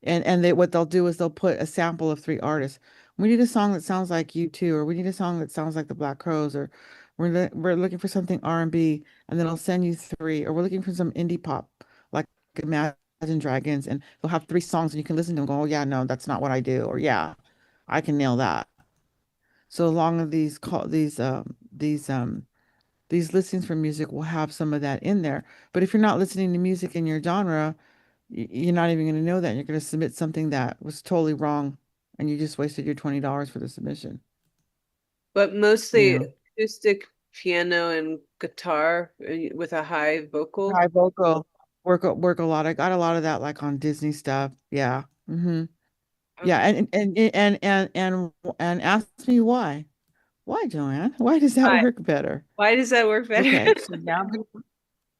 And what they'll do is they'll put a sample of 3 artists. We need a song that sounds like you too, or we need a song that sounds like the Black Crowes, or we're looking for something R&B, and then I'll send you three, or we're looking for some indie pop, like Imagine Dragons, and they'll have three songs, and you can listen to them and go, oh yeah, no, that's not what I do, or yeah, I can nail that. So along with these listings for music will have some of that in there. But if you're not listening to music in your genre, you're not even going to know that. You're going to submit something that was totally wrong, and you just wasted your $20 for the submission. But You mostly know, acoustic piano and guitar with a high vocal. high vocal work a lot. I got a lot of that like on Disney stuff. Yeah. Yeah, Okay. and ask me why. Why, Joanne? Why does that Why? work better? Why does that work better? Okay, so now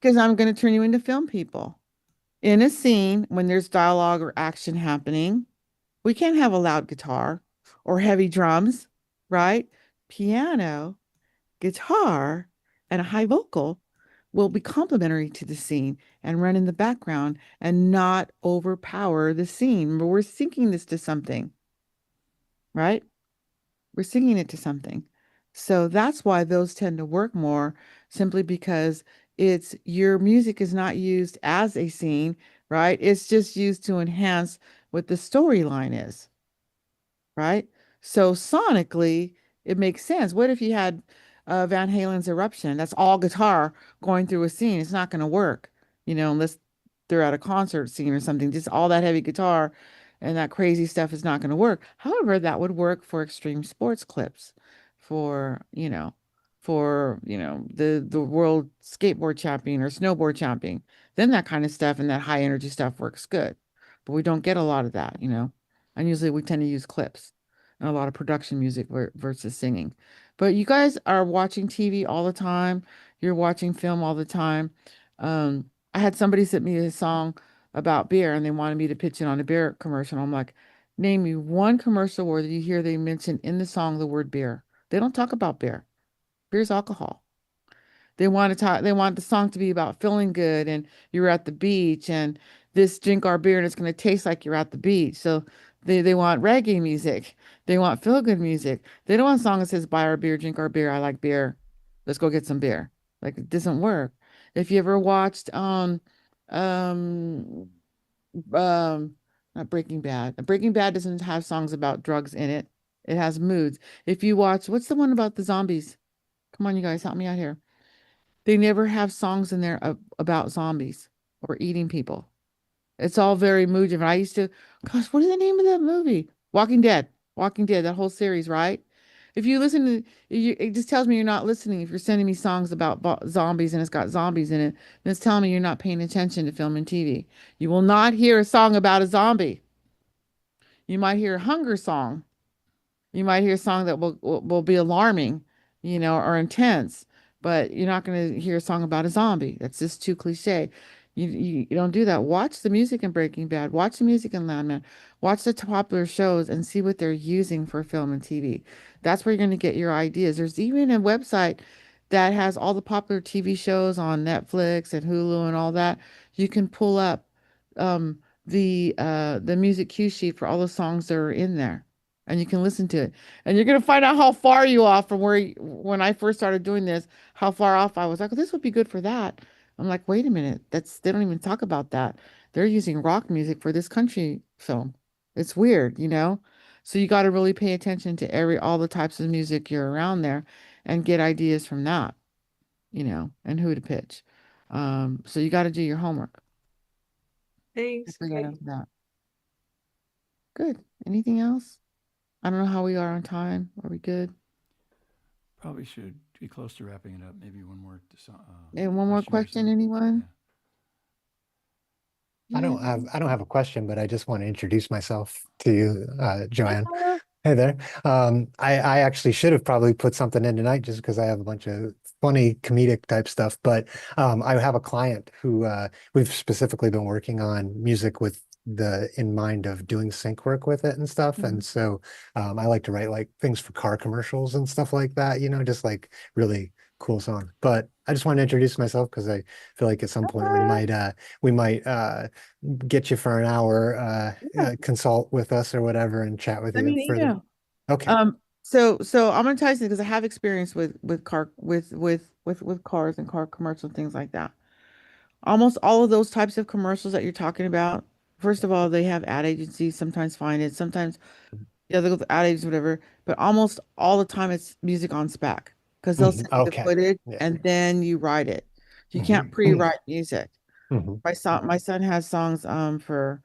because I'm going to turn you into film people. In a scene, when there's dialogue or action happening, we can't have a loud guitar or heavy drums, right? Piano, guitar, and a high vocal will be complementary to the scene and run in the background and not overpower the scene. But we're syncing this to something, right? We're singing it to something. So that's why those tend to work more, simply because it's your music is not used as a scene, right? It's just used to enhance what the storyline is, right? So sonically, it makes sense. What if you had Van Halen's Eruption? That's all guitar going through a scene. It's not going to work, unless they're at a concert scene or something. Just all that heavy guitar and that crazy stuff is not going to work. However, that would work for extreme sports clips, for, the world skateboard champion or snowboard champion. Then that kind of stuff and that high energy stuff works good. But we don't get a lot of that. And usually we tend to use clips and a lot of production music versus singing. But you guys are watching TV all the time. You're watching film all the time. I had somebody sent me a song about beer and they wanted me to pitch it on a beer commercial. I'm like, name me one commercial where you hear they mention in the song the word beer. They don't talk about beer. Beer's alcohol. They want the song to be about feeling good and you're at the beach and this drink our beer and it's going to taste like you're at the beach. So they want reggae music. They want feel good music. They don't want a song that says buy our beer, drink our beer, I like beer. Let's go get some beer. Like it doesn't work. If you ever watched um um not Breaking Bad. Breaking Bad doesn't have songs about drugs in it. It has moods. If you watch, what's the one about the zombies? Come on, you guys, help me out here. They never have songs in there about zombies or eating people. It's all very mood driven. Gosh, what is the name of that movie? Walking Dead. Walking Dead, that whole series, right? If you listen to, it just tells me you're not listening. If you're sending me songs about zombies and it's got zombies in it, then it's telling me you're not paying attention to film and TV. You will not hear a song about a zombie. You might hear a hunger song. You might hear a song that will be alarming, or intense, but you're not going to hear a song about a zombie. That's just too cliche. You don't do that. Watch the music in Breaking Bad. Watch the music in Landman. Watch the popular shows and see what they're using for film and TV. That's where you're going to get your ideas. There's even a website that has all the popular TV shows on Netflix and Hulu and all that. You can pull up um, the music cue sheet for all the songs that are in there and you can listen to it. And you're gonna find out how far you off from when I first started doing this, how far off I was. Like, oh, this would be good for that. I'm like, wait a minute, they don't even talk about that. They're using rock music for this country film. It's weird. So you got to really pay attention to all the types of music you're around there, and get ideas from that, and who to pitch. So you got to do your homework. Thanks. I forgot that. Good. Anything else? I don't know how we are on time. Are we good? Probably should be close to wrapping it up. Maybe one more. And one more question, anyone? I don't have a question, but I just want to introduce myself to you, Joanne. Hey there. I actually should have probably put something in tonight just because I have a bunch of funny comedic type stuff. But I have a client who we've specifically been working on music with in mind of doing sync work with it and stuff. And so I like to write like things for car commercials and stuff like that, just like really cool song. But I just want to introduce myself because I feel like at some point we might get you for an hour, consult with us or whatever and chat with Let me you know. further. Okay. So I'm gonna tell you something because I have experience with car with cars and car commercials and things like that. Almost all of those types of commercials that you're talking about, first of all, they have ad agencies sometimes find it, sometimes yeah, they go to ad agencies, whatever, but almost all the time it's music on spec because they'll Mhm. send you the Okay. footage Yeah. and then you write it. You can't Mhm. pre-write music. Mhm. My son has songs for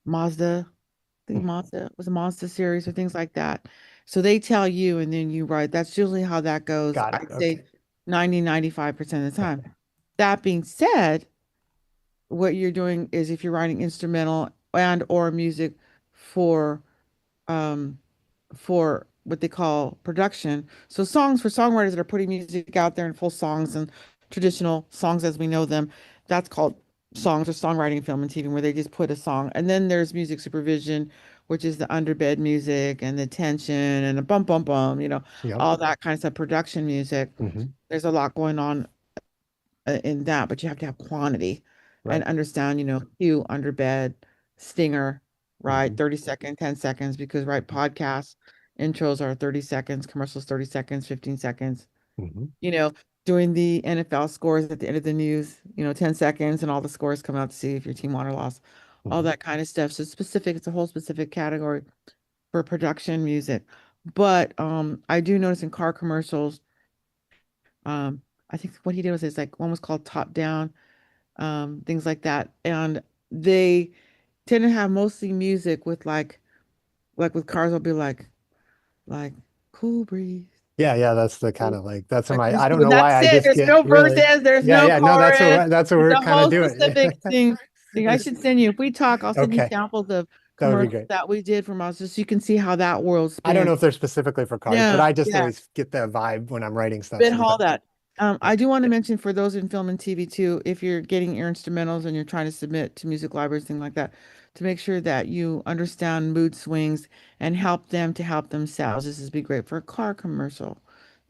Mazda, I think Mhm. Mazda was a Mazda series or things like that. So they tell you and then you write. That's usually how that goes. Got it. I'd Okay. say 95% of the Yeah. time. That being said, what you're doing is if you're writing instrumental and or music for um for what they call production. So songs for songwriters that are putting music out there in full songs and traditional songs as we know them, that's called songs or songwriting, film and TV, where they just put a song. And then there's music supervision, which is the underbed music and the tension and the bum bum bum, Yep. all that kind of stuff, production music. Mhm. There's a lot going on in that, but you have to have quantity and Right. understand, cue, underbed, stinger, right? Mhm. 30 seconds, 10 seconds, because right, podcasts, intros are 30 seconds, commercials 30 seconds, 15 seconds, Mhm. you know, doing the NFL scores at the end of the news, 10 seconds, and all the scores come out to see if your team won or lost, all Mhm. that kind of stuff. So it's a whole specific category for production music. But I do notice in car commercials, I think what he did was it's like one was called Top Down, things like that. And they tend to have mostly music with like with cars will be like cool breeze. Yeah, yeah, that's the kind of like that's Like my just I don't know why that's I it. just There's get no really verses, there's yeah, no yeah, no, chorus. that's what It's we're a kind of whole doing. specific thing. I should send you if we talk, I'll send you Okay, samples of that would be commercials great. that we did from us just so you can see how that world I don't know spins. if they're specifically for cars, but Yeah, I just yeah. always get that vibe when I'm writing stuff Bit all sometimes. that. Yeah. I do want to mention for those in film and TV too, if you're getting your instrumentals and you're trying to submit to music libraries, things like that, to make sure that you understand mood swings and help them to help themselves. This is be great for a car commercial.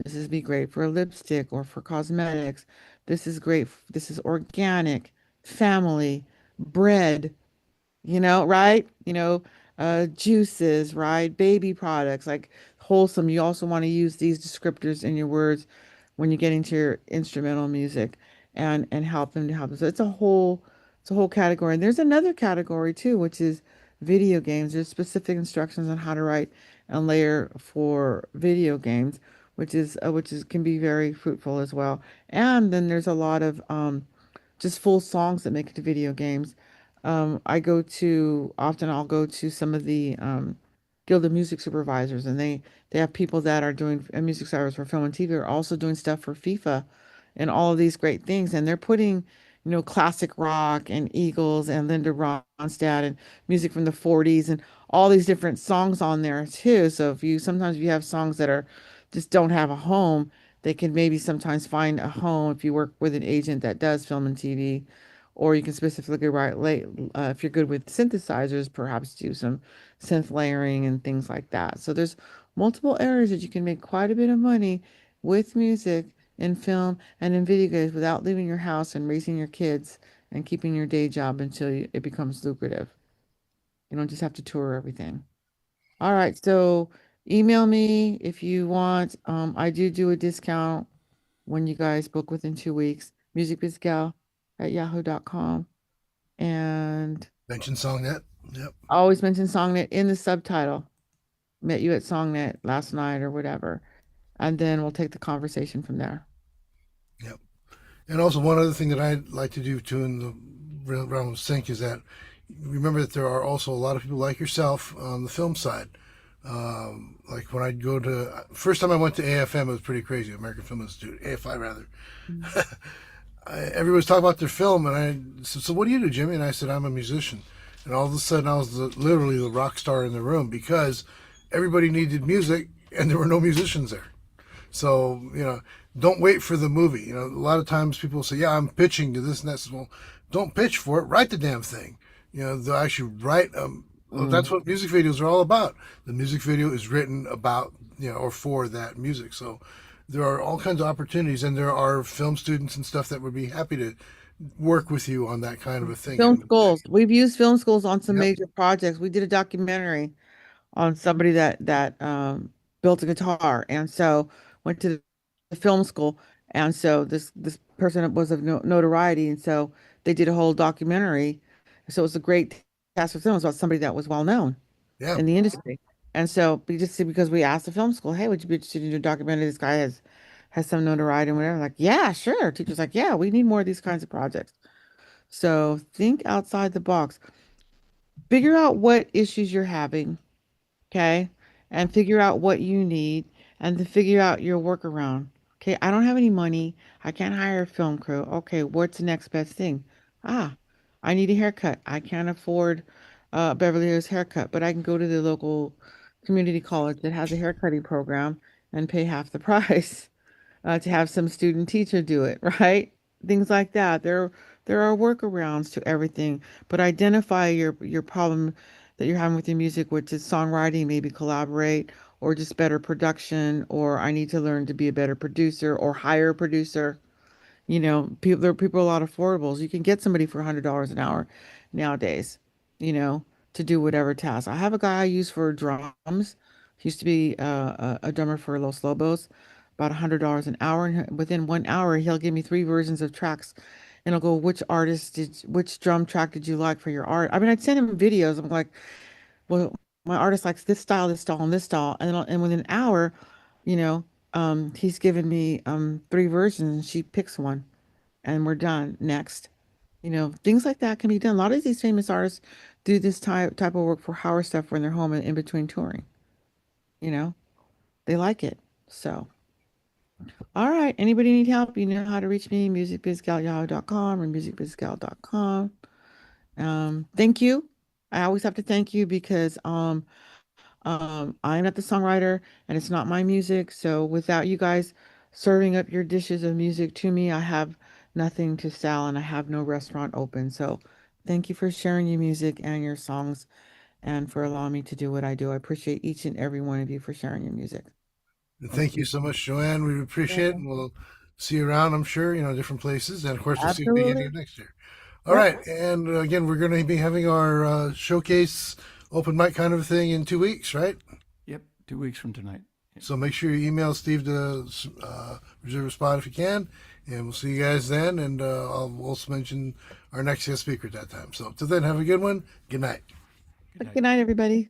This is be great for a lipstick or for cosmetics. This is great. This is organic, family, bread, right? Juices, right? Baby products, like wholesome. You also want to use these descriptors in your words when you get into your instrumental music and help them to help them. So it's a whole category. And there's another category too, which is video games. There's specific instructions on how to write and layer for video games, which is can be very fruitful as well. And then there's a lot of just full songs that make it to video games. I'll go to some of the Guild of Music Supervisors, and they have people that are doing music stars for film and TV are also doing stuff for FIFA and all of these great things. And they're putting, classic rock and Eagles and Linda Ronstadt and music from the 40s and all these different songs on there too. So if you have songs that are just don't have a home, they can maybe sometimes find a home if you work with an agent that does film and TV, or you can specifically write if you're good with synthesizers, perhaps do some synth layering and things like that. So there's multiple areas that you can make quite a bit of money with music in film and in video games without leaving your house and raising your kids and keeping your day job until it becomes lucrative. You don't just have to tour everything. All right, so email me if you want. I do a discount when you guys book within 2 weeks. Musicbizgal@yahoo.com. And Mention SongNet. Yep. I always mention SongNet in the subtitle. Met you at SongNet last night or whatever. And then we'll take the conversation from there. Yep. And also one other thing that I'd like to do too in the realm of sync is that remember that there are also a lot of people like yourself on the film side. Like when I'd go to first time I went to AFM, it was pretty crazy. American Film Institute, AFI rather. Everybody was talking about their film, and I said, "So what do you do, Jimmy?" And I said, "I'm a musician." And all of a sudden, I was literally the rock star in the room because everybody needed music, and there were no musicians there. So, don't wait for the movie. A lot of times people say, yeah, I'm pitching to this and that. I said, well, don't pitch for it. Write the damn thing. They'll actually write. That's what music videos are all about. The music video is written about, or for that music. So there are all kinds of opportunities, and there are film students and stuff that would be happy to work with you on that kind of a thing. Film schools. We've used film schools on some Yep. major projects. We did a documentary on somebody that built a guitar, and so went to the film school, and so this person was of notoriety, and so they did a whole documentary. So it was a great cast of films about somebody that was well known Yeah. in the industry. And so we just because we asked the film school, hey, would you be interested in a documentary? This guy has some notoriety and whatever. Like, yeah, sure. Teacher's like, yeah, we need more of these kinds of projects. So think outside the box. Figure out what issues you're having, okay? And figure out what you need and then figure out your workaround. Okay, I don't have any money. I can't hire a film crew. Okay, what's the next best thing? Ah, I need a haircut. I can't afford Beverly Hills haircut, but I can go to the local community college that has a haircutting program and pay half the price to have some student teacher do it, right? Things like that. There are workarounds to everything, but identify your problem that you're having with your music, which is songwriting, maybe collaborate, or just better production, or I need to learn to be a better producer or hire a producer. People there are people a lot of affordables. You can get somebody for $100 an hour nowadays, you know, to do whatever task. I have a guy I use for drums. He used to be a drummer for Los Lobos, about $100 an hour. And within 1 hour, he'll give me 3 versions of tracks, and I'll go, which drum track did you like for your art? I mean, I'd send him videos. I'm like, well, my artist likes this style, and this style, and within an hour, you know, he's given me 3 versions, and she picks one and we're done. Next. Things like that can be done. A lot of these famous artists do this type of work for hour stuff when they're home and in between touring. You know, they like it. So, all right. Anybody need help? You know how to reach me, musicbizgal@yahoo.com or musicbizgal.com. Thank you. I always have to thank you because I'm not the songwriter and it's not my music. So without you guys serving up your dishes of music to me, I have nothing to sell and I have no restaurant open. So thank you for sharing your music and your songs and for allowing me to do what I do. I appreciate each and every one of you for sharing your music. And thank you so much, Joanne. We appreciate it. And we'll see you around, I'm sure, different places. And of course, we'll see you beginning Absolutely. of next year. All right. And again, we're going to be having our showcase open mic kind of thing in 2 weeks, right? Yep, 2 weeks from tonight. So make sure you email Steve to reserve a spot if you can. And we'll see you guys then. And I'll also mention our next guest speaker at that time. So till then, have a good one. Good night. Good night, everybody.